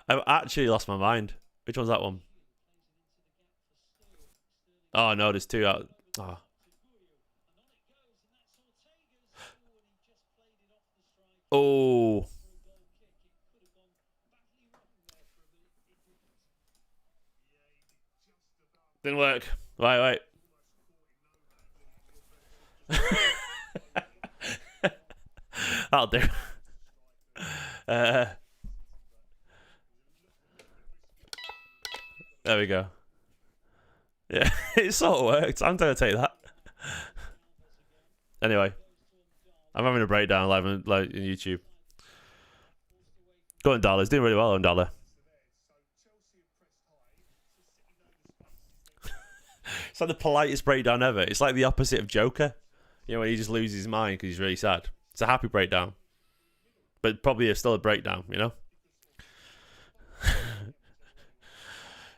S1: I've actually lost my mind. Which one's that one? Oh, no, there's two out. Oh. Oh. Didn't work. Wait. That'll do. There we go. Yeah, it sort of worked. I'm going to take that. Anyway, I'm having a breakdown live on YouTube. Go on, Ndala. He's doing really well on Ndala. It's like the politest breakdown ever. It's like the opposite of Joker. You know, when he just loses his mind because he's really sad. It's a happy breakdown. But probably still a breakdown, you know?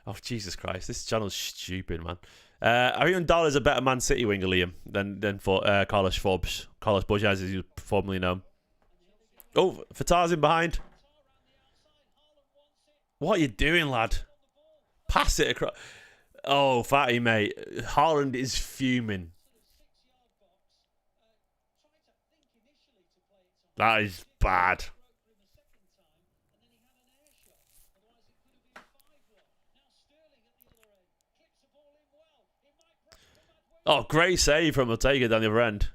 S1: Oh, Jesus Christ. This channel's stupid, man. I think Ndala's a better Man City winger, Liam, than for Carlos Forbes. Carlos Bojas, as he's formerly known. Oh, Fatah's in behind. What are you doing, lad? Pass it across. Oh, fatty, mate. Haaland is fuming. That is bad. Oh, great save from Ortega down the other end.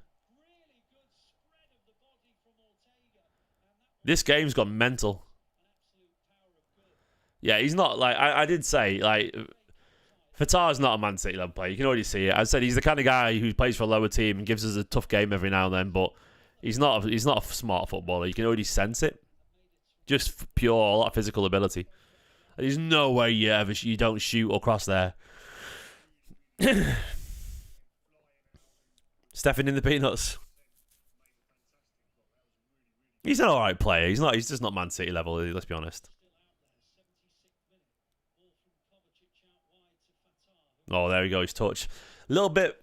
S1: This game's gone mental. Yeah, he's not like I did say, like, Fatah's not a Man City level player. You can already see it. I said he's the kind of guy who plays for a lower team and gives us a tough game every now and then, but he's not a smart footballer. You can already sense it. Just pure, a lot of physical ability. There's no way you don't shoot or cross there. Stefan in the peanuts. He's an alright player. He's just not Man City level, let's be honest. Oh, there we go. He's touched. Little bit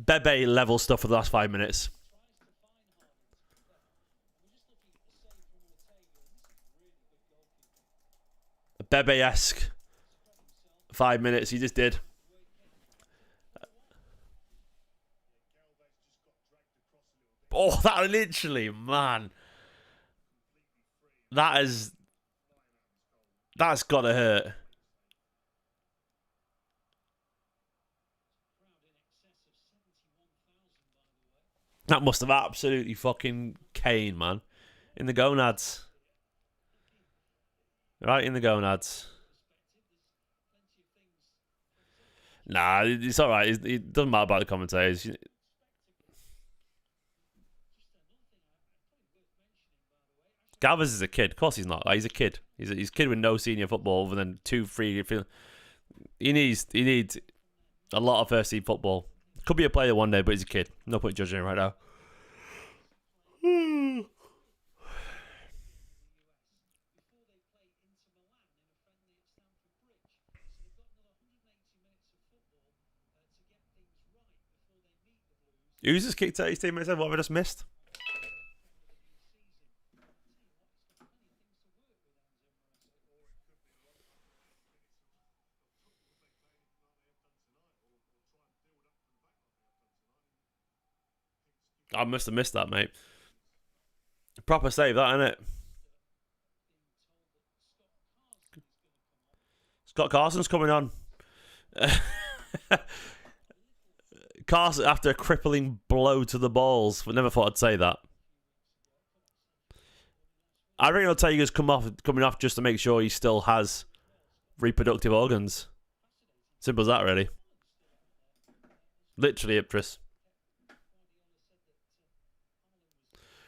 S1: Bebe level stuff for the last 5 minutes. Bebe-esque 5 minutes. He just did. Oh, that literally, man. That's gotta hurt. That must have absolutely fucking Kane, man. In the gonads. Right in the gonads. Nah, it's alright. It doesn't matter about the commentators. Galvez is a kid. Of course he's not. He's a kid. He's a kid with no senior football other than 2, 3. He needs a lot of first team football. Could be a player one day, but he's a kid. No point judging him right now. Who's just kicked 30 minutes in? What have I just missed? I must have missed that, mate. Proper save, that, innit? Scott Carson's coming on. Carson after a crippling blow to the balls. I never thought I'd say that. I reckon Ortega's coming off just to make sure he still has reproductive organs. Simple as that, really. Literally, Iptris.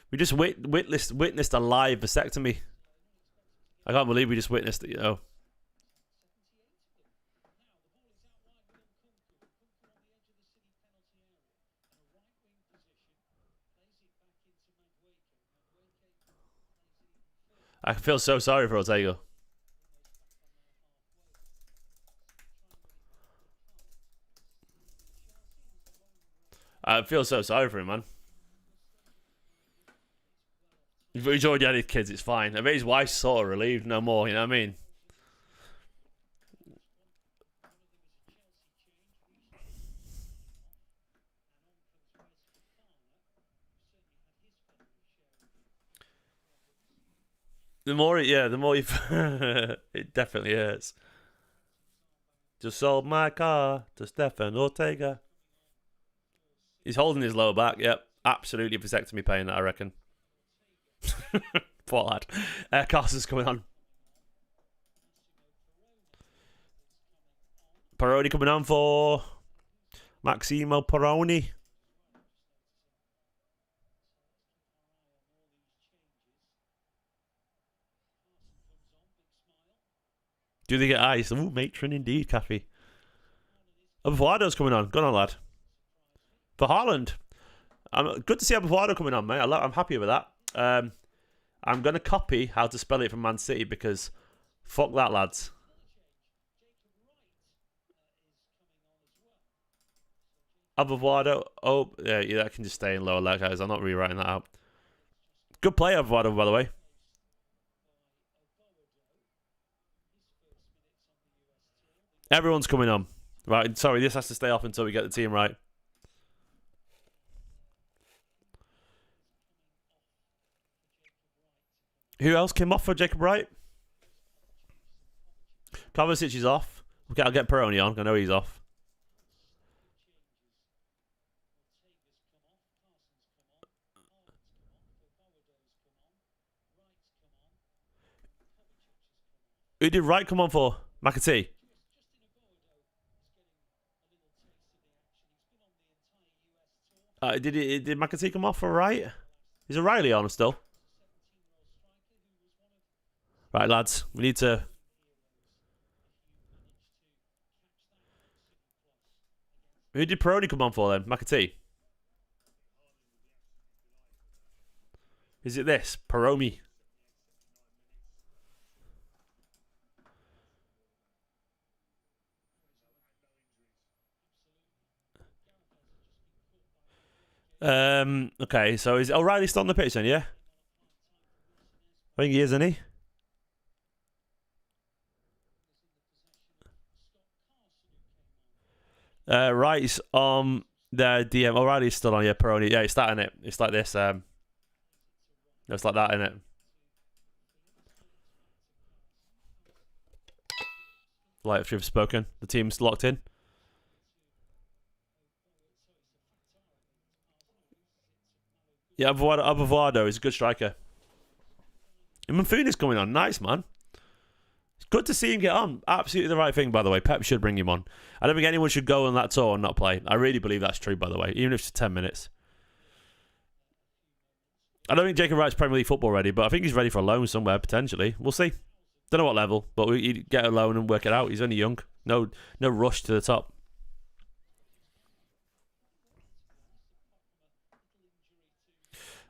S1: We just witnessed a live vasectomy. I can't believe we just witnessed it, you know. I feel so sorry for Ortega. I feel so sorry for him, man. He's already had his kids, it's fine. I bet his wife's sort of relieved no more, you know what I mean? The more you it definitely hurts. Just sold my car to Stefan Ortega. He's holding his lower back, yep. Absolutely vasectomy pain, that I reckon. Poor lad. Carson's coming on. Perrone coming on for Maximo Perrone. Do they get ice? Ooh, matron indeed, Caffey. Abuado's coming on. Go on, lad. For Haaland. Good to see Abuado coming on, mate. I'm happy with that. I'm going to copy how to spell it from Man City because fuck that, lads. Abuado. Oh, yeah, that can just stay in lower left, guys. I'm not rewriting that out. Good play, Abuado, by the way. Everyone's coming on. Right, sorry, this has to stay off until we get the team right. Who else came off for Jacob Wright? Kovacic is off. Okay, I'll get Perrone on. I know he's off. Who did Wright come on for? McAtee. Did McAtee come off for Wright? Is O'Reilly on still? Right, lads, we need to. Who did Perrone come on for then? McAtee. Is it this? Perrone. Okay, so is O'Reilly still on the pitch then, yeah? I think he is, isn't he? Wright's on the DM. O'Reilly's still on, yeah, Perrone. Yeah, it's that, innit? It's like this. It's like that, innit? Like if you've spoken. The team's locked in. Yeah, Abuado is a good striker. And Mfuna's coming on. Nice, man. It's good to see him get on. Absolutely the right thing, by the way. Pep should bring him on. I don't think anyone should go on that tour and not play. I really believe that's true, by the way. Even if it's 10 minutes. I don't think Jacob Wright's Premier League football ready, but I think he's ready for a loan somewhere, potentially. We'll see. Don't know what level, but he'd get a loan and work it out. He's only young. No rush to the top.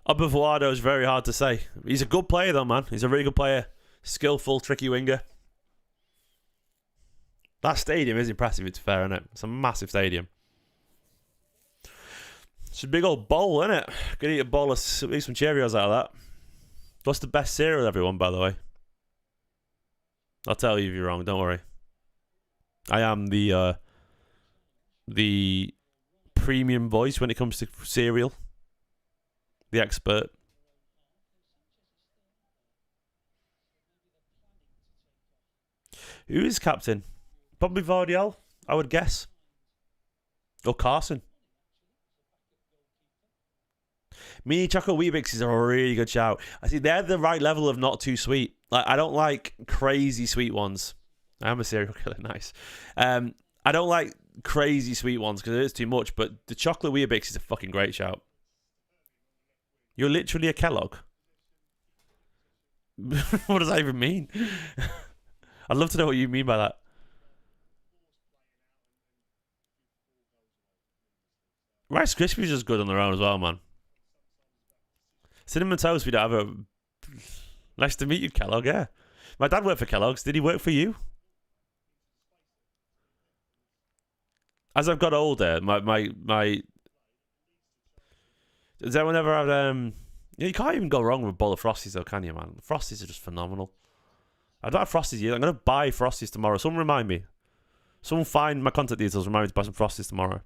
S1: Abavado is very hard to say. He's a good player, though, man. He's a really good player. Skillful, tricky winger. That stadium is impressive, it's fair, isn't it? It's a massive stadium. It's a big old bowl, isn't it? Could eat a bowl of eat some Cheerios out of that. What's the best cereal, everyone, by the way? I'll tell you if you're wrong, don't worry. I am the premium voice when it comes to cereal. The expert. Who is captain? Probably Gvardiol, I would guess. Or Carson. Mini Choco Weebix is a really good shout. I think they're the right level of not too sweet. Like, I don't like crazy sweet ones. I am a serial killer, nice. I don't like crazy sweet ones because it is too much, but the chocolate Weebix is a fucking great shout. You're literally a Kellogg. What does that even mean? I'd love to know what you mean by that. Rice Krispies is good on their own as well, man. Cinnamon Toast, we don't have a... Nice to meet you, Kellogg, yeah. My dad worked for Kellogg's. Did he work for you? As I've got older, my Does anyone ever have... you can't even go wrong with a bowl of Frosties, though, can you, man? Frosties are just phenomenal. I don't have Frosties yet. I'm going to buy Frosties tomorrow. Someone remind me. Someone find my contact details. Remind me to buy some Frosties tomorrow.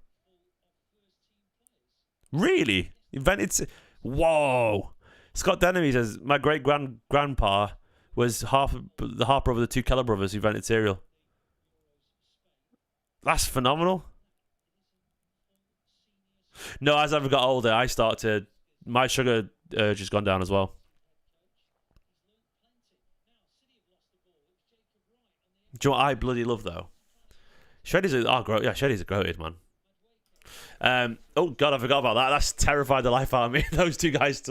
S1: Really? Invented... Whoa! Scott Denham says, my great-grandpa was the half brother of the two Keller brothers who invented cereal. That's phenomenal. No, as I've got older, I start to... My sugar urge has gone down as well. Do you know what I bloody love, though? Shreddies are... Shreddies are goated, man. Oh god, I forgot about that. That's terrified the life out of me. Those two guys,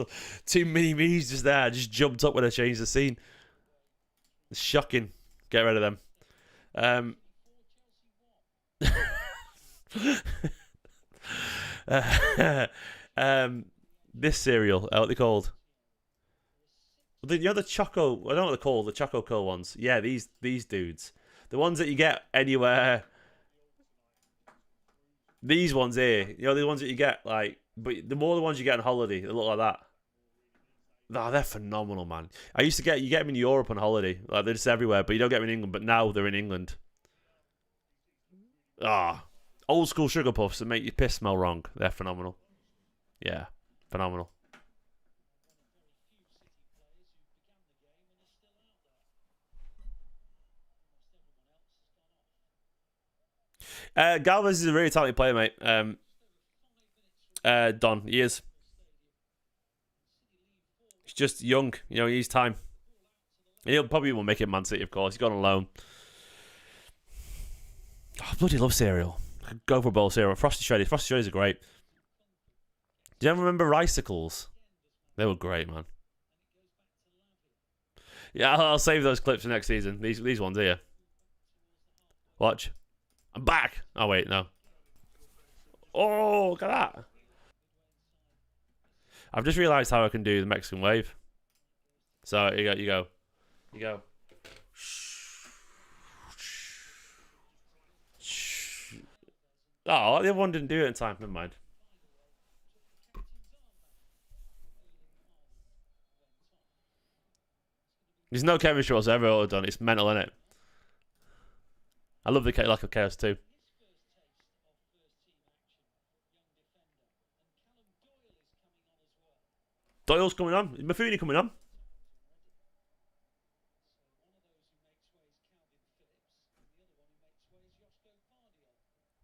S1: two mini me's just there, just jumped up when I changed the scene. It's shocking. Get rid of them. This cereal, what are they called? You know the Choco. I don't know what they're called. The Choco Cool ones. Yeah, these dudes, the ones that you get anywhere. These ones here, you know, the ones that you get, like, but the more the ones you get on holiday, they look like that. No, they're phenomenal, man. You get them in Europe on holiday. Like, they're just everywhere, but you don't get them in England, but now they're in England. Old school sugar puffs that make your piss smell wrong. They're phenomenal. Yeah, phenomenal. Galvez is a really talented player, mate. Don, he is. He's just young, you know. He's time. He'll probably won't make it Man City, of course. He's gone on loan. I bloody love cereal. Go for a bowl of cereal. Frosty Shreddies. Frosty Shreddies are great. Do you ever remember Ricicles? They were great, man. Yeah, I'll save those clips for next season. These ones here. Watch. I'm back. Oh, wait, no. Oh, look at that. I've just realised how I can do the Mexican wave. So, you go. Oh, the other one didn't do it in time. Never mind. There's no chemistry whatsoever all done. It's mental, innit? I love the lack of chaos too. Doyle's coming on. Is Mafuni coming on?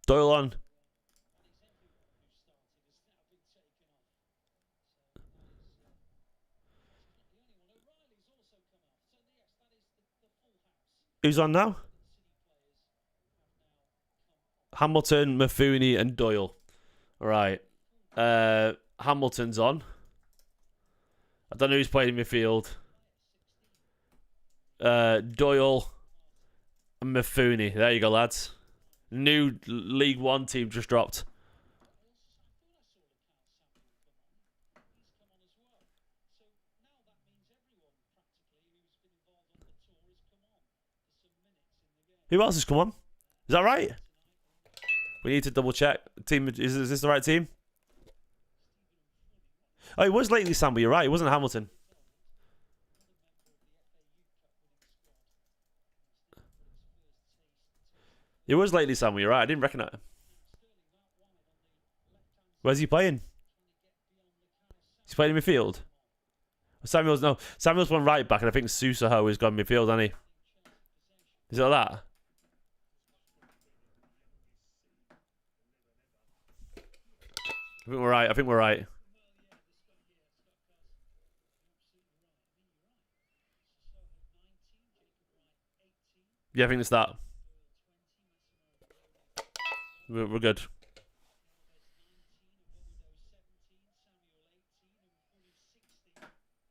S1: Doyle on. Who's on now? Hamilton, Mafuni, and Doyle. All right. Hamilton's on. I don't know who's playing in midfield. Doyle and Mifuni. There you go, lads. New League One team just dropped. Who else has come on? Is that right? We need to double check. Team, is this the right team? Oh, it was lately Sam, but you're right. It wasn't Hamilton. It was lately Sam, but you're right. I didn't recognise him. Where's he playing? He's playing in midfield. Samuel's one right back, and I think Susaho has gone midfield, hasn't he? Is it like that? I think we're right. I think we're right. Yeah, I think it's that. We're good.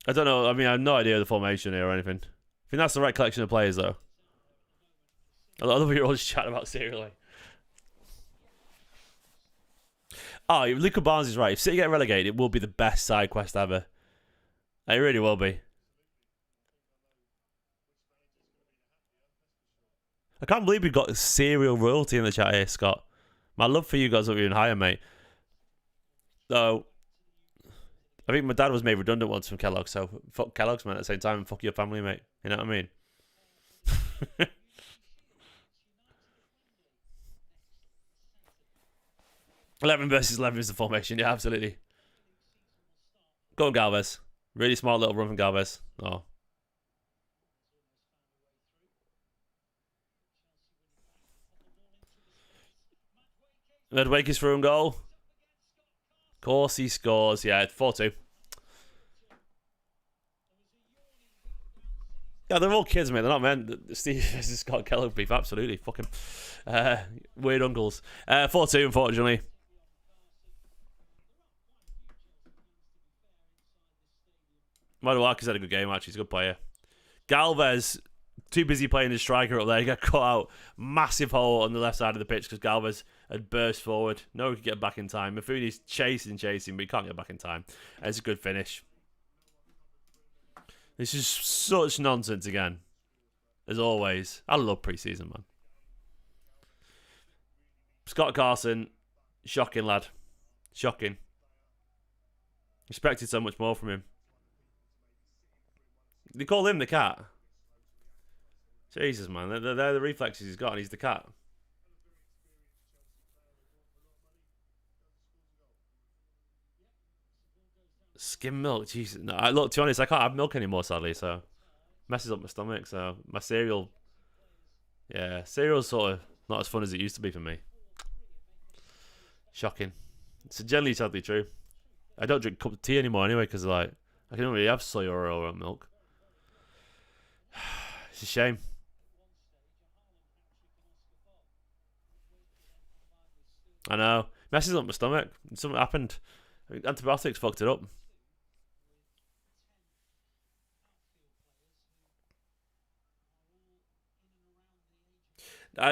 S1: I don't know. I mean, I have no idea of the formation here or anything. I think that's the right collection of players, though. I love what you're all just chatting about serially. Oh, Luca Barnes is right. If City get relegated, it will be the best side quest ever. It really will be. I can't believe we've got serial royalty in the chat here, Scott. My love for you guys will be even higher, mate. So, I think my dad was made redundant once from Kellogg's, so fuck Kellogg's, man, at the same time, and fuck your family, mate. You know what I mean? 11 versus 11 is the formation. Yeah, absolutely. Go on, Galvez. Really smart little run from Galvez. Oh. Medwake is through and goal. Of course he scores. Yeah, 4-2. Yeah, they're all kids, mate. They're not meant. Steve versus Scott Kellogg beef. Absolutely. Fucking weird uncles. 4-2, unfortunately. Maduaka's had a good game, actually. He's a good player. Galvez, too busy playing his striker up there. He got cut out. Massive hole on the left side of the pitch because Galvez had burst forward. No one could get back in time. Mifuni's chasing, but he can't get back in time. And it's a good finish. This is such nonsense again. As always. I love pre-season, man. Scott Carson, shocking, lad. Shocking. Expected so much more from him. They call him the cat. Jesus, man. They're the reflexes he's got, and he's the cat. Skim milk? Jesus. No, look, to be honest, I can't have milk anymore, sadly, so... Messes up my stomach, so... My cereal... Yeah, cereal's sort of not as fun as it used to be for me. Shocking. It's generally sadly true. I don't drink a cup of tea anymore anyway, because, like... I don't really have soy or oat milk. It's a shame. I know. Messes up my stomach. Something happened. I think antibiotics fucked it up.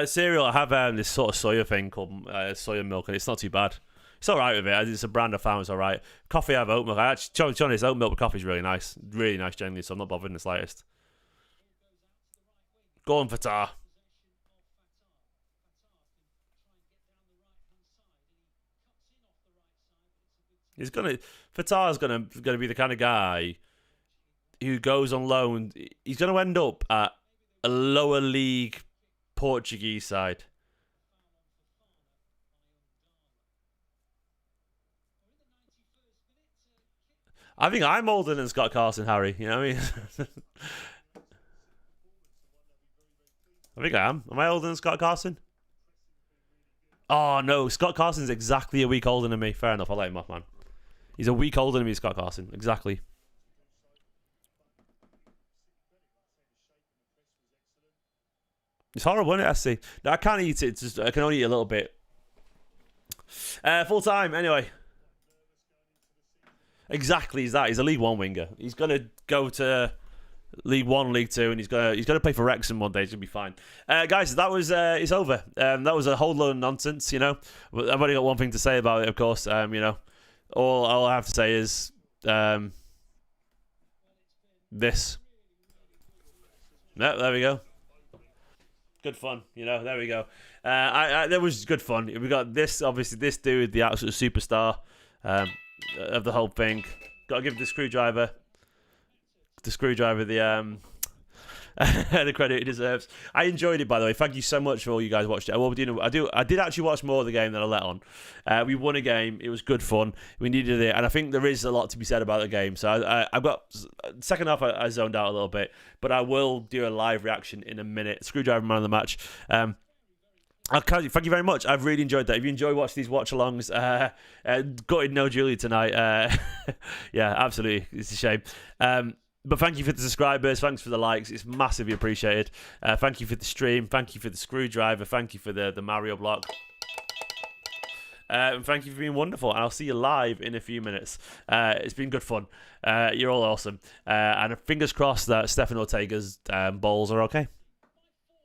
S1: Cereal, I have this sort of soya thing called soya milk, and it's not too bad. It's alright with it. It's a brand I found, it's alright. Coffee, I have oat milk. To be honest, oat milk with coffee is really nice. Really nice generally, so I'm not bothered in the slightest. Go on, Fatah. Fatah's gonna be the kind of guy who goes on loan. He's gonna end up at a lower league Portuguese side. I think I'm older than Scott Carson, Harry. You know what I mean? I think I am. Am I older than Scott Carson? Oh, no. Scott Carson's exactly a week older than me. Fair enough. I'll let him off, man. He's a week older than me, Scott Carson. Exactly. It's horrible, isn't it, SC? No, I can't eat it. I can only eat a little bit. Full time, anyway. Exactly, he's that. He's a League One winger. He's gonna go to League One, League Two, and he's gonna play for Wrexham one day. He's gonna be fine. Guys, that was it's over. That was a whole load of nonsense. I've only got one thing to say about it. Of course, all I have to say is this. No, there we go. Good fun, There we go. There was good fun. We got this. Obviously, this dude, the absolute superstar of the whole thing. Got to give the screwdriver the the credit he deserves. I enjoyed it, by the way. Thank you so much for all you guys watched it. I did actually watch more of the game than I let on. We won a game. It was good fun. We needed it, and I think there is a lot to be said about the game. So I've got second half. I zoned out a little bit, but I will do a live reaction in a minute. Screwdriver man of the match. Thank you very much. I've really enjoyed that. If you enjoy watching these watch-alongs, gutted no Julie tonight. Yeah, absolutely. It's a shame. But thank you for the subscribers. Thanks for the likes. It's massively appreciated. Thank you for the stream. Thank you for the screwdriver. Thank you for the Mario block. And thank you for being wonderful. And I'll see you live in a few minutes. It's been good fun. You're all awesome. And fingers crossed that Stefan Ortega's balls are okay.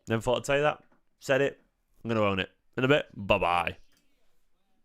S1: Never thought I'd say that. Said it. I'm going to own it. In a bit. Bye-bye.